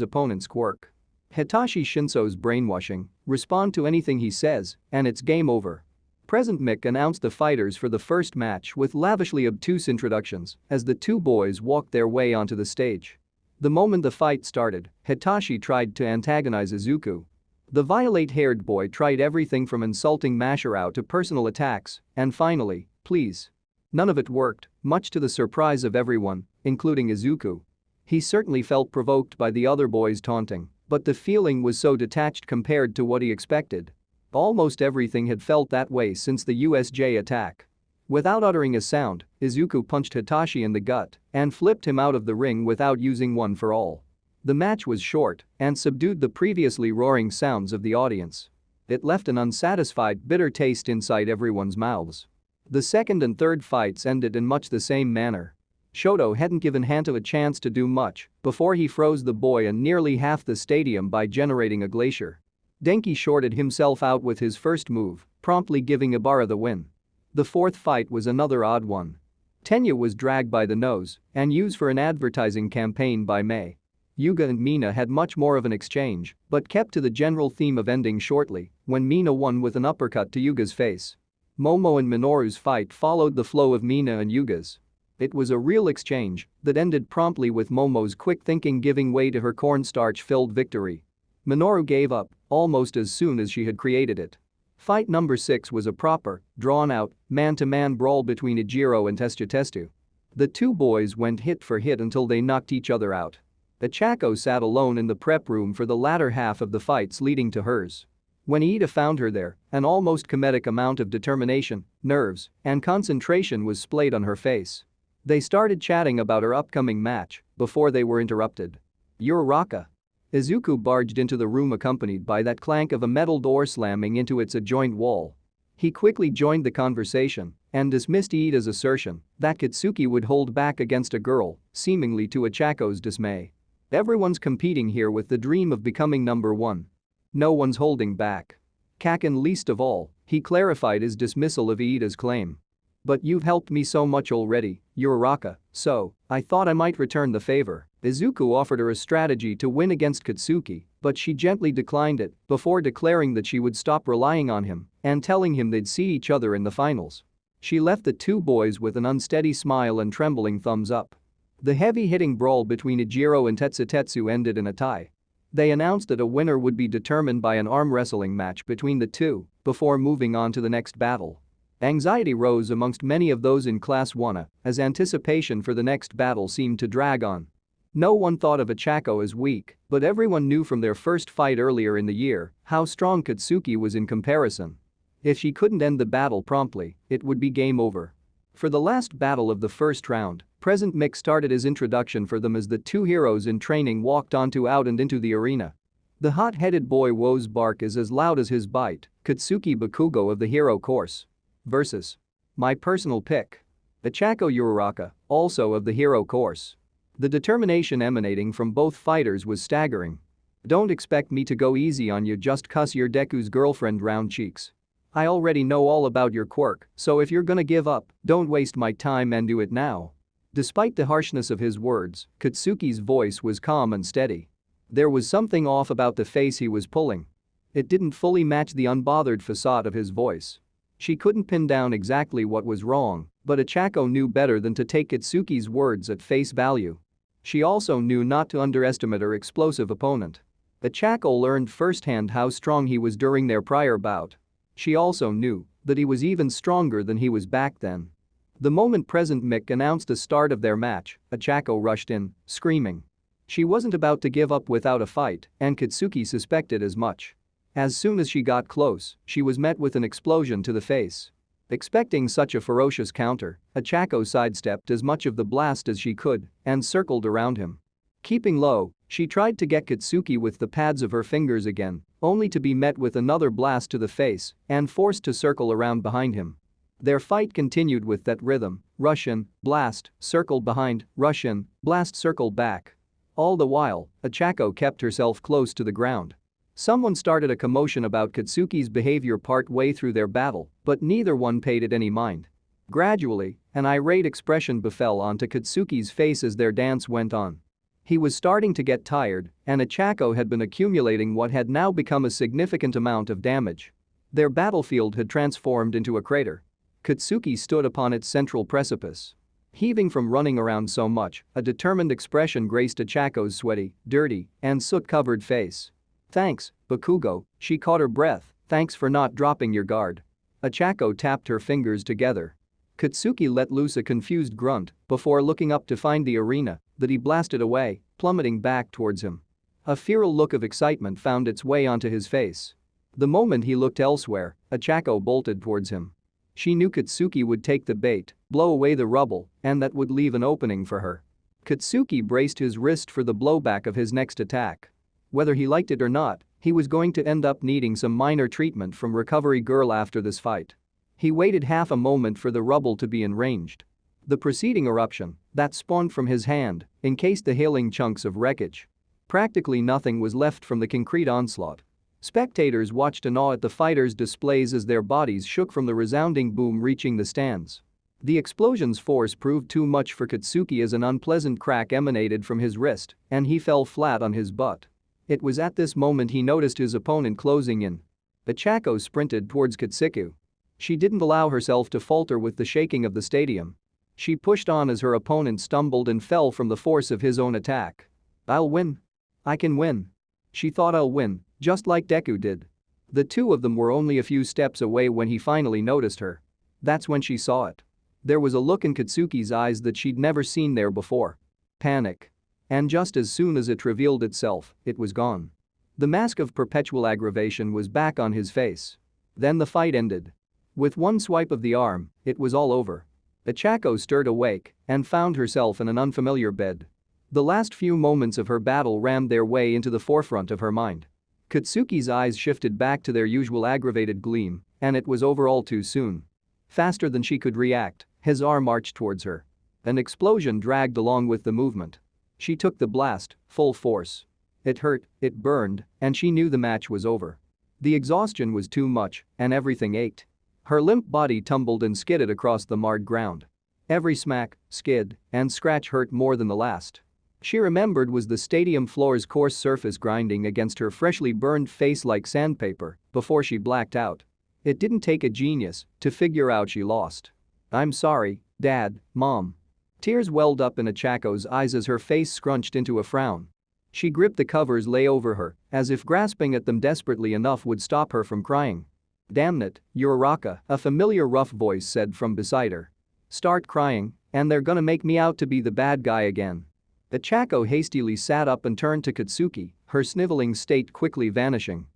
opponent's quirk. Hitachi Shinso's brainwashing, respond to anything he says, and it's game over. Present Mick announced the fighters for the first match with lavishly obtuse introductions as the two boys walked their way onto the stage. The moment the fight started, Hitachi tried to antagonize Izuku. The violet-haired boy tried everything from insulting Mashirao to personal attacks, and finally, please. None of it worked, much to the surprise of everyone, including Izuku. He certainly felt provoked by the other boys' taunting, but the feeling was so detached compared to what he expected. Almost everything had felt that way since the USJ attack. Without uttering a sound, Izuku punched Hitachi in the gut and flipped him out of the ring without using one for all. The match was short and subdued the previously roaring sounds of the audience. It left an unsatisfied, bitter taste inside everyone's mouths. The second and third fights ended in much the same manner. Shoto hadn't given Hanto a chance to do much before he froze the boy and nearly half the stadium by generating a glacier. Denki shorted himself out with his first move, promptly giving Ibara the win. The fourth fight was another odd one. Tenya was dragged by the nose and used for an advertising campaign by Mei. Yuga and Mina had much more of an exchange, but kept to the general theme of ending shortly when Mina won with an uppercut to Yuga's face. Momo and Minoru's fight followed the flow of Mina and Yuga's. It was a real exchange that ended promptly with Momo's quick thinking giving way to her cornstarch-filled victory. Minoru gave up almost as soon as she had created it. Fight number 6 was a proper, drawn-out, man-to-man brawl between Ijiro and Tetsutetsu. The two boys went hit for hit until they knocked each other out. Achako sat alone in the prep room for the latter half of the fights leading to hers. When Iida found her there, an almost comedic amount of determination, nerves, and concentration was splayed on her face. They started chatting about her upcoming match before they were interrupted. "You're Raka." Izuku barged into the room accompanied by that clank of a metal door slamming into its adjoint wall. He quickly joined the conversation and dismissed Iida's assertion that Katsuki would hold back against a girl, seemingly to Achako's dismay. Everyone's competing here with the dream of becoming number one. No one's holding back. Kaken least of all, he clarified his dismissal of Iida's claim. "But you've helped me so much already, Uraraka, so I thought I might return the favor." Izuku offered her a strategy to win against Katsuki, but she gently declined it before declaring that she would stop relying on him and telling him they'd see each other in the finals. She left the two boys with an unsteady smile and trembling thumbs up. The heavy-hitting brawl between Ijiro and Tetsutetsu ended in a tie. They announced that a winner would be determined by an arm wrestling match between the two before moving on to the next battle. Anxiety rose amongst many of those in Class 1A as anticipation for the next battle seemed to drag on. No one thought of Achako as weak, but everyone knew from their first fight earlier in the year how strong Katsuki was in comparison. If she couldn't end the battle promptly, it would be game over. For the last battle of the first round, Present Mick started his introduction for them as the two heroes in training walked onto out and into the arena. The hot-headed boy Woe's bark is as loud as his bite, Katsuki Bakugo of the hero course. Versus. My personal pick. Achako Uraraka, also of the hero course. The determination emanating from both fighters was staggering. "Don't expect me to go easy on you, just cuss your Deku's girlfriend round cheeks. I already know all about your quirk, so if you're gonna give up, don't waste my time and do it now." Despite the harshness of his words, Katsuki's voice was calm and steady. There was something off about the face he was pulling. It didn't fully match the unbothered facade of his voice. She couldn't pin down exactly what was wrong, but Achako knew better than to take Katsuki's words at face value. She also knew not to underestimate her explosive opponent. Achako learned firsthand how strong he was during their prior bout. She also knew that he was even stronger than he was back then. The moment Present Mick announced the start of their match, Achako rushed in, screaming. She wasn't about to give up without a fight, and Katsuki suspected as much. As soon as she got close, she was met with an explosion to the face. Expecting such a ferocious counter, Ochako sidestepped as much of the blast as she could and circled around him. Keeping low, she tried to get Katsuki with the pads of her fingers again, only to be met with another blast to the face and forced to circle around behind him. Their fight continued with that rhythm: Russian, blast, circle behind, Russian, blast, circle back. All the while, Ochako kept herself close to the ground. Someone started a commotion about Katsuki's behavior part way through their battle, but neither one paid it any mind. Gradually, an irate expression befell onto Katsuki's face as their dance went on. He was starting to get tired, and Ochako had been accumulating what had now become a significant amount of damage. Their battlefield had transformed into a crater. Katsuki stood upon its central precipice. Heaving from running around so much, a determined expression graced Ochako's sweaty, dirty, and soot-covered face. "Thanks, Bakugo," she caught her breath, "thanks for not dropping your guard." Ochako tapped her fingers together. Katsuki let loose a confused grunt before looking up to find the arena that he blasted away, plummeting back towards him. A feral look of excitement found its way onto his face. The moment he looked elsewhere, Ochako bolted towards him. She knew Katsuki would take the bait, blow away the rubble, and that would leave an opening for her. Katsuki braced his wrist for the blowback of his next attack. Whether he liked it or not, he was going to end up needing some minor treatment from Recovery Girl after this fight. He waited half a moment for the rubble to be enraged. The preceding eruption that spawned from his hand encased the hailing chunks of wreckage. Practically nothing was left from the concrete onslaught. Spectators watched in awe at the fighters' displays as their bodies shook from the resounding boom reaching the stands. The explosion's force proved too much for Katsuki as an unpleasant crack emanated from his wrist, and he fell flat on his butt. It was at this moment he noticed his opponent closing in. Ochako sprinted towards Katsuki. She didn't allow herself to falter with the shaking of the stadium. She pushed on as her opponent stumbled and fell from the force of his own attack. "I'll win. I can win." She thought, "I'll win, just like Deku did." The two of them were only a few steps away when he finally noticed her. That's when she saw it. There was a look in Katsuki's eyes that she'd never seen there before. Panic. And just as soon as it revealed itself, it was gone. The mask of perpetual aggravation was back on his face. Then the fight ended. With one swipe of the arm, it was all over. Ochako stirred awake and found herself in an unfamiliar bed. The last few moments of her battle rammed their way into the forefront of her mind. Katsuki's eyes shifted back to their usual aggravated gleam, and it was over all too soon. Faster than she could react, his arm marched towards her. An explosion dragged along with the movement. She took the blast, full force. It hurt, it burned, and she knew the match was over. The exhaustion was too much, and everything ached. Her limp body tumbled and skidded across the marred ground. Every smack, skid, and scratch hurt more than the last. She remembered was the stadium floor's coarse surface grinding against her freshly burned face like sandpaper before she blacked out. It didn't take a genius to figure out she lost. "I'm sorry, Dad, Mom." Tears welled up in Ochako's eyes as her face scrunched into a frown. She gripped the covers lay over her, as if grasping at them desperately enough would stop her from crying. "Damn it, Uraraka," a familiar rough voice said from beside her. "Start crying, and they're gonna make me out to be the bad guy again." Ochako hastily sat up and turned to Katsuki, her sniveling state quickly vanishing.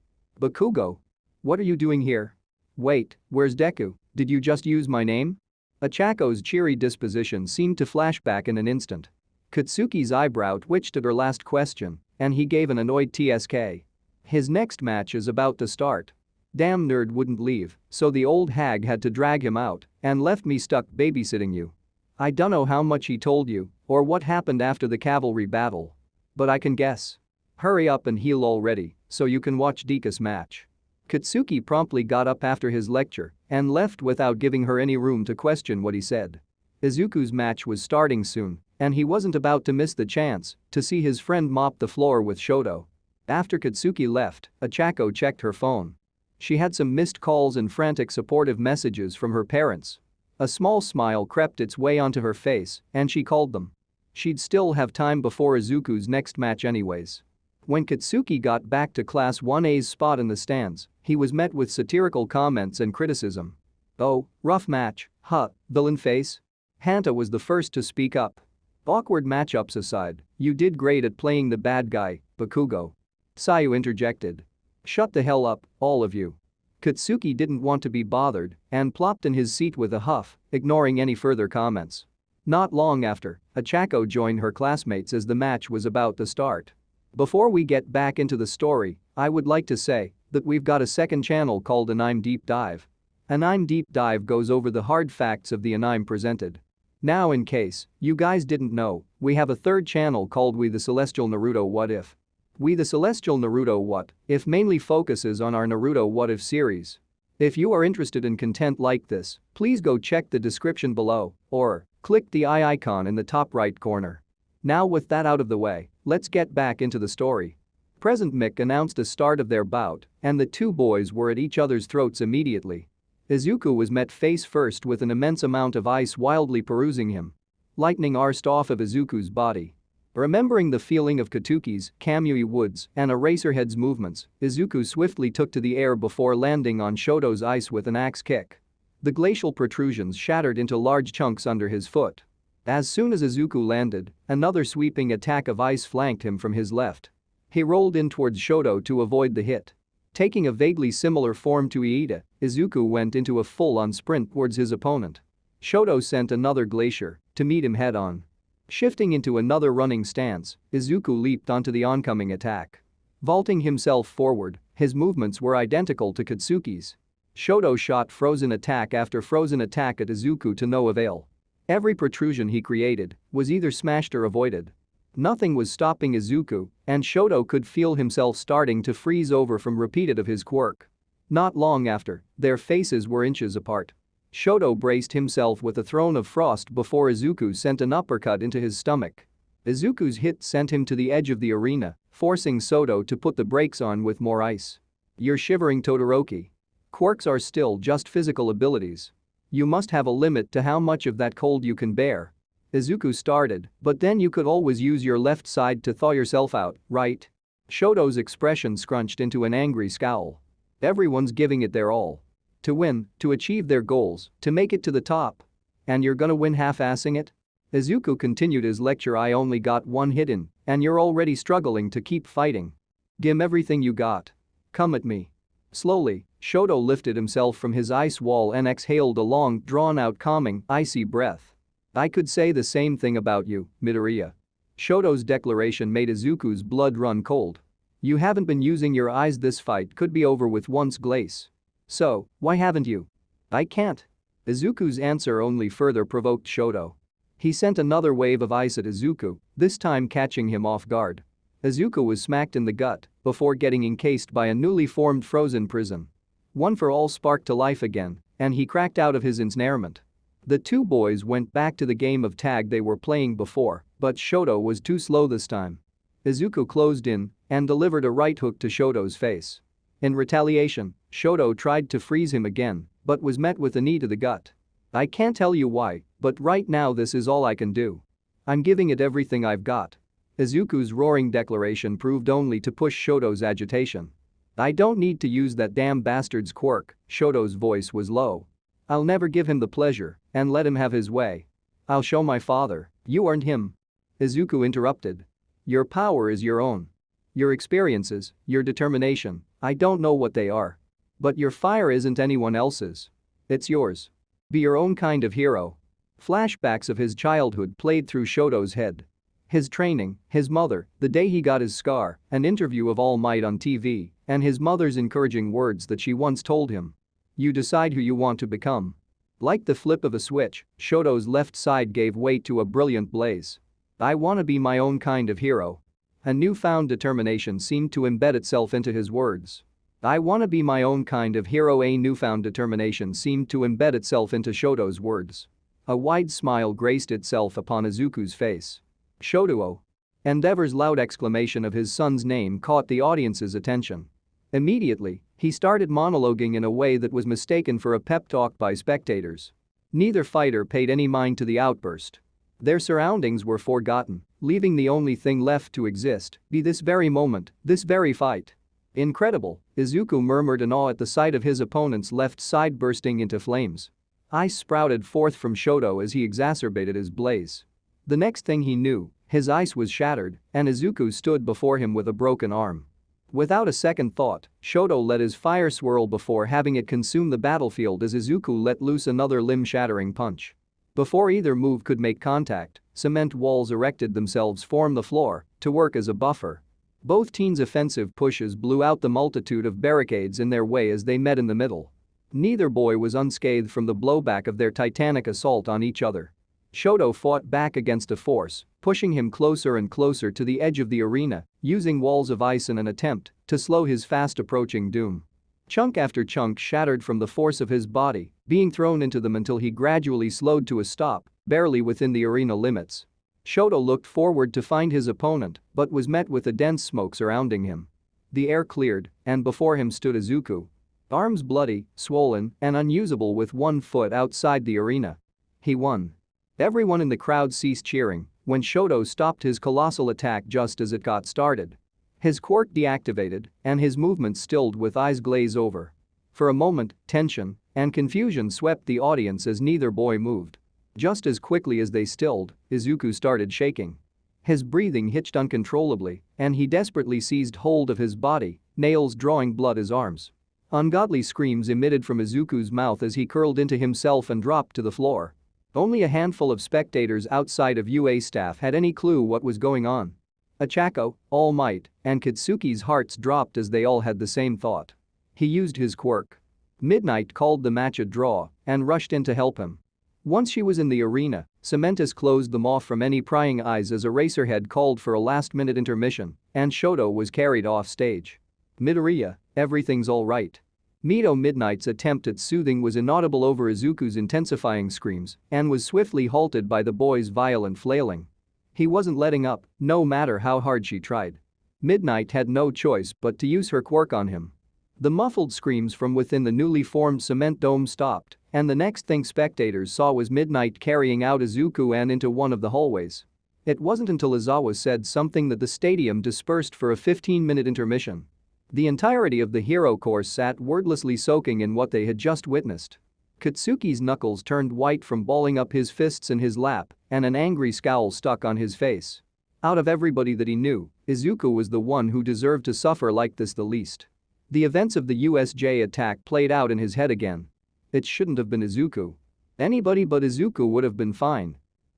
"Bakugo? What are you doing here? Wait, where's Deku? Did you just use my name?" Ochako's cheery disposition seemed to flash back in an instant. Katsuki's eyebrow twitched at her last question, and he gave an annoyed TSK. His next match is about to start. Damn nerd wouldn't leave, so the old hag had to drag him out and left me stuck babysitting you. I dunno how much he told you or what happened after the cavalry battle. But I can guess. Hurry up and heal already so you can watch Deka's match. Katsuki promptly got up after his lecture and left without giving her any room to question what he said. Izuku's match was starting soon, and he wasn't about to miss the chance to see his friend mop the floor with Shoto. After Katsuki left, Ochako checked her phone. She had some missed calls and frantic supportive messages from her parents. A small smile crept its way onto her face, and she called them. She'd still have time before Izuku's next match anyways. When Katsuki got back to Class 1A's spot in the stands, he was met with satirical comments and criticism. "Oh, rough match, huh, villain face?" Hanta was the first to speak up. "Awkward matchups aside, you did great at playing the bad guy, Bakugo." Sayu interjected. "Shut the hell up, all of you. Katsuki didn't want to be bothered and plopped in his seat with a huff, ignoring any further comments. Not long after, Achako joined her classmates as the match was about to start. Before we get back into the story, I would like to say that we've got a second channel called Anime Deep Dive. Anime Deep Dive goes over the hard facts of the anime presented. Now, in case you guys didn't know, we have a third channel called We The Celestial Naruto What If. We The Celestial Naruto What If mainly focuses on our Naruto What If series. If you are interested in content like this, please go check the description below or click the eye icon in the top right corner. Now, with that out of the way, let's get back into the story. Present Mick announced the start of their bout, and the two boys were at each other's throats immediately. Izuku was met face first with an immense amount of ice wildly perusing him. Lightning arced off of Izuku's body. Remembering the feeling of Katuki's, Kamui Woods, and Eraserhead's movements, Izuku swiftly took to the air before landing on Shoto's ice with an axe kick. The glacial protrusions shattered into large chunks under his foot. As soon as Izuku landed, another sweeping attack of ice flanked him from his left. He rolled in towards Shoto to avoid the hit. Taking a vaguely similar form to Iida, Izuku went into a full-on sprint towards his opponent. Shoto sent another glacier to meet him head-on. Shifting into another running stance, Izuku leaped onto the oncoming attack. Vaulting himself forward, his movements were identical to Katsuki's. Shoto shot frozen attack after frozen attack at Izuku to no avail. Every protrusion he created was either smashed or avoided. Nothing was stopping Izuku, and Shoto could feel himself starting to freeze over from repeated of his quirk. Not long after, their faces were inches apart. Shoto braced himself with a throne of frost before Izuku sent an uppercut into his stomach. Izuku's hit sent him to the edge of the arena, forcing Shoto to put the brakes on with more ice. You're shivering, Todoroki. Quirks are still just physical abilities. You must have a limit to how much of that cold you can bear. Izuku started, but then you could always use your left side to thaw yourself out, right? Shoto's expression scrunched into an angry scowl. Everyone's giving it their all. To win, to achieve their goals, to make it to the top. And you're gonna win half-assing it? Izuku continued his lecture. I only got one hit in, and you're already struggling to keep fighting. Gimme everything you got. Come at me. Slowly, Shoto lifted himself from his ice wall and exhaled a long, drawn-out, calming, icy breath. I could say the same thing about you, Midoriya. Shoto's declaration made Izuku's blood run cold. You haven't been using your eyes. This fight could be over with once glace. So, why haven't you? I can't. Izuku's answer only further provoked Shoto. He sent another wave of ice at Izuku, this time catching him off guard. Izuku was smacked in the gut before getting encased by a newly formed frozen prison. One for all sparked to life again, and he cracked out of his ensnarement. The two boys went back to the game of tag they were playing before, but Shoto was too slow this time. Izuku closed in and delivered a right hook to Shoto's face. In retaliation, Shoto tried to freeze him again, but was met with a knee to the gut. I can't tell you why, but right now this is all I can do. I'm giving it everything I've got. Izuku's roaring declaration proved only to push Shoto's agitation. I don't need to use that damn bastard's quirk, Shoto's voice was low. I'll never give him the pleasure and let him have his way. I'll show my father, you earned him. Izuku interrupted. Your power is your own. Your experiences, your determination, I don't know what they are. But your fire isn't anyone else's. It's yours. Be your own kind of hero. Flashbacks of his childhood played through Shoto's head. His training, his mother, the day he got his scar, an interview of All Might on TV, and his mother's encouraging words that she once told him. You decide who you want to become. Like the flip of a switch, Shoto's left side gave way to a brilliant blaze. I want to be my own kind of hero. A newfound determination seemed to embed itself into his words. I want to be my own kind of hero. A newfound determination seemed to embed itself into Shoto's words. A wide smile graced itself upon Izuku's face. Shoto. Endeavor's loud exclamation of his son's name caught the audience's attention. Immediately, he started monologuing in a way that was mistaken for a pep talk by spectators. Neither fighter paid any mind to the outburst. Their surroundings were forgotten, leaving the only thing left to exist be this very moment, this very fight. Incredible, Izuku murmured in awe at the sight of his opponent's left side bursting into flames. Ice sprouted forth from Shoto as he exacerbated his blaze. The next thing he knew, his ice was shattered, and Izuku stood before him with a broken arm. Without a second thought, Shoto let his fire swirl before having it consume the battlefield as Izuku let loose another limb-shattering punch. Before either move could make contact, cement walls erected themselves from the floor to work as a buffer. Both teams' offensive pushes blew out the multitude of barricades in their way as they met in the middle. Neither boy was unscathed from the blowback of their titanic assault on each other. Shoto fought back against a force, pushing him closer and closer to the edge of the arena, using walls of ice in an attempt to slow his fast-approaching doom. Chunk after chunk shattered from the force of his body, being thrown into them until he gradually slowed to a stop, barely within the arena limits. Shoto looked forward to find his opponent but was met with a dense smoke surrounding him. The air cleared, and before him stood Izuku. Arms bloody, swollen, and unusable with one foot outside the arena. He won. Everyone in the crowd ceased cheering when Shoto stopped his colossal attack just as it got started. His quirk deactivated, and his movements stilled with eyes glaze over. For a moment, tension and confusion swept the audience as neither boy moved. Just as quickly as they stilled, Izuku started shaking. His breathing hitched uncontrollably, and he desperately seized hold of his body, nails drawing blood his arms. Ungodly screams emitted from Izuku's mouth as he curled into himself and dropped to the floor. Only a handful of spectators outside of UA staff had any clue what was going on. Ochako, All Might, and Katsuki's hearts dropped as they all had the same thought. He used his quirk. Midnight called the match a draw and rushed in to help him. Once she was in the arena, Cementus closed them off from any prying eyes as Eraserhead called for a last-minute intermission, and Shoto was carried off stage. Midoriya, everything's alright. Mito Midnight's attempt at soothing was inaudible over Izuku's intensifying screams and was swiftly halted by the boy's violent flailing. He wasn't letting up, no matter how hard she tried. Midnight had no choice but to use her quirk on him. The muffled screams from within the newly formed cement dome stopped, and the next thing spectators saw was Midnight carrying out Izuku and into one of the hallways. It wasn't until Izawa said something that the stadium dispersed for a 15-minute intermission. The entirety of the hero corps sat wordlessly soaking in what they had just witnessed. Katsuki's knuckles turned white from balling up his fists in his lap, and an angry scowl stuck on his face. Out of everybody that he knew, Izuku was the one who deserved to suffer like this the least. The events of the USJ attack played out in his head again. It shouldn't have been Izuku. Anybody but Izuku would have been fine.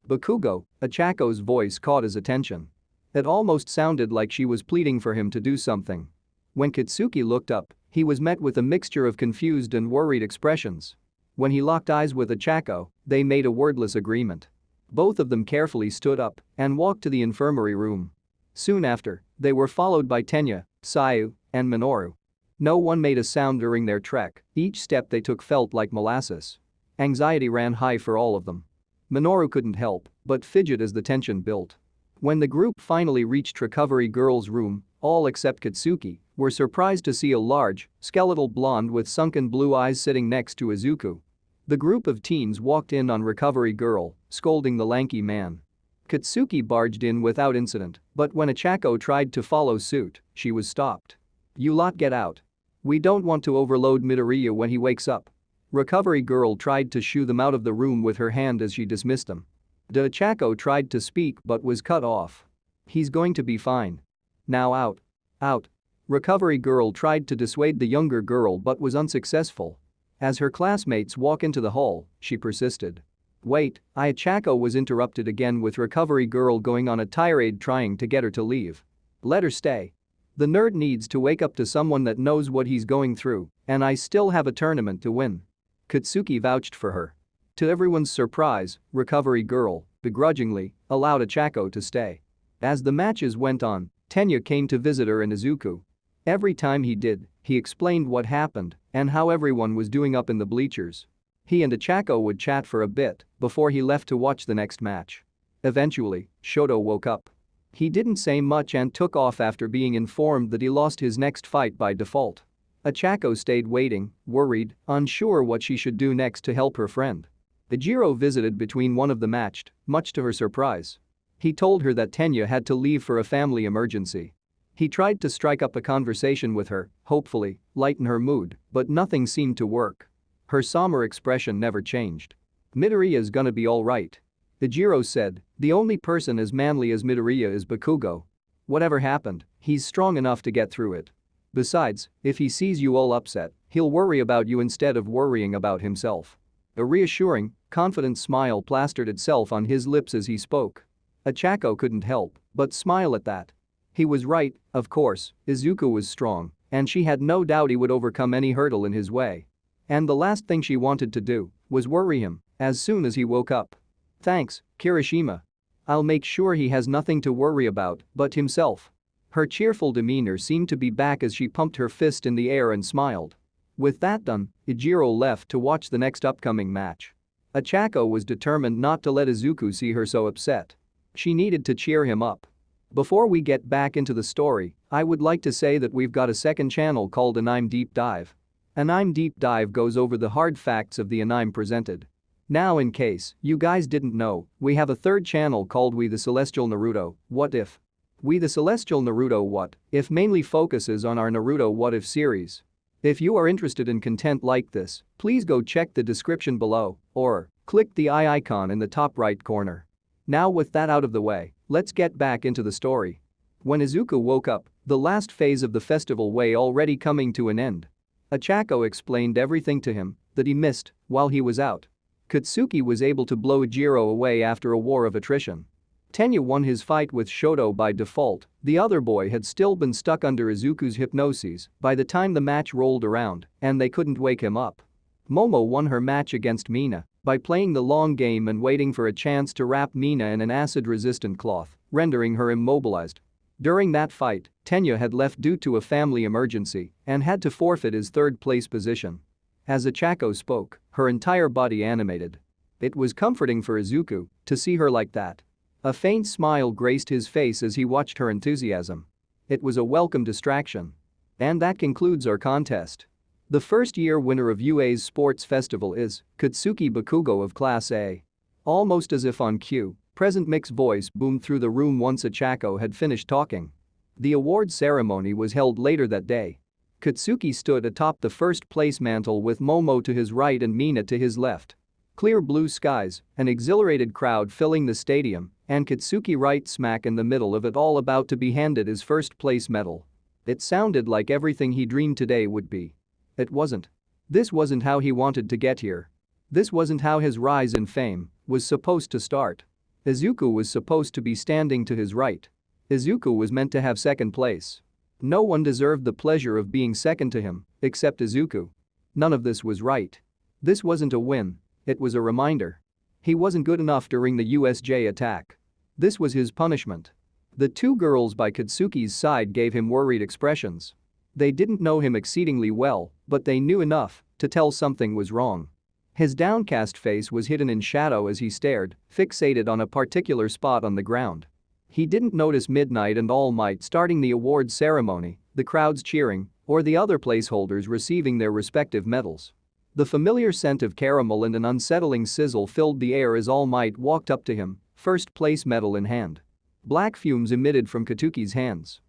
Bakugo, Ochako's voice caught his attention. It almost sounded like she was pleading for him to do something. When Katsuki looked up, he was met with a mixture of confused and worried expressions. When he locked eyes with Ochako, they made a wordless agreement. Both of them carefully stood up and walked to the infirmary room. Soon after, they were followed by Tenya, Sayu, and Minoru. No one made a sound during their trek, each step they took felt like molasses. Anxiety ran high for all of them. Minoru couldn't help but fidget as the tension built. When the group finally reached Recovery Girl's room, all except Katsuki were surprised to see a large, skeletal blonde with sunken blue eyes sitting next to Izuku. The group of teens walked in on Recovery Girl, scolding the lanky man. Katsuki barged in without incident, but when Ochako tried to follow suit, she was stopped. "You lot get out. We don't want to overload Midoriya when he wakes up." Recovery Girl tried to shoo them out of the room with her hand as she dismissed them. Ochako tried to speak but was cut off. "He's going to be fine. Now out. Out." Recovery Girl tried to dissuade the younger girl but was unsuccessful. As her classmates walk into the hall, she persisted. "Wait," Ochako was interrupted again with Recovery Girl going on a tirade trying to get her to leave. "Let her stay. The nerd needs to wake up to someone that knows what he's going through, and I still have a tournament to win." Katsuki vouched for her. To everyone's surprise, Recovery Girl, begrudgingly, allowed Ochako to stay. As the matches went on, Tenya came to visit her and Izuku. Every time he did, he explained what happened and how everyone was doing up in the bleachers. He and Ochako would chat for a bit before he left to watch the next match. Eventually, Shoto woke up. He didn't say much and took off after being informed that he lost his next fight by default. Ochako stayed waiting, worried, unsure what she should do next to help her friend. Ejiro visited between one of the matched, much to her surprise. He told her that Tenya had to leave for a family emergency. He tried to strike up a conversation with her, hopefully lighten her mood, but nothing seemed to work. Her somber expression never changed. "Midoriya's gonna be alright," Ejiro said. "The only person as manly as Midoriya is Bakugo. Whatever happened, he's strong enough to get through it." Besides, if he sees you all upset, he'll worry about you instead of worrying about himself." A reassuring, confident smile plastered itself on his lips as he spoke. Achako couldn't help but smile at that. He was right, of course, Izuku was strong, and she had no doubt he would overcome any hurdle in his way. And the last thing she wanted to do was worry him as soon as he woke up. "Thanks, Kirishima. I'll make sure he has nothing to worry about but himself." Her cheerful demeanor seemed to be back as she pumped her fist in the air and smiled. With that done, Ijiro left to watch the next upcoming match. Achako was determined not to let Izuku see her so upset. She needed to cheer him up. Before we get back into the story, I would like to say that we've got a second channel called Anime Deep Dive. Anime Deep Dive goes over the hard facts of the anime presented. Now, in case you guys didn't know, we have a third channel called We The Celestial Naruto What If. We The Celestial Naruto What If mainly focuses on our Naruto What If series. If you are interested in content like this, please go check the description below or click the eye icon in the top right corner. Now, with that out of the way, let's get back into the story. When Izuku woke up, the last phase of the festival way already coming to an end. Achako explained everything to him that he missed while he was out. Katsuki was able to blow Ijiro away after a war of attrition. Tenya won his fight with Shoto by default. The other boy had still been stuck under Izuku's hypnosis by the time the match rolled around, and they couldn't wake him up. Momo won her match against Mina by playing the long game and waiting for a chance to wrap Mina in an acid-resistant cloth, rendering her immobilized. During that fight, Tenya had left due to a family emergency and had to forfeit his third-place position. As Achako spoke, her entire body animated. It was comforting for Izuku to see her like that. A faint smile graced his face as he watched her enthusiasm. It was a welcome distraction. And that concludes our contest. The first-year winner of UA's sports festival is Katsuki Bakugo of Class A. Almost as if on cue, Present Mick's voice boomed through the room once Achako had finished talking. The award ceremony was held later that day. Katsuki stood atop the first-place mantle with Momo to his right and Mina to his left. Clear blue skies, an exhilarated crowd filling the stadium, and Katsuki right smack in the middle of it all about to be handed his first-place medal. It sounded like everything he dreamed today would be. It wasn't. This wasn't how he wanted to get here. This wasn't how his rise in fame was supposed to start. Izuku was supposed to be standing to his right. Izuku was meant to have second place. No one deserved the pleasure of being second to him, except Izuku. None of this was right. This wasn't a win. It was a reminder. He wasn't good enough during the USJ attack. This was his punishment. The two girls by Katsuki's side gave him worried expressions. They didn't know him exceedingly well, but they knew enough to tell something was wrong. His downcast face was hidden in shadow as he stared, fixated on a particular spot on the ground. He didn't notice Midnight and All Might starting the awards ceremony, the crowds cheering, or the other placeholders receiving their respective medals. The familiar scent of caramel and an unsettling sizzle filled the air as All Might walked up to him, first-place medal in hand. Black fumes emitted from Katsuki's hands.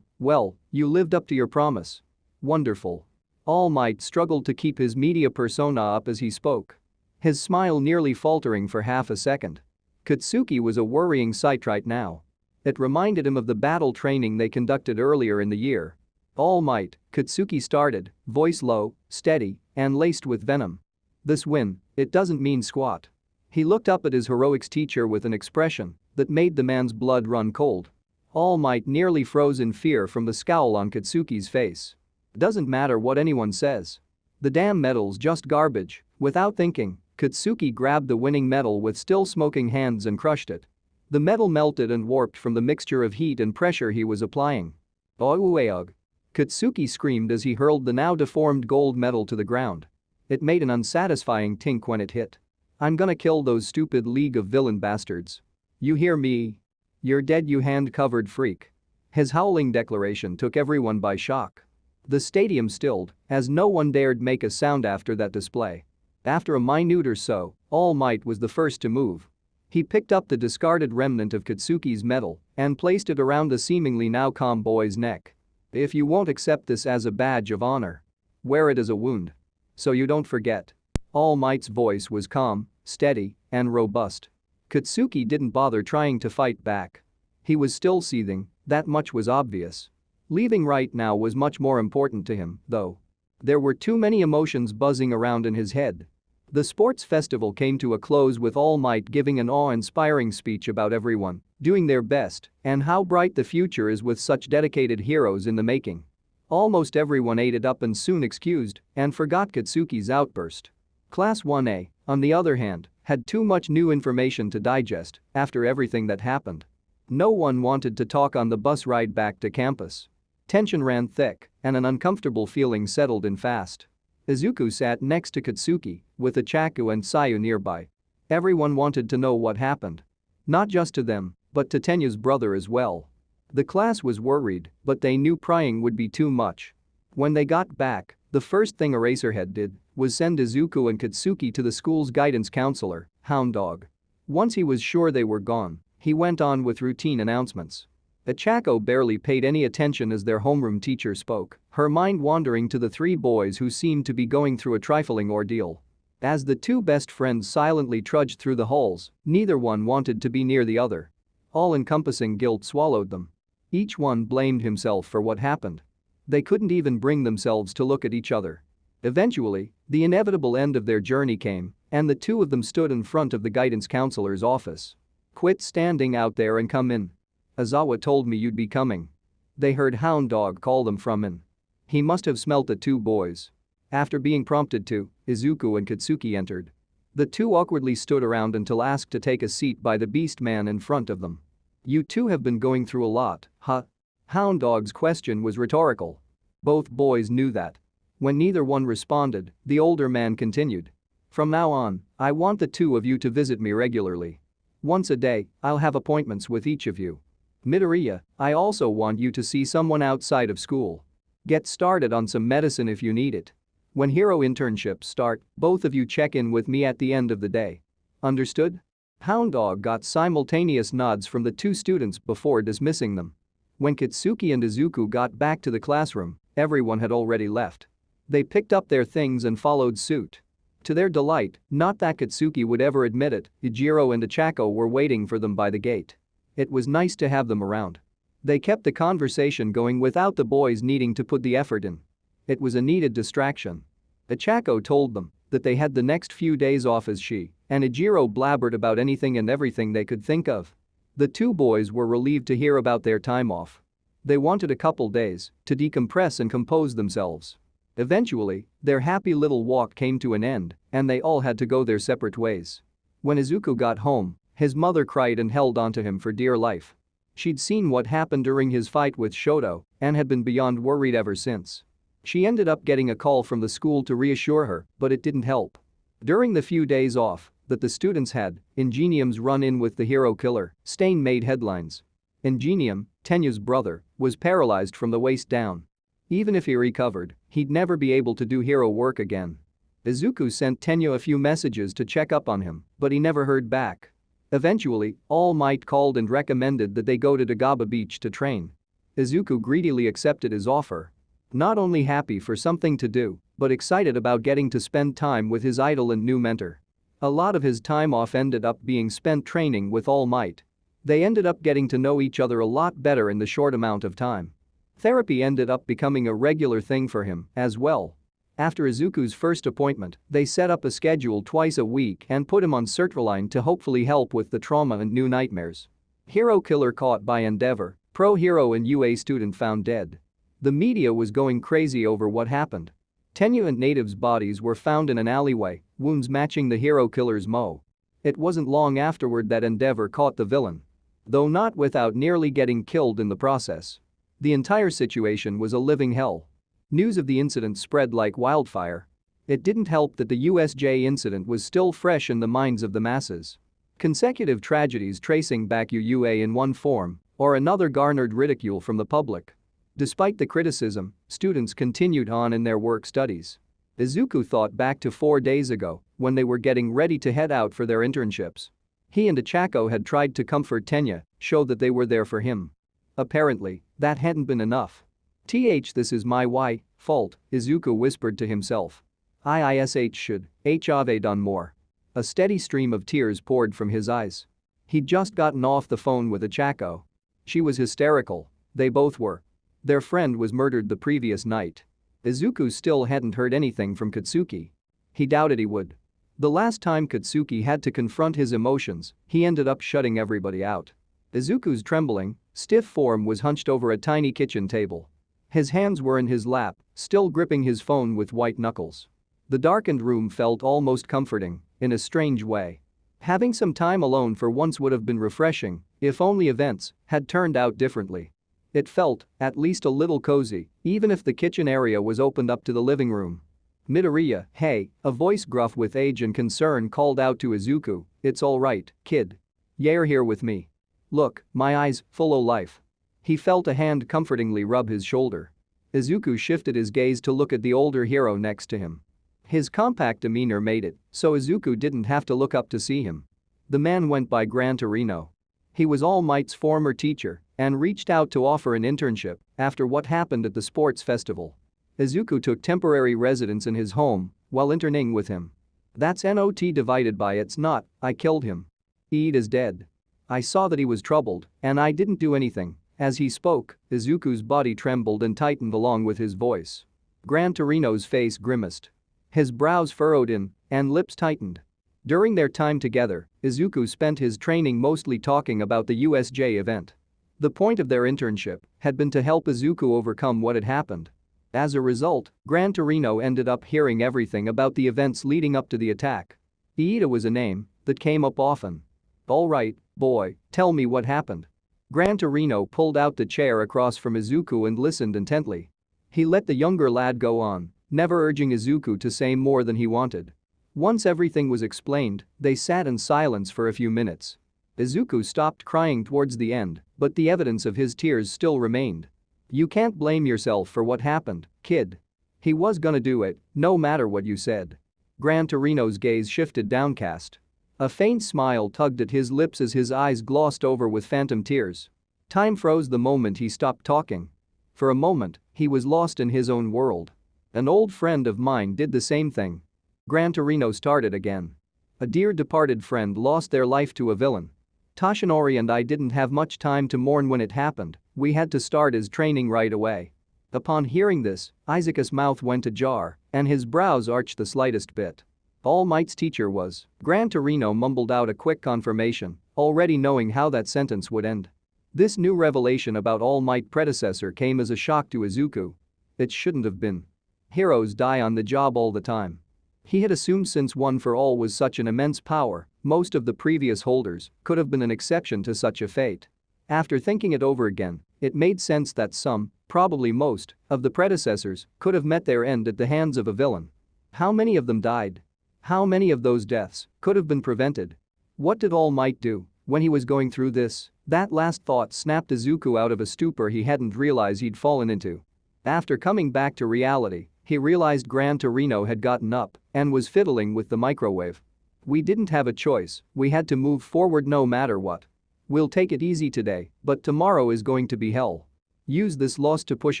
Well, you lived up to your promise. Wonderful." All Might struggled to keep his media persona up as he spoke. His smile nearly faltering for half a second. Katsuki was a worrying sight right now. It reminded him of the battle training they conducted earlier in the year. "All Might," Katsuki started, voice low, steady, and laced with venom. "This win, it doesn't mean squat." He looked up at his heroics teacher with an expression that made the man's blood run cold. All Might nearly froze in fear from the scowl on Katsuki's face. "Doesn't matter what anyone says. The damn medal's just garbage." Without thinking, Katsuki grabbed the winning medal with still smoking hands and crushed it. The metal melted and warped from the mixture of heat and pressure he was applying. "Ough!" Katsuki screamed as he hurled the now deformed gold medal to the ground. It made an unsatisfying tink when it hit. "I'm gonna kill those stupid League of Villain bastards. You hear me? You're dead, you hand-covered freak." His howling declaration took everyone by shock. The stadium stilled as no one dared make a sound after that display. After a minute or so, All Might was the first to move. He picked up the discarded remnant of Katsuki's medal and placed it around the seemingly now calm boy's neck. "If you won't accept this as a badge of honor, wear it as a wound. So you don't forget." All Might's voice was calm, steady, and robust. Katsuki didn't bother trying to fight back. He was still seething, that much was obvious. Leaving right now was much more important to him, though. There were too many emotions buzzing around in his head. The sports festival came to a close with All Might giving an awe-inspiring speech about everyone doing their best and how bright the future is with such dedicated heroes in the making. Almost everyone ate it up and soon excused and forgot Katsuki's outburst. Class 1A, on the other hand, had too much new information to digest after everything that happened. No one wanted to talk on the bus ride back to campus. Tension ran thick and an uncomfortable feeling settled in fast. Izuku sat next to Katsuki with Ichaku and Sayu nearby. Everyone wanted to know what happened. Not just to them, but to Tenya's brother as well. The class was worried, but they knew prying would be too much. When they got back, the first thing Eraserhead did was send Izuku and Katsuki to the school's guidance counselor, Hound Dog. Once he was sure they were gone, he went on with routine announcements. Ichako barely paid any attention as their homeroom teacher spoke, her mind wandering to the three boys who seemed to be going through a trifling ordeal. As the two best friends silently trudged through the halls, neither one wanted to be near the other. All-encompassing guilt swallowed them. Each one blamed himself for what happened. They couldn't even bring themselves to look at each other. Eventually, the inevitable end of their journey came, and the two of them stood in front of the guidance counselor's office. "Quit standing out there and come in. Azawa told me you'd be coming." They heard Hound Dog call them from in. He must have smelt the two boys. After being prompted to, Izuku and Katsuki entered. The two awkwardly stood around until asked to take a seat by the beast man in front of them. "You two have been going through a lot, huh?" Hound Dog's question was rhetorical. Both boys knew that. When neither one responded, the older man continued. "From now on, I want the two of you to visit me regularly. Once a day, I'll have appointments with each of you. Midoriya, I also want you to see someone outside of school. Get started on some medicine if you need it. When hero internships start, both of you check in with me at the end of the day. Understood?" Hound Dog got simultaneous nods from the two students before dismissing them. When Katsuki and Izuku got back to the classroom, everyone had already left. They picked up their things and followed suit. To their delight, not that Katsuki would ever admit it, Ijiro and Ichako were waiting for them by the gate. It was nice to have them around. They kept the conversation going without the boys needing to put the effort in. It was a needed distraction. Ichako told them that they had the next few days off as she and Ijiro blabbered about anything and everything they could think of. The two boys were relieved to hear about their time off. They wanted a couple days to decompress and compose themselves. Eventually, their happy little walk came to an end and they all had to go their separate ways. When Izuku got home, his mother cried and held onto him for dear life. She'd seen what happened during his fight with Shoto and had been beyond worried ever since. She ended up getting a call from the school to reassure her, but it didn't help. During the few days off that the students had, Ingenium's run-in with the hero killer, Stain made headlines. Ingenium, Tenya's brother, was paralyzed from the waist down. Even if he recovered, he'd never be able to do hero work again. Izuku sent Tenya a few messages to check up on him, but he never heard back. Eventually, All Might called and recommended that they go to Dagaba Beach to train. Izuku greedily accepted his offer. Not only happy for something to do, but excited about getting to spend time with his idol and new mentor. A lot of his time off ended up being spent training with All Might. They ended up getting to know each other a lot better in the short amount of time. Therapy ended up becoming a regular thing for him as well. After Izuku's first appointment, they set up a schedule twice a week and put him on sertraline to hopefully help with the trauma and new nightmares. Hero killer caught by Endeavor, pro hero and UA student found dead. The media was going crazy over what happened. Tenya and Native's bodies were found in an alleyway, wounds matching the hero killer's mo. It wasn't long afterward that Endeavor caught the villain. Though not without nearly getting killed in the process. The entire situation was a living hell. News of the incident spread like wildfire. It didn't help that the USJ incident was still fresh in the minds of the masses. Consecutive tragedies tracing back UA in one form or another garnered ridicule from the public. Despite the criticism, students continued on in their work studies. Izuku thought back to 4 days ago when they were getting ready to head out for their internships. He and Ichako had tried to comfort Tenya, show that they were there for him. Apparently, that hadn't been enough. This is my fault, Izuku whispered to himself. Should have done more. A steady stream of tears poured from his eyes. He'd just gotten off the phone with Ichako. She was hysterical. They both were. Their friend was murdered the previous night. Izuku still hadn't heard anything from Katsuki. He doubted he would. The last time Katsuki had to confront his emotions, he ended up shutting everybody out. Izuku's trembling, stiff form was hunched over a tiny kitchen table. His hands were in his lap, still gripping his phone with white knuckles. The darkened room felt almost comforting, in a strange way. Having some time alone for once would have been refreshing, if only events had turned out differently. It felt, at least a little cozy, even if the kitchen area was opened up to the living room. Midoriya, hey, a voice gruff with age and concern called out to Izuku, it's alright, kid. You're here with me. Look, my eyes, full o' life. He felt a hand comfortingly rub his shoulder. Izuku shifted his gaze to look at the older hero next to him. His compact demeanor made it so Izuku didn't have to look up to see him. The man went by Gran Torino. He was All Might's former teacher and reached out to offer an internship after what happened at the sports festival. Izuku took temporary residence in his home while interning with him. That's not divided by it's not, I killed him. Eid is dead. I saw that he was troubled and I didn't do anything. As he spoke, Izuku's body trembled and tightened along with his voice. Gran Torino's face grimaced. His brows furrowed in and lips tightened. During their time together, Izuku spent his training mostly talking about the USJ event. The point of their internship had been to help Izuku overcome what had happened. As a result, Gran Torino ended up hearing everything about the events leading up to the attack. Iida was a name that came up often. Alright, boy, tell me what happened. Gran Torino pulled out the chair across from Izuku and listened intently. He let the younger lad go on, never urging Izuku to say more than he wanted. Once everything was explained, they sat in silence for a few minutes. Izuku stopped crying towards the end, but the evidence of his tears still remained. You can't blame yourself for what happened, kid. He was gonna do it, no matter what you said. Gran Torino's gaze shifted downcast. A faint smile tugged at his lips as his eyes glossed over with phantom tears. Time froze the moment he stopped talking. For a moment, he was lost in his own world. An old friend of mine did the same thing. Gran Torino started again. A dear departed friend lost their life to a villain. Toshinori and I didn't have much time to mourn when it happened, we had to start his training right away. Upon hearing this, Isaac's mouth went ajar and his brows arched the slightest bit. All Might's teacher was. Gran Torino mumbled out a quick confirmation, already knowing how that sentence would end. This new revelation about All Might predecessor came as a shock to Izuku. It shouldn't have been. Heroes die on the job all the time. He had assumed since One for All was such an immense power, most of the previous holders could have been an exception to such a fate. After thinking it over again, it made sense that some, probably most, of the predecessors could have met their end at the hands of a villain. How many of them died? How many of those deaths could have been prevented? What did All Might do when he was going through this? That last thought snapped Izuku out of a stupor he hadn't realized he'd fallen into. After coming back to reality, he realized Gran Torino had gotten up and was fiddling with the microwave. We didn't have a choice, we had to move forward no matter what. We'll take it easy today, but tomorrow is going to be hell. Use this loss to push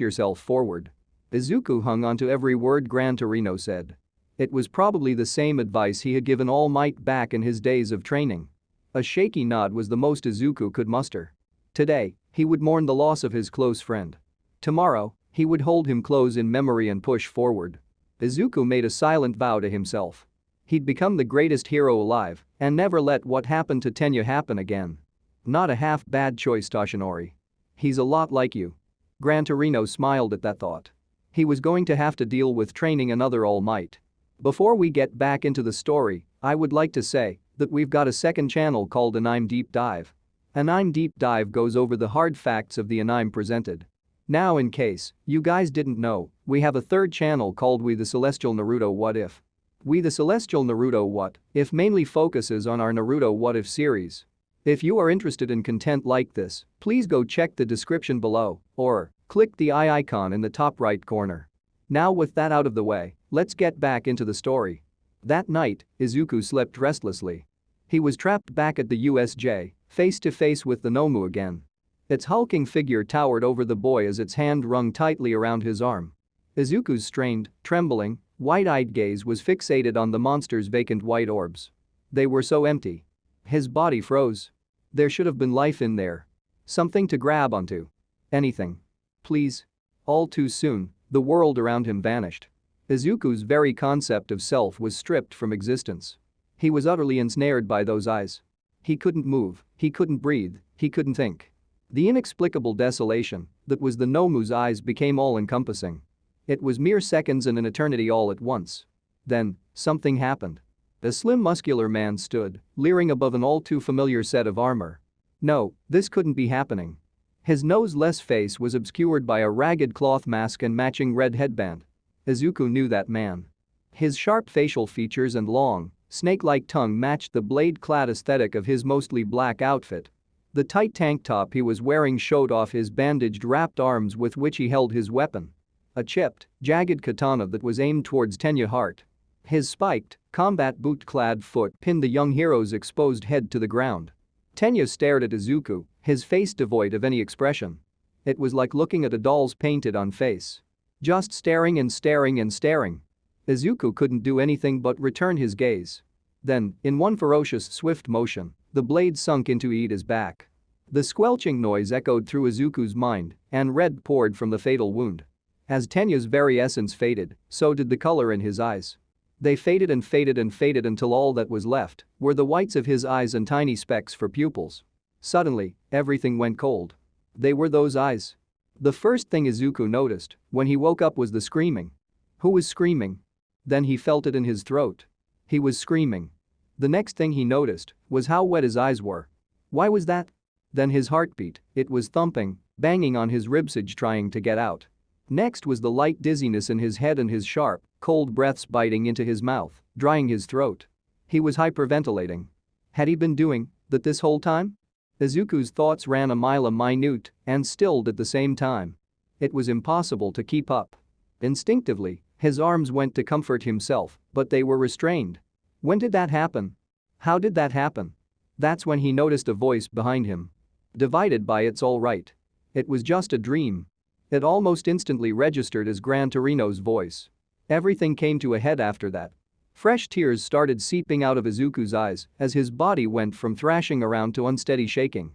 yourself forward. Izuku hung onto every word Gran Torino said. It was probably the same advice he had given All Might back in his days of training. A shaky nod was the most Izuku could muster. Today, he would mourn the loss of his close friend. Tomorrow, he would hold him close in memory and push forward. Izuku made a silent vow to himself. He'd become the greatest hero alive and never let what happened to Tenya happen again. Not a half-bad choice, Toshinori. He's a lot like you. Gran Torino smiled at that thought. He was going to have to deal with training another All Might. Before we get back into the story, I would like to say that we've got a second channel called Anime Deep Dive. Anime Deep Dive goes over the hard facts of the anime presented. Now, in case you guys didn't know, we have a third channel called We The Celestial Naruto What If. We The Celestial Naruto What If mainly focuses on our Naruto What If series. If you are interested in content like this, please go check the description below or click the eye icon in the top right corner. Now with that out of the way, let's get back into the story. That night, Izuku slept restlessly. He was trapped back at the USJ, face to face with the Nomu again. Its hulking figure towered over the boy as its hand wrung tightly around his arm. Izuku's strained, trembling, wide-eyed gaze was fixated on the monster's vacant white orbs. They were so empty. His body froze. There should have been life in there. Something to grab onto. Anything. Please. All too soon, the world around him vanished. Izuku's very concept of self was stripped from existence. He was utterly ensnared by those eyes. He couldn't move, he couldn't breathe, he couldn't think. The inexplicable desolation that was the Nomu's eyes became all-encompassing. It was mere seconds and an eternity all at once. Then, something happened. A slim muscular man stood, leering above an all-too-familiar set of armor. No, this couldn't be happening. His nose-less face was obscured by a ragged cloth mask and matching red headband. Izuku knew that man. His sharp facial features and long, snake-like tongue matched the blade-clad aesthetic of his mostly black outfit. The tight tank top he was wearing showed off his bandaged wrapped arms with which he held his weapon. A chipped, jagged katana that was aimed towards Tenya's heart. His spiked, combat boot-clad foot pinned the young hero's exposed head to the ground. Tenya stared at Izuku, his face devoid of any expression. It was like looking at a doll's painted-on face. Just staring and staring and staring. Izuku couldn't do anything but return his gaze. Then, in one ferocious, swift motion, the blade sunk into Iida's back. The squelching noise echoed through Izuku's mind, and red poured from the fatal wound. As Tenya's very essence faded, so did the color in his eyes. They faded and faded and faded until all that was left were the whites of his eyes and tiny specks for pupils. Suddenly, everything went cold. They were those eyes. The first thing Izuku noticed when he woke up was the screaming. Who was screaming? Then he felt it in his throat. He was screaming. The next thing he noticed was how wet his eyes were. Why was that? Then his heartbeat, it was thumping, banging on his ribcage trying to get out. Next was the light dizziness in his head and his sharp, cold breaths biting into his mouth, drying his throat. He was hyperventilating. Had he been doing that this whole time? Izuku's thoughts ran a mile minute and stilled at the same time. It was impossible to keep up. Instinctively, his arms went to comfort himself, but they were restrained. When did that happen? How did that happen? That's when he noticed a voice behind him. Divided by "It's all right. It was just a dream." It almost instantly registered as Gran Torino's voice. Everything came to a head after that. Fresh tears started seeping out of Izuku's eyes as his body went from thrashing around to unsteady shaking.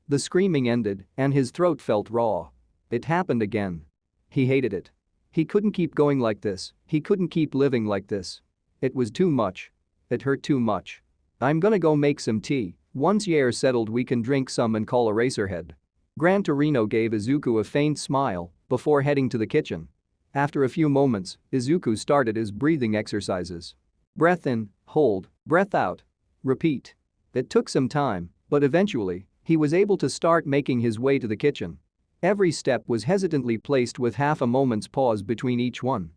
The screaming ended and his throat felt raw. It happened again. He hated it. He couldn't keep going like this, he couldn't keep living like this. It was too much. It hurt too much. "I'm gonna go make some tea, once you're settled we can drink some and call Eraserhead." Gran Torino gave Izuku a faint smile before heading to the kitchen. After a few moments, Izuku started his breathing exercises. Breath in, hold, breath out. Repeat. It took some time, but eventually, he was able to start making his way to the kitchen. Every step was hesitantly placed with half a moment's pause between each one.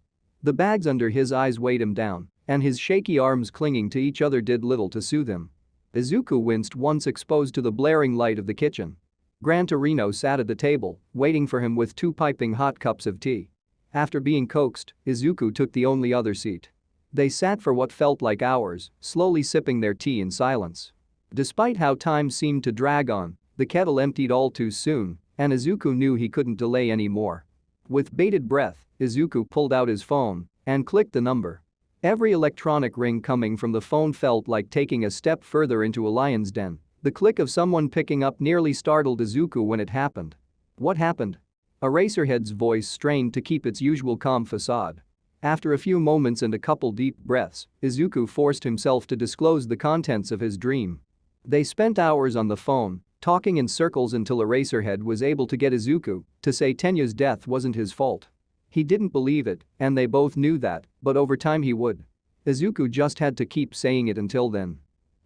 The bags under his eyes weighed him down, and his shaky arms clinging to each other did little to soothe him. Izuku winced once exposed to the blaring light of the kitchen. Gran Torino sat at the table, waiting for him with 2 piping hot cups of tea. After being coaxed, Izuku took the only other seat. They sat for what felt like hours, slowly sipping their tea in silence. Despite how time seemed to drag on, the kettle emptied all too soon, and Izuku knew he couldn't delay any more. With bated breath, Izuku pulled out his phone and clicked the number. Every electronic ring coming from the phone felt like taking a step further into a lion's den. The click of someone picking up nearly startled Izuku when it happened. What happened? Eraserhead's voice strained to keep its usual calm facade. After a few moments and a couple deep breaths, Izuku forced himself to disclose the contents of his dream. They spent hours on the phone, talking in circles until Eraserhead was able to get Izuku to say Tenya's death wasn't his fault. He didn't believe it, and they both knew that, but over time he would. Izuku just had to keep saying it until then.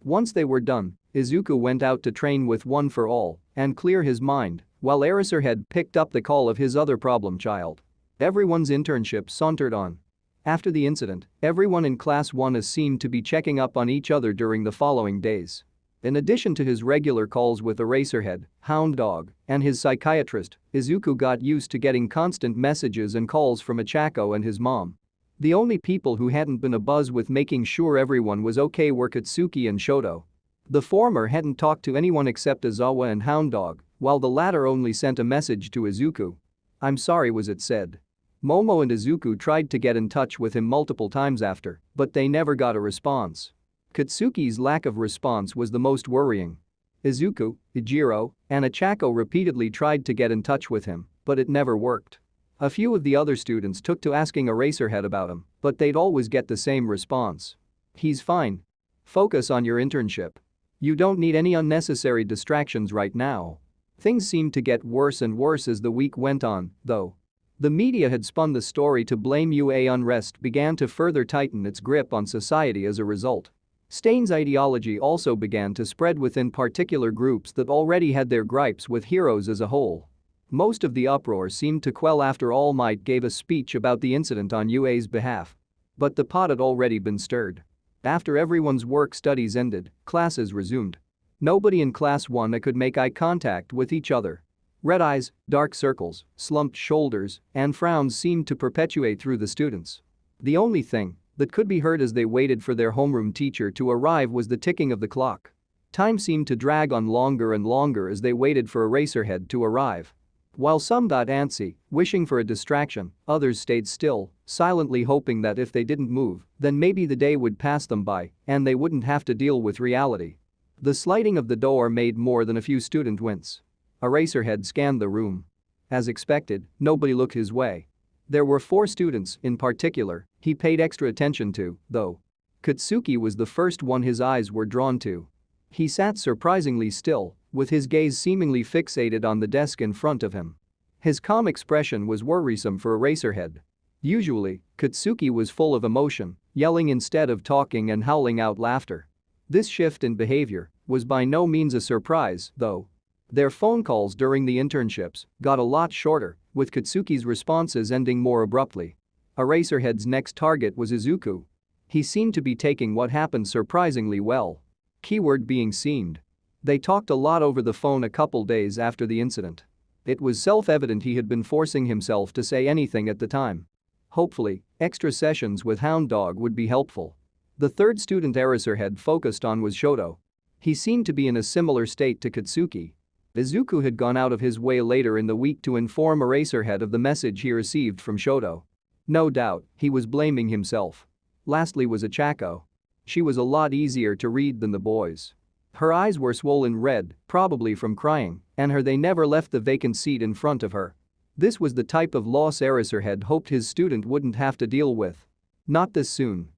Once they were done, Izuku went out to train with One for All and clear his mind, while Eraserhead picked up the call of his other problem child. Everyone's internship sauntered on. After the incident, everyone in Class 1A seemed to be checking up on each other during the following days. In addition to his regular calls with Eraserhead, Hound Dog, and his psychiatrist, Izuku got used to getting constant messages and calls from Ichako and his mom. The only people who hadn't been abuzz with making sure everyone was okay were Katsuki and Shoto. The former hadn't talked to anyone except Izawa and Hound Dog, while the latter only sent a message to Izuku. "I'm sorry," was it said. Momo and Izuku tried to get in touch with him multiple times after, but they never got a response. Katsuki's lack of response was the most worrying. Izuku, Ijiro, and Ichako repeatedly tried to get in touch with him, but it never worked. A few of the other students took to asking Eraserhead about him, but they'd always get the same response. He's fine. Focus on your internship. You don't need any unnecessary distractions right now. Things seemed to get worse and worse as the week went on, though. The media had spun the story to blame UA unrest began to further tighten its grip on society as a result. Stain's ideology also began to spread within particular groups that already had their gripes with heroes as a whole. Most of the uproar seemed to quell after All Might gave a speech about the incident on UA's behalf. But the pot had already been stirred. After everyone's work studies ended, classes resumed. Nobody in Class 1 could make eye contact with each other. Red eyes, dark circles, slumped shoulders, and frowns seemed to perpetuate through the students. The only thing that could be heard as they waited for their homeroom teacher to arrive was the ticking of the clock. Time seemed to drag on longer and longer as they waited for Eraserhead to arrive. While some got antsy, wishing for a distraction, others stayed still, silently hoping that if they didn't move, then maybe the day would pass them by and they wouldn't have to deal with reality. The sliding of the door made more than a few students wince. Eraserhead scanned the room. As expected, nobody looked his way. There were 4 students, in particular, he paid extra attention to, though. Katsuki was the first one his eyes were drawn to. He sat surprisingly still, with his gaze seemingly fixated on the desk in front of him. His calm expression was worrisome for Eraserhead. Usually, Katsuki was full of emotion, yelling instead of talking and howling out laughter. This shift in behavior was by no means a surprise, though. Their phone calls during the internships got a lot shorter, with Katsuki's responses ending more abruptly. Eraserhead's next target was Izuku. He seemed to be taking what happened surprisingly well. Keyword being seemed. They talked a lot over the phone a couple days after the incident. It was self-evident he had been forcing himself to say anything at the time. Hopefully, extra sessions with Hound Dog would be helpful. The third student Eraserhead focused on was Shoto. He seemed to be in a similar state to Katsuki. Izuku had gone out of his way later in the week to inform Eraserhead of the message he received from Shoto. No doubt, he was blaming himself. Lastly was Achako. She was a lot easier to read than the boys. Her eyes were swollen red, probably from crying, and they never left the vacant seat in front of her. This was the type of loss Eraserhead hoped his student wouldn't have to deal with. Not this soon.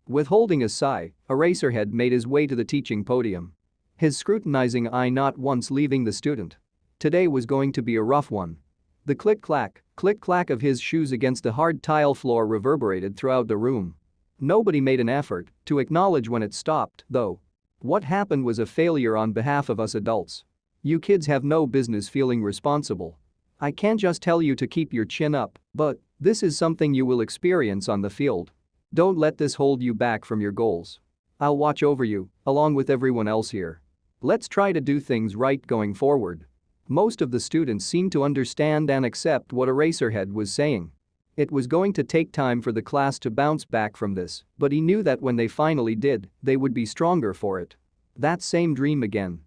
Withholding a sigh, Eraserhead made his way to the teaching podium. His scrutinizing eye not once leaving the student. Today was going to be a rough one. The click-clack of his shoes against the hard tile floor reverberated throughout the room. Nobody made an effort to acknowledge when it stopped, though. What happened was a failure on behalf of us adults. You kids have no business feeling responsible. I can't just tell you to keep your chin up, but this is something you will experience on the field. Don't let this hold you back from your goals. I'll watch over you, along with everyone else here. Let's try to do things right going forward. Most of the students seemed to understand and accept what Eraserhead was saying. It was going to take time for the class to bounce back from this, but he knew that when they finally did, they would be stronger for it. That same dream again.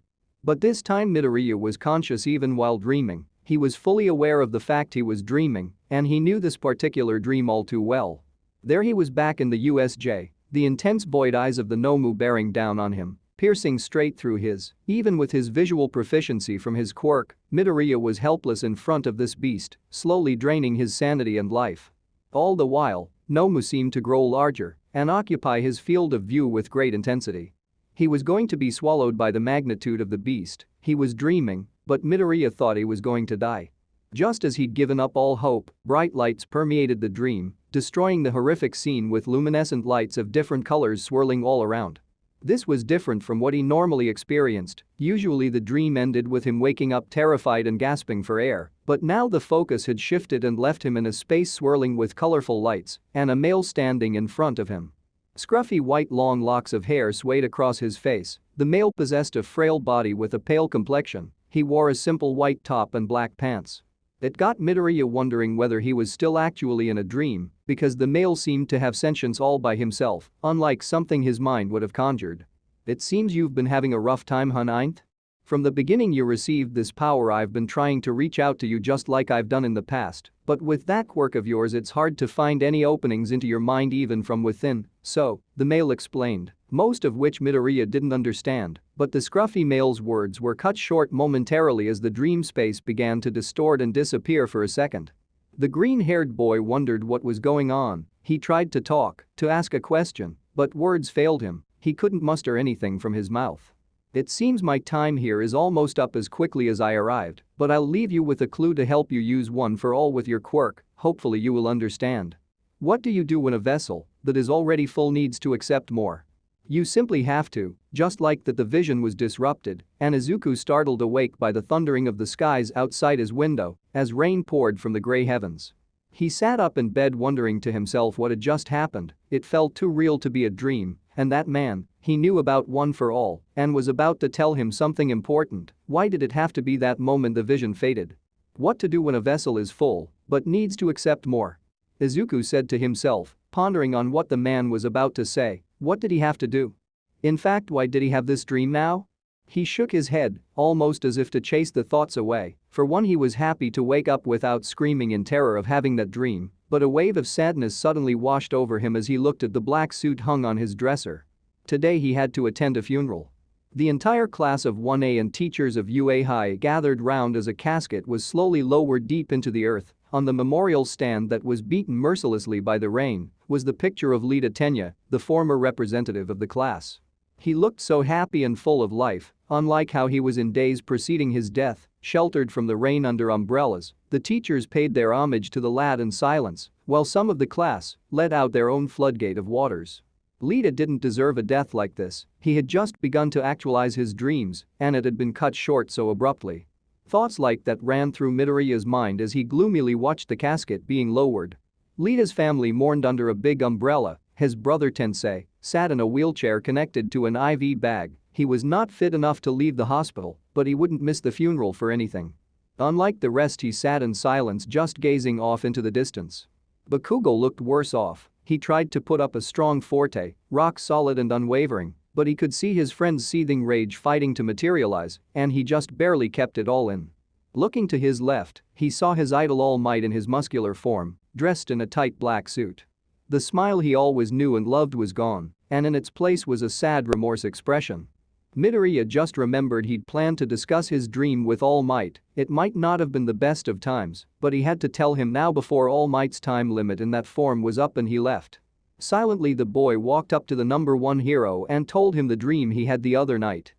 But this time Midoriya was conscious even while dreaming. He was fully aware of the fact he was dreaming, and he knew this particular dream all too well. There he was back in the USJ, the intense void eyes of the Nomu bearing down on him, piercing straight through his. Even with his visual proficiency from his quirk, Midoriya was helpless in front of this beast, slowly draining his sanity and life. All the while, Nomu seemed to grow larger and occupy his field of view with great intensity. He was going to be swallowed by the magnitude of the beast. He was dreaming, but Midoriya thought he was going to die. Just as he'd given up all hope, bright lights permeated the dream, destroying the horrific scene with luminescent lights of different colors swirling all around. This was different from what he normally experienced. Usually the dream ended with him waking up terrified and gasping for air, but now the focus had shifted and left him in a space swirling with colorful lights and a male standing in front of him. Scruffy white long locks of hair swayed across his face. The male possessed a frail body with a pale complexion. He wore a simple white top and black pants. It got Midoriya wondering whether he was still actually in a dream, because the male seemed to have sentience all by himself, unlike something his mind would have conjured. It seems you've been having a rough time, hun, ain't? From the beginning you received this power. I've been trying to reach out to you just like I've done in the past, but with that quirk of yours it's hard to find any openings into your mind even from within, so, the male explained, most of which Midoriya didn't understand, but the scruffy male's words were cut short momentarily as the dream space began to distort and disappear for a second. The green-haired boy wondered what was going on. He tried to talk, to ask a question, but words failed him. He couldn't muster anything from his mouth. It seems my time here is almost up as quickly as I arrived, but I'll leave you with a clue to help you use one for all with your quirk, hopefully you will understand. What do you do when a vessel that is already full needs to accept more? You simply have to, just like that. The vision was disrupted, and Izuku startled awake by the thundering of the skies outside his window as rain poured from the gray heavens. He sat up in bed wondering to himself what had just happened. It felt too real to be a dream, and that man, he knew about One for All and was about to tell him something important. Why did it have to be that moment the vision faded? What to do when a vessel is full but needs to accept more? Izuku said to himself, pondering on what the man was about to say. What did he have to do? In fact, why did he have this dream now? He shook his head, almost as if to chase the thoughts away. For one, he was happy to wake up without screaming in terror of having that dream, but a wave of sadness suddenly washed over him as he looked at the black suit hung on his dresser. Today he had to attend a funeral. The entire class of 1A and teachers of UA High gathered round as a casket was slowly lowered deep into the earth. On the memorial stand that was beaten mercilessly by the rain was the picture of Lita Tenya, the former representative of the class. He looked so happy and full of life, unlike how he was in days preceding his death, sheltered from the rain under umbrellas. The teachers paid their homage to the lad in silence, while some of the class let out their own floodgate of waters. Lita didn't deserve a death like this. He had just begun to actualize his dreams, and it had been cut short so abruptly. Thoughts like that ran through Midoriya's mind as he gloomily watched the casket being lowered. Lita's family mourned under a big umbrella. His brother Tensei sat in a wheelchair connected to an IV bag. He was not fit enough to leave the hospital, but he wouldn't miss the funeral for anything. Unlike the rest, he sat in silence, just gazing off into the distance. Bakugo looked worse off. He tried to put up a strong forte, rock solid and unwavering, but he could see his friend's seething rage fighting to materialize, and he just barely kept it all in. Looking to his left, he saw his idol All Might in his muscular form, dressed in a tight black suit. The smile he always knew and loved was gone, and in its place was a sad remorse expression. Midoriya just remembered he'd planned to discuss his dream with All Might. It might not have been the best of times, but he had to tell him now before All Might's time limit in that form was up and he left. Silently, the boy walked up to the number one hero and told him the dream he had the other night.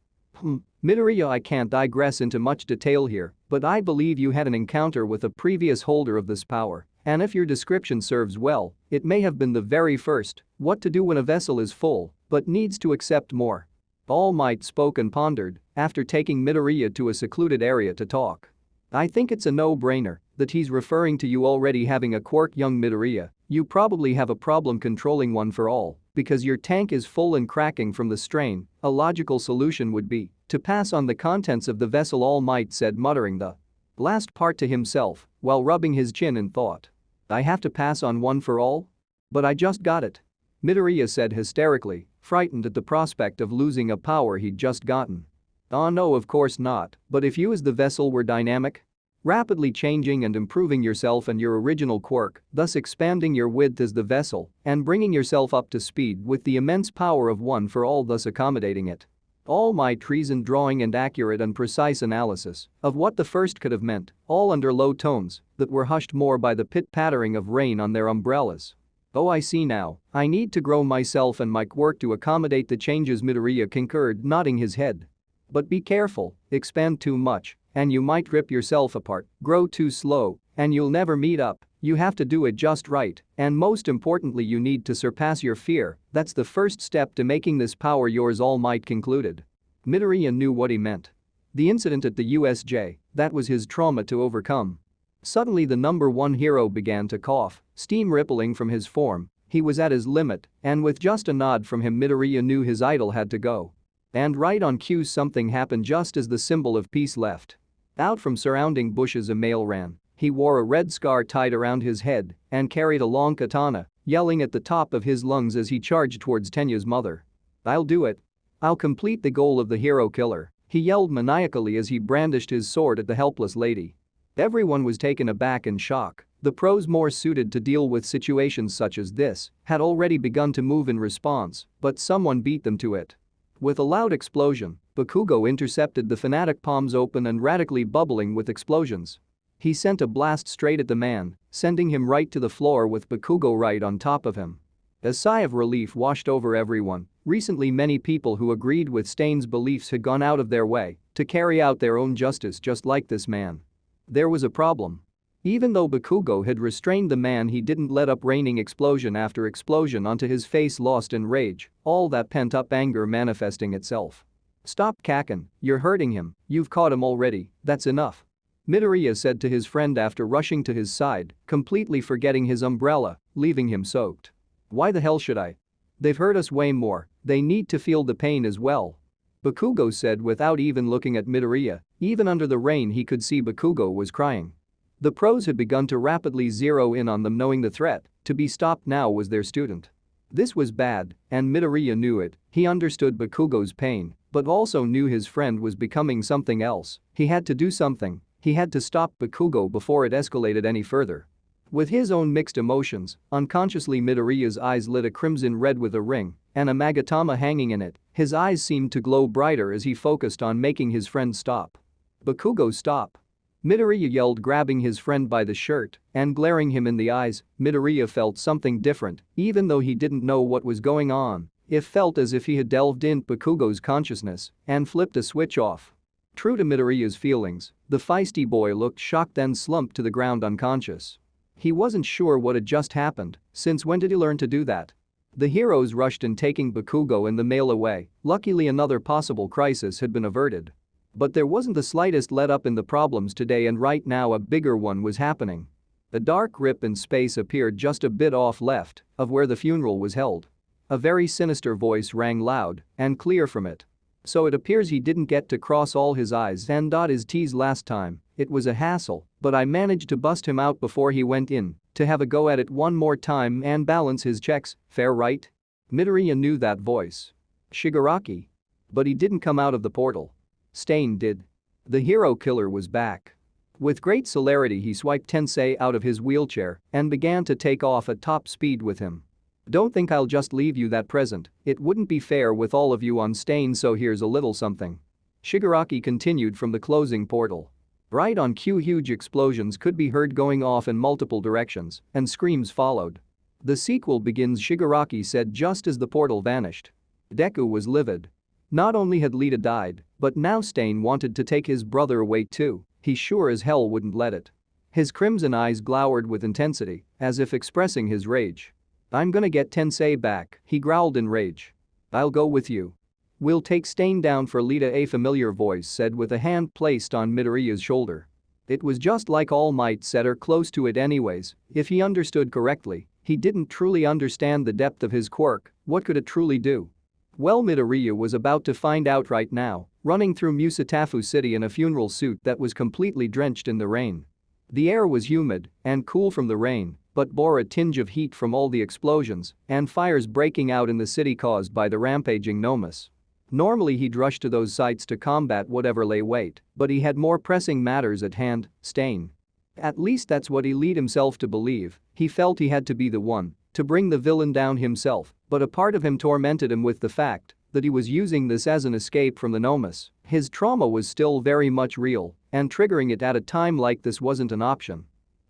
Midoriya, I can't digress into much detail here, but I believe you had an encounter with a previous holder of this power, and if your description serves well, it may have been the very first. What to do when a vessel is full but needs to accept more? All Might spoke and pondered after taking Midoriya to a secluded area to talk. I think it's a no-brainer that he's referring to you already having a quirk. Young Midoriya, you probably have a problem controlling One for All because your tank is full and cracking from the strain. A logical solution would be to pass on the contents of the vessel, All Might said, muttering the last part to himself while rubbing his chin in thought. I have to pass on One for All? But I just got it. Midoriya said hysterically, frightened at the prospect of losing a power he'd just gotten. Oh no, of course not, but if you as the vessel were dynamic, rapidly changing and improving yourself and your original quirk, thus expanding your width as the vessel and bringing yourself up to speed with the immense power of One for All, thus accommodating it. All Might reasoned, drawing and accurate and precise analysis of what the first could have meant, all under low tones that were hushed more by the pit-pattering of rain on their umbrellas. Oh, I see now. I need to grow myself and my quirk to accommodate the changes, Midoriya concurred, nodding his head. But be careful, expand too much, and you might rip yourself apart. Grow too slow, and you'll never meet up. You have to do it just right, and most importantly, you need to surpass your fear. That's the first step to making this power yours, All Might concluded. Midoriya knew what he meant. The incident at the USJ, that was his trauma to overcome. Suddenly the number one hero began to cough, steam rippling from his form. He was at his limit, and with just a nod from him, Midoriya knew his idol had to go. And right on cue, something happened just as the symbol of peace left. Out from surrounding bushes a male ran. He wore a red scar tied around his head and carried a long katana, yelling at the top of his lungs as he charged towards Tenya's mother. I'll do it. I'll complete the goal of the hero killer, he yelled maniacally as he brandished his sword at the helpless lady. Everyone was taken aback and shock. The pros more suited to deal with situations such as this had already begun to move in response, but someone beat them to it. With a loud explosion, Bakugo intercepted the fanatic, palms open and radically bubbling with explosions. He sent a blast straight at the man, sending him right to the floor with Bakugo right on top of him. A sigh of relief washed over everyone. Recently many people who agreed with Stain's beliefs had gone out of their way to carry out their own justice just like this man. There was a problem. Even though Bakugo had restrained the man, he didn't let up, raining explosion after explosion onto his face, lost in rage, all that pent-up anger manifesting itself. "Stop Kakin, you're hurting him, you've caught him already, that's enough," Midoriya said to his friend after rushing to his side, completely forgetting his umbrella, leaving him soaked. "Why the hell should I? They've hurt us way more, they need to feel the pain as well," Bakugo said without even looking at Midoriya. Even under the rain he could see Bakugo was crying. The pros had begun to rapidly zero in on them, knowing the threat to be stopped now was their student. This was bad, and Midoriya knew it. He understood Bakugo's pain, but also knew his friend was becoming something else. He had to do something. He had to stop Bakugo before it escalated any further. With his own mixed emotions, unconsciously Midoriya's eyes lit a crimson red with a ring and a magatama hanging in it. His eyes seemed to glow brighter as he focused on making his friend stop. "Bakugo, stop!" Midoriya yelled, grabbing his friend by the shirt and glaring him in the eyes. Midoriya felt something different, even though he didn't know what was going on. It felt as if he had delved into Bakugo's consciousness and flipped a switch off. True to Midoriya's feelings, the feisty boy looked shocked, then slumped to the ground unconscious. He wasn't sure what had just happened. Since when did he learn to do that? The heroes rushed in, taking Bakugo and the male away. Luckily another possible crisis had been averted. But there wasn't the slightest let-up in the problems today, and right now a bigger one was happening. A dark rip in space appeared just a bit off left of where the funeral was held. A very sinister voice rang loud and clear from it. "So it appears he didn't get to cross all his I's and dot his T's last time. It was a hassle, but I managed to bust him out before he went in to have a go at it one more time and balance his checks, fair right?" Midoriya knew that voice. Shigaraki. But he didn't come out of the portal. Stain did. The hero killer was back. With great celerity he swiped Tensei out of his wheelchair and began to take off at top speed with him. "Don't think I'll just leave you that present, it wouldn't be fair with all of you on Stain, so here's a little something." Shigaraki continued from the closing portal. Right on cue, huge explosions could be heard going off in multiple directions, and screams followed. "The sequel begins," Shigaraki said just as the portal vanished. Deku was livid. Not only had Lita died, but now Stain wanted to take his brother away too. He sure as hell wouldn't let it. His crimson eyes glowered with intensity, as if expressing his rage. "I'm gonna get Tensei back," he growled in rage. "I'll go with you. We'll take Stain down for Lita," a familiar voice said with a hand placed on Midoriya's shoulder. It was just like All Might said, or close to it anyways. If he understood correctly, he didn't truly understand the depth of his quirk. What could it truly do? Well, Midoriya was about to find out right now, running through Musatafu City in a funeral suit that was completely drenched in the rain. The air was humid and cool from the rain, but bore a tinge of heat from all the explosions and fires breaking out in the city caused by the rampaging Nomus. Normally he'd rush to those sites to combat whatever lay wait, but he had more pressing matters at hand. Stain. At least that's what he led himself to believe. He felt he had to be the one to bring the villain down himself, but a part of him tormented him with the fact that he was using this as an escape from the Nomus. His trauma was still very much real, and triggering it at a time like this wasn't an option.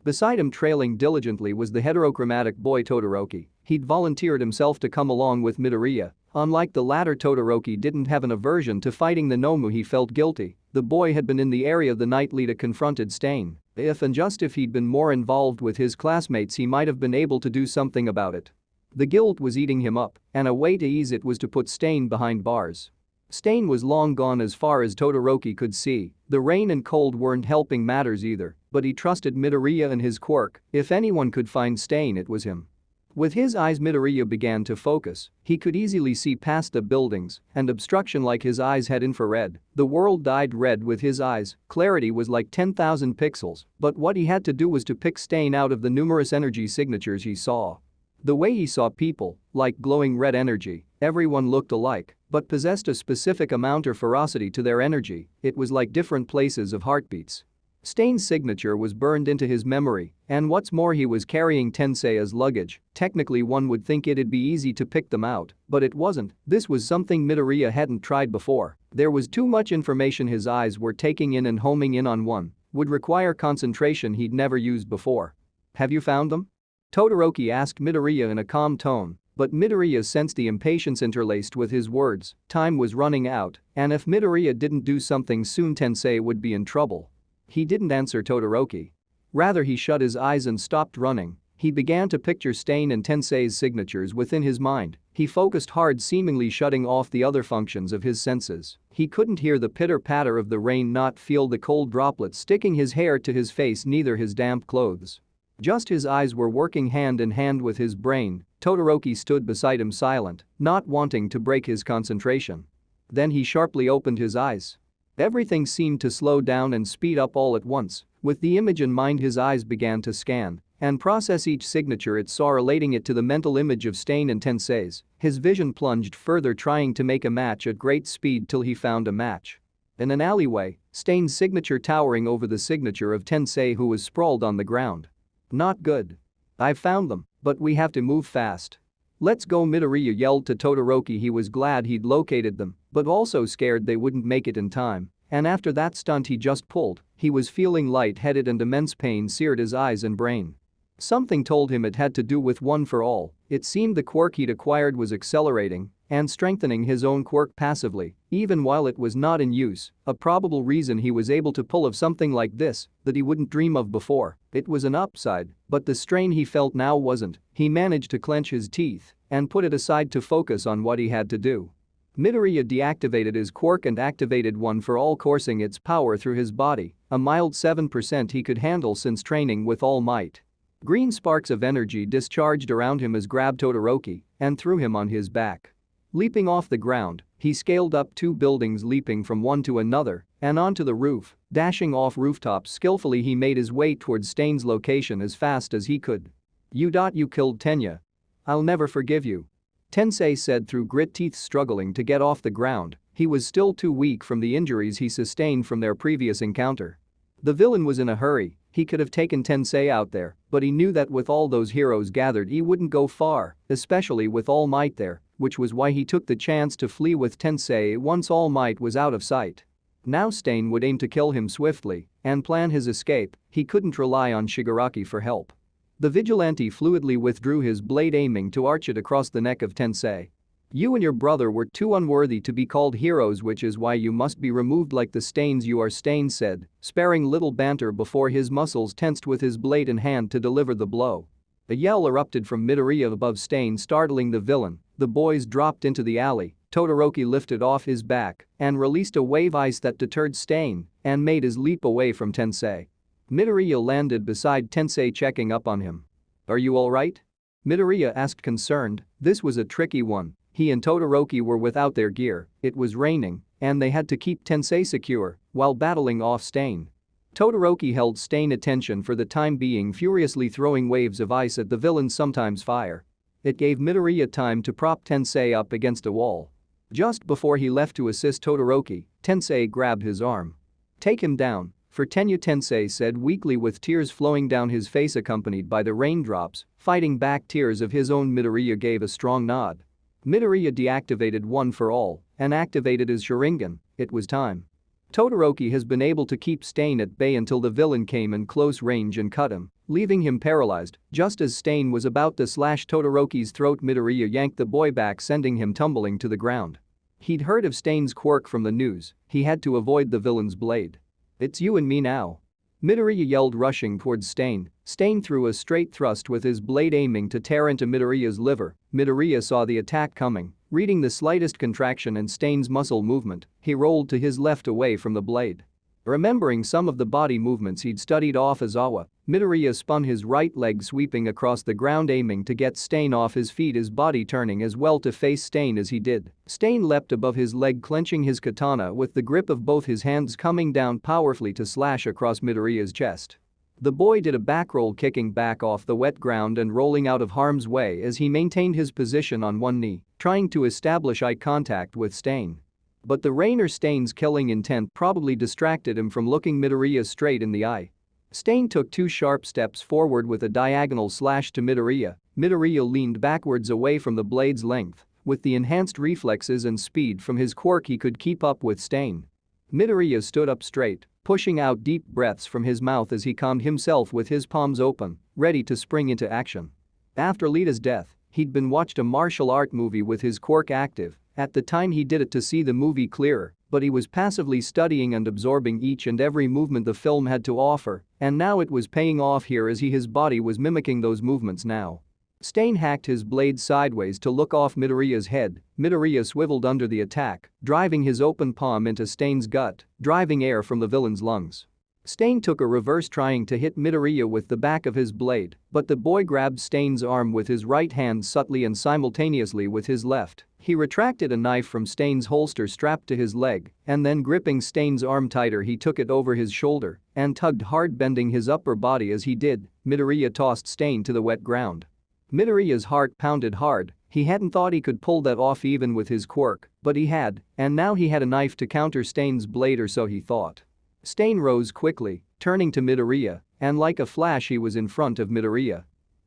Beside him, trailing diligently, was the heterochromatic boy Todoroki. He'd volunteered himself to come along with Midoriya. Unlike the latter, Todoroki didn't have an aversion to fighting the Nomu. He felt guilty. The boy had been in the area the night Lita confronted Stain. If and just if he'd been more involved with his classmates, he might have been able to do something about it. The guilt was eating him up, and a way to ease it was to put Stain behind bars. Stain was long gone as far as Todoroki could see. The rain and cold weren't helping matters either, but he trusted Midoriya and his quirk. If anyone could find Stain, it was him. With his eyes, Midoriya began to focus. He could easily see past the buildings and obstruction like his eyes had infrared. The world dyed red with his eyes. Clarity was like 10,000 pixels, but what he had to do was to pick Stain out of the numerous energy signatures he saw. The way he saw people, like glowing red energy, everyone looked alike, but possessed a specific amount of ferocity to their energy. It was like different places of heartbeats. Stain's signature was burned into his memory, and what's more, he was carrying Tensei as luggage. Technically one would think it'd be easy to pick them out, but it wasn't. This was something Midoriya hadn't tried before. There was too much information his eyes were taking in and homing in on one. would require concentration he'd never used before. "Have you found them?" Todoroki asked Midoriya in a calm tone, but Midoriya sensed the impatience interlaced with his words. Time was running out, and if Midoriya didn't do something soon Tensei would be in trouble. He didn't answer Todoroki. Rather, he shut his eyes and stopped running. He began to picture Stain and Tensei's signatures within his mind. He focused hard, seemingly shutting off the other functions of his senses. He couldn't hear the pitter-patter of the rain, not feel the cold droplets sticking his hair to his face, neither his damp clothes. Just his eyes were working hand in hand with his brain. Todoroki stood beside him silent, not wanting to break his concentration. Then he sharply opened his eyes. Everything seemed to slow down and speed up all at once. With the image in mind, his eyes began to scan and process each signature it saw, relating it to the mental image of Stain and Tensei's. His vision plunged further, trying to make a match at great speed till he found a match. In an alleyway, Stain's signature towering over the signature of Tensei, who was sprawled on the ground. "Not good. I've found them, but we have to move fast." "Let's go," Midoriya yelled to Todoroki. He was glad he'd located them, but also scared they wouldn't make it in time. And after that stunt he just pulled, he was feeling lightheaded and immense pain seared his eyes and brain. Something told him it had to do with One for All. It seemed the quirk he'd acquired was accelerating and strengthening his own quirk passively, even while it was not in use. A probable reason he was able to pull of something like this that he wouldn't dream of before. It was an upside, but the strain he felt now wasn't. He managed to clench his teeth and put it aside to focus on what he had to do. Midoriya deactivated his quirk and activated One for All, coursing its power through his body, a mild 7% he could handle since training with All Might. Green sparks of energy discharged around him as grabbed Todoroki and threw him on his back. Leaping off the ground, he scaled up 2 buildings, leaping from one to another and onto the roof. Dashing off rooftops skillfully, he made his way towards Stain's location as fast as he could. You killed Tenya. I'll never forgive you," Tensei said through grit teeth, struggling to get off the ground. He was still too weak from the injuries he sustained from their previous encounter. The villain was in a hurry. He could have taken Tensei out there, but he knew that with all those heroes gathered he wouldn't go far, especially with All Might there, which was why he took the chance to flee with Tensei once All Might was out of sight. Now Stain would aim to kill him swiftly and plan his escape. He couldn't rely on Shigaraki for help. The vigilante fluidly withdrew his blade, aiming to arch it across the neck of Tensei. "You and your brother were too unworthy to be called heroes, which is why you must be removed like the Stains you are," Stain said, sparing little banter before his muscles tensed with his blade in hand to deliver the blow. A yell erupted from Midoriya above Stain, startling the villain. The boys dropped into the alley. Todoroki lifted off his back and released a wave ice that deterred Stain and made his leap away from Tensei. Midoriya landed beside Tensei, checking up on him. "Are you alright?" Midoriya asked, concerned. This was a tricky one. He and Todoroki were without their gear, it was raining, and they had to keep Tensei secure while battling off Stain. Todoroki held Stain attention for the time being, furiously throwing waves of ice at the villain's sometimes fire. It gave Midoriya time to prop Tensei up against a wall. Just before he left to assist Todoroki, Tensei grabbed his arm. "Take him down." "For Tenya," Tensei said weakly, with tears flowing down his face accompanied by the raindrops. Fighting back tears of his own, Midoriya gave a strong nod. Midoriya deactivated One for All and activated his Sharingan. It was time. Todoroki has been able to keep Stain at bay until the villain came in close range and cut him, leaving him paralyzed. Just as Stain was about to slash Todoroki's throat, Midoriya yanked the boy back, sending him tumbling to the ground. He'd heard of Stain's quirk from the news. He had to avoid the villain's blade. "It's you and me now," Midoriya yelled, rushing towards Stain. Stain threw a straight thrust with his blade, aiming to tear into Midoriya's liver. Midoriya saw the attack coming. Reading the slightest contraction in Stain's muscle movement, he rolled to his left away from the blade. Remembering some of the body movements he'd studied off Aizawa, Midoriya spun his right leg, sweeping across the ground, aiming to get Stain off his feet, his body turning as well to face Stain as he did. Stain leapt above his leg, clenching his katana with the grip of both his hands, coming down powerfully to slash across Midoriya's chest. The boy did a back roll, kicking back off the wet ground and rolling out of harm's way as he maintained his position on one knee, trying to establish eye contact with Stain. But the rainer Stain's killing intent probably distracted him from looking Midoriya straight in the eye. Stain took 2 sharp steps forward with a diagonal slash to Midoriya. Midoriya leaned backwards away from the blade's length. With the enhanced reflexes and speed from his quirk, he could keep up with Stain. Midoriya stood up straight, pushing out deep breaths from his mouth as he calmed himself with his palms open, ready to spring into action. After Lita's death, he'd been watched a martial art movie with his quirk active. At the time he did it to see the movie clearer, but he was passively studying and absorbing each and every movement the film had to offer, and now it was paying off here as his body was mimicking those movements now. Stain hacked his blade sideways to look off Midoriya's head. Midoriya swiveled under the attack, driving his open palm into Stain's gut, driving air from the villain's lungs. Stain took a reverse trying to hit Midoriya with the back of his blade, but the boy grabbed Stain's arm with his right hand subtly and simultaneously with his left. He retracted a knife from Stain's holster strapped to his leg, and then gripping Stain's arm tighter he took it over his shoulder and tugged hard, bending his upper body as he did. Midoriya tossed Stain to the wet ground. Midoriya's heart pounded hard. He hadn't thought he could pull that off even with his quirk, but he had, and now he had a knife to counter Stain's blade, or so he thought. Stain rose quickly, turning to Midoriya, and like a flash he was in front of Midoriya.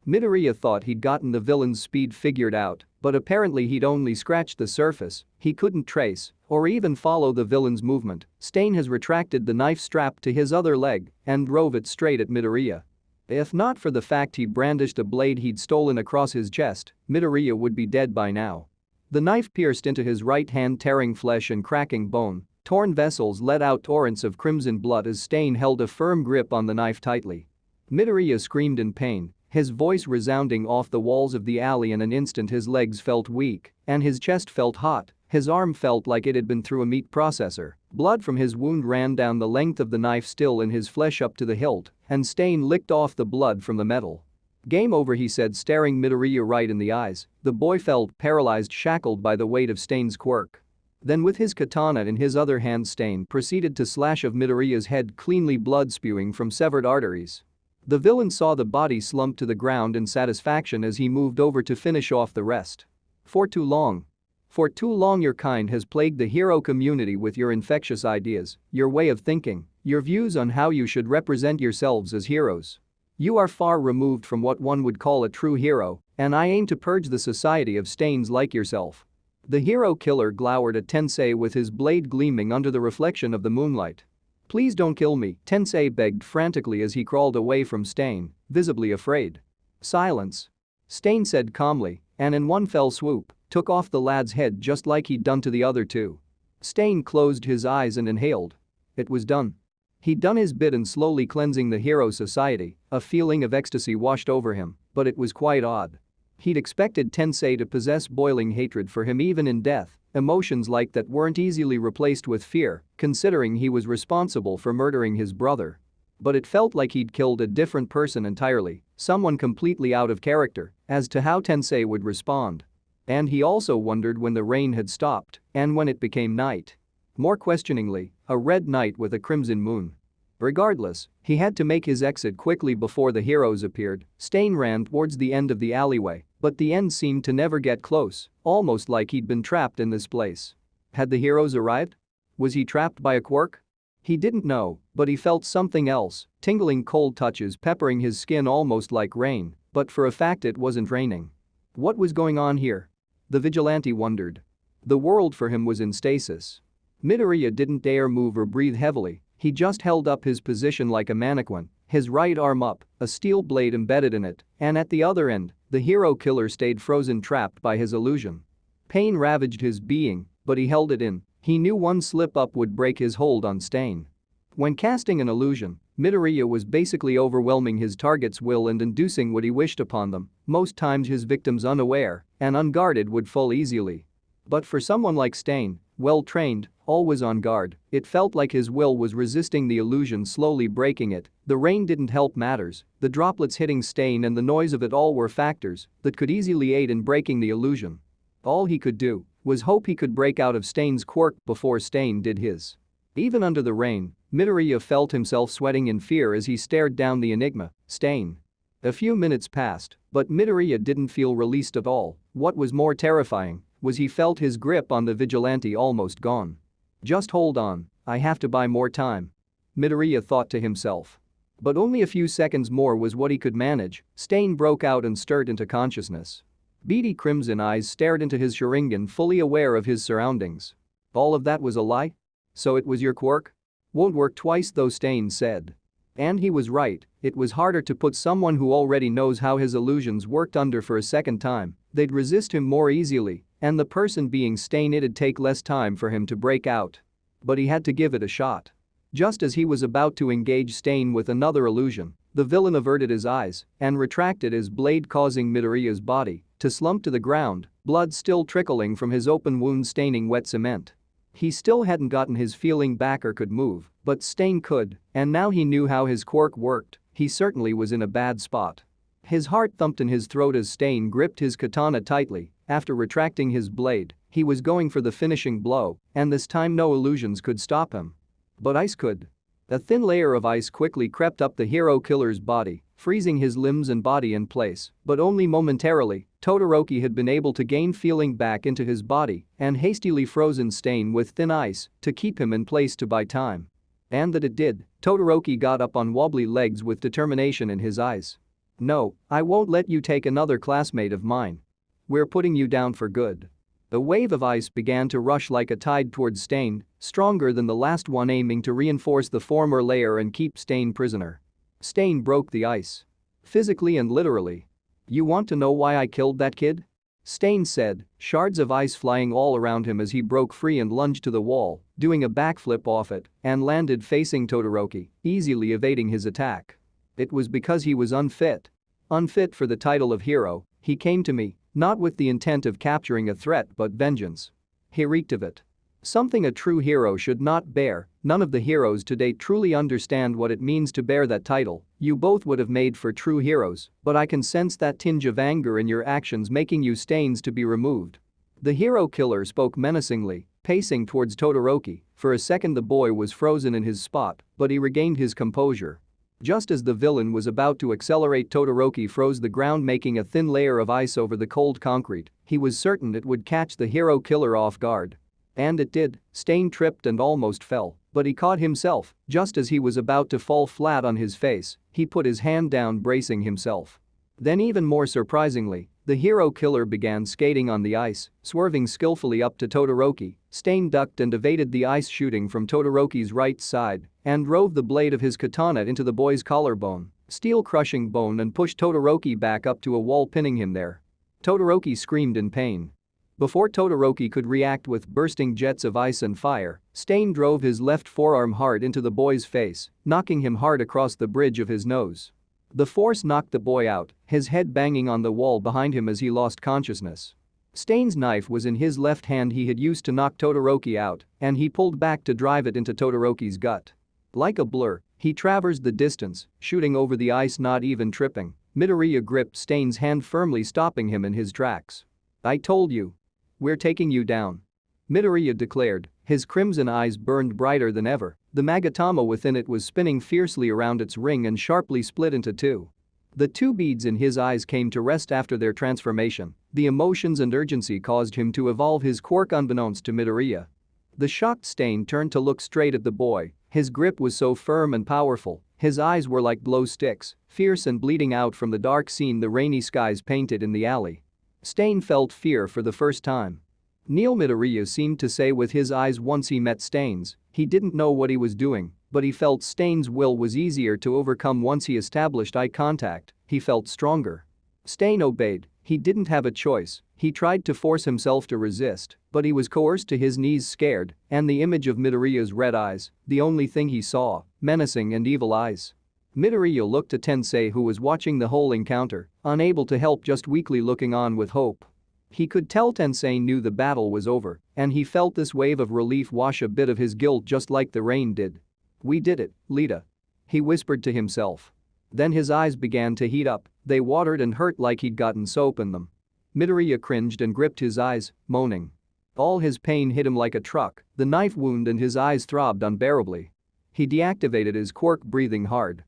Midoriya thought he'd gotten the villain's speed figured out, but apparently he'd only scratched the surface. He couldn't trace or even follow the villain's movement. Stain has retracted the knife strapped to his other leg and drove it straight at Midoriya. If not for the fact he brandished a blade he'd stolen across his chest, Midoriya would be dead by now. The knife pierced into his right hand, tearing flesh and cracking bone. Torn vessels let out torrents of crimson blood as Stain held a firm grip on the knife tightly. Midoriya screamed in pain, his voice resounding off the walls of the alley. In an instant his legs felt weak and his chest felt hot. His arm felt like it had been through a meat processor. Blood from his wound ran down the length of the knife, still in his flesh up to the hilt, and Stain licked off the blood from the metal. "Game over," he said, staring Midoriya right in the eyes. The boy felt paralyzed, shackled by the weight of Stain's quirk. Then with his katana in his other hand, Stain proceeded to slash of Midoriya's head, cleanly, blood spewing from severed arteries. The villain saw the body slump to the ground in satisfaction as he moved over to finish off the rest. For too long your kind has plagued the hero community with your infectious ideas, your way of thinking, your views on how you should represent yourselves as heroes. You are far removed from what one would call a true hero, and I aim to purge the society of Stains like yourself." The hero killer glowered at Tensei with his blade gleaming under the reflection of the moonlight. "Please don't kill me," Tensei begged frantically as he crawled away from Stain, visibly afraid. "Silence," Stain said calmly, and in one fell swoop, took off the lad's head just like he'd done to the other two. Stain closed his eyes and inhaled. It was done. He'd done his bit in slowly cleansing the hero society. A feeling of ecstasy washed over him, but it was quite odd. He'd expected Tensei to possess boiling hatred for him even in death. Emotions like that weren't easily replaced with fear, considering he was responsible for murdering his brother. But it felt like he'd killed a different person entirely, someone completely out of character. As to how Tensei would respond. And he also wondered when the rain had stopped and when it became night. More questioningly, a red night with a crimson moon. Regardless, he had to make his exit quickly before the heroes appeared. Stain ran towards the end of the alleyway, but the end seemed to never get close, almost like he'd been trapped in this place. Had the heroes arrived? Was he trapped by a quirk? He didn't know, but he felt something else, tingling cold touches peppering his skin almost like rain, but for a fact it wasn't raining. What was going on here? The vigilante wondered. The world for him was in stasis. Midoriya didn't dare move or breathe heavily. He just held up his position like a mannequin, his right arm up, a steel blade embedded in it, and at the other end, the hero killer stayed frozen, trapped by his illusion. Pain ravaged his being, but he held it in. He knew one slip-up would break his hold on Stain. When casting an illusion, Midoriya was basically overwhelming his target's will and inducing what he wished upon them. Most times his victims, unaware and unguarded, would fall easily. But for someone like Stain, well-trained, always on guard, it felt like his will was resisting the illusion, slowly breaking it. The rain didn't help matters. The droplets hitting Stain and the noise of it all were factors that could easily aid in breaking the illusion. All he could do was hope he could break out of Stain's quirk before Stain did his. Even under the rain, Midoriya felt himself sweating in fear as he stared down the enigma, Stain. A few minutes passed, but Midoriya didn't feel released at all. What was more terrifying was he felt his grip on the vigilante almost gone. Just hold on, I have to buy more time, Midoriya thought to himself. But only a few seconds more was what he could manage. Stain broke out and stirred into consciousness. Beady crimson eyes stared into his Sharingan, fully aware of his surroundings. All of that was a lie? So it was your quirk? Won't work twice though, Stain said. And he was right, it was harder to put someone who already knows how his illusions worked under for a second time. They'd resist him more easily, and the person being Stain, it'd take less time for him to break out. But he had to give it a shot. Just as he was about to engage Stain with another illusion, the villain averted his eyes and retracted his blade, causing Midoriya's body to slump to the ground, blood still trickling from his open wound staining wet cement. He still hadn't gotten his feeling back or could move, but Stain could, and now he knew how his quirk worked. He certainly was in a bad spot. His heart thumped in his throat as Stain gripped his katana tightly. After retracting his blade, he was going for the finishing blow, and this time no illusions could stop him. But ice could. A thin layer of ice quickly crept up the hero killer's body, freezing his limbs and body in place, but only momentarily. Todoroki had been able to gain feeling back into his body and hastily frozen Stain with thin ice to keep him in place to buy time. And that it did. Todoroki got up on wobbly legs with determination in his eyes. "No, I won't let you take another classmate of mine. We're putting you down for good." A wave of ice began to rush like a tide towards Stain, stronger than the last one, aiming to reinforce the former layer and keep Stain prisoner. Stain broke the ice. Physically and literally. "You want to know why I killed that kid?" Stain said, shards of ice flying all around him as he broke free and lunged to the wall, doing a backflip off it, and landed facing Todoroki, easily evading his attack. "It was because he was unfit. Unfit for the title of hero. He came to me, not with the intent of capturing a threat but vengeance. He reeked of it. Something a true hero should not bear. None of the heroes to date truly understand what it means to bear that title. You both would have made for true heroes, but I can sense that tinge of anger in your actions, making you Stains to be removed." The hero killer spoke menacingly, pacing towards Todoroki. For a second the boy was frozen in his spot, but he regained his composure. Just as the villain was about to accelerate, Todoroki froze the ground, making a thin layer of ice over the cold concrete. He was certain it would catch the hero killer off guard. And it did. Stain tripped and almost fell, but he caught himself. Just as he was about to fall flat on his face, he put his hand down, bracing himself. Then, even more surprisingly, the hero killer began skating on the ice, swerving skillfully up to Todoroki. Stain ducked and evaded the ice shooting from Todoroki's right side and drove the blade of his katana into the boy's collarbone, steel-crushing bone, and pushed Todoroki back up to a wall, pinning him there. Todoroki screamed in pain. Before Todoroki could react with bursting jets of ice and fire, Stain drove his left forearm hard into the boy's face, knocking him hard across the bridge of his nose. The force knocked the boy out, his head banging on the wall behind him as he lost consciousness. Stain's knife was in his left hand. He had used to knock Todoroki out, and he pulled back to drive it into Todoroki's gut. Like a blur, he traversed the distance, shooting over the ice, not even tripping. Midoriya gripped Stain's hand firmly, stopping him in his tracks. "I told you. We're taking you down," Midoriya declared. His crimson eyes burned brighter than ever. The Magatama within it was spinning fiercely around its ring and sharply split into two. The two beads in his eyes came to rest after their transformation. The emotions and urgency caused him to evolve his quirk unbeknownst to Midoriya. The shocked Stain turned to look straight at the boy. His grip was so firm and powerful. His eyes were like glow sticks, fierce and bleeding out from the dark scene the rainy skies painted in the alley. Stain felt fear for the first time. Neil, Midoriya seemed to say with his eyes once he met Stain's. He didn't know what he was doing, but he felt Stain's will was easier to overcome once he established eye contact. He felt stronger. Stain obeyed. He didn't have a choice. He tried to force himself to resist, but he was coerced to his knees, scared, and the image of Midoriya's red eyes, the only thing he saw, menacing and evil eyes. Midoriya looked at Tensei, who was watching the whole encounter, unable to help, just weakly looking on with hope. He could tell Tensei knew the battle was over, and he felt this wave of relief wash a bit of his guilt just like the rain did. "We did it, Lita," he whispered to himself. Then his eyes began to heat up. They watered and hurt like he'd gotten soap in them. Midoriya cringed and gripped his eyes, moaning. All his pain hit him like a truck. The knife wound and his eyes throbbed unbearably. He deactivated his quirk, breathing hard.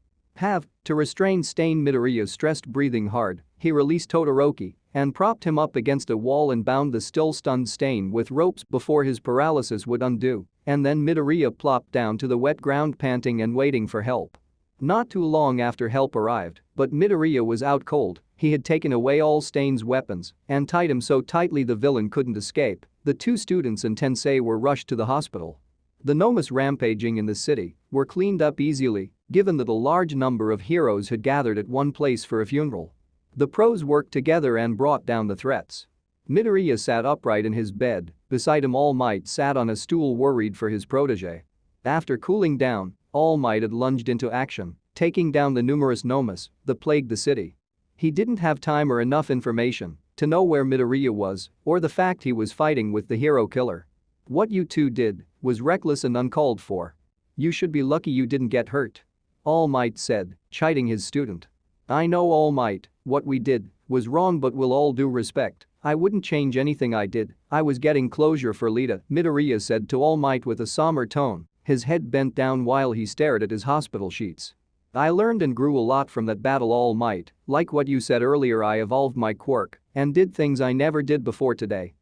To restrain Stain, Midoriya stressed, breathing hard. He released Todoroki and propped him up against a wall and bound the still stunned Stain with ropes before his paralysis would undo. And then Midoriya plopped down to the wet ground, panting and waiting for help. Not too long after help arrived, but Midoriya was out cold. He had taken away all Stain's weapons and tied him so tightly the villain couldn't escape. The two students and Tensei were rushed to the hospital. The Nomus rampaging in the city were cleaned up easily, given that a large number of heroes had gathered at one place for a funeral. The pros worked together and brought down the threats. Midoriya sat upright in his bed, beside him All Might sat on a stool worried for his protege. After cooling down, All Might had lunged into action, taking down the numerous Nomus that plagued the city. He didn't have time or enough information to know where Midoriya was or the fact he was fighting with the hero killer. What you two did was reckless and uncalled for. You should be lucky you didn't get hurt. All Might said, chiding his student. I know All Might, what we did was wrong, but with all due respect, I wouldn't change anything I did. I was getting closure for Lita, Midoriya said to All Might with a somber tone, his head bent down while he stared at his hospital sheets. I learned and grew a lot from that battle, All Might. Like what you said earlier, I evolved my quirk and did things I never did before today.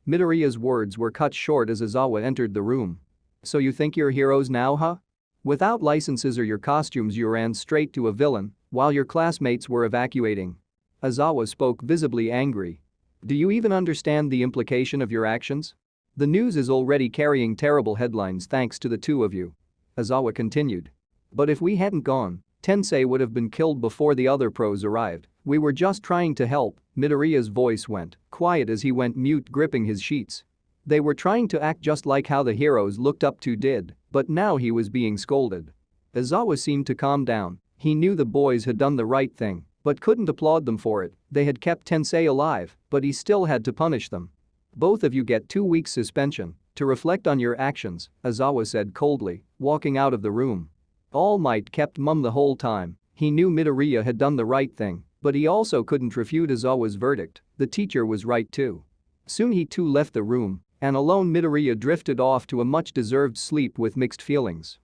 Midoriya's words were cut short as Aizawa entered the room. So you think you're heroes now, huh? Without licenses or your costumes you ran straight to a villain while your classmates were evacuating. Aizawa spoke visibly angry. Do you even understand the implication of your actions? The news is already carrying terrible headlines thanks to the two of you. Aizawa continued. But if we hadn't gone, Tensei would have been killed before the other pros arrived. We were just trying to help. Midoriya's voice went quiet as he went mute, gripping his sheets. They were trying to act just like how the heroes looked up to did, but now he was being scolded. Aizawa seemed to calm down. He knew the boys had done the right thing, but couldn't applaud them for it. They had kept Tensei alive, but he still had to punish them. Both of you get 2 weeks suspension to reflect on your actions, Aizawa said coldly, walking out of the room. All Might kept mum the whole time. He knew Midoriya had done the right thing, but he also couldn't refute Aizawa's verdict. The teacher was right too. Soon he too left the room, and alone Midoriya drifted off to a much-deserved sleep with mixed feelings.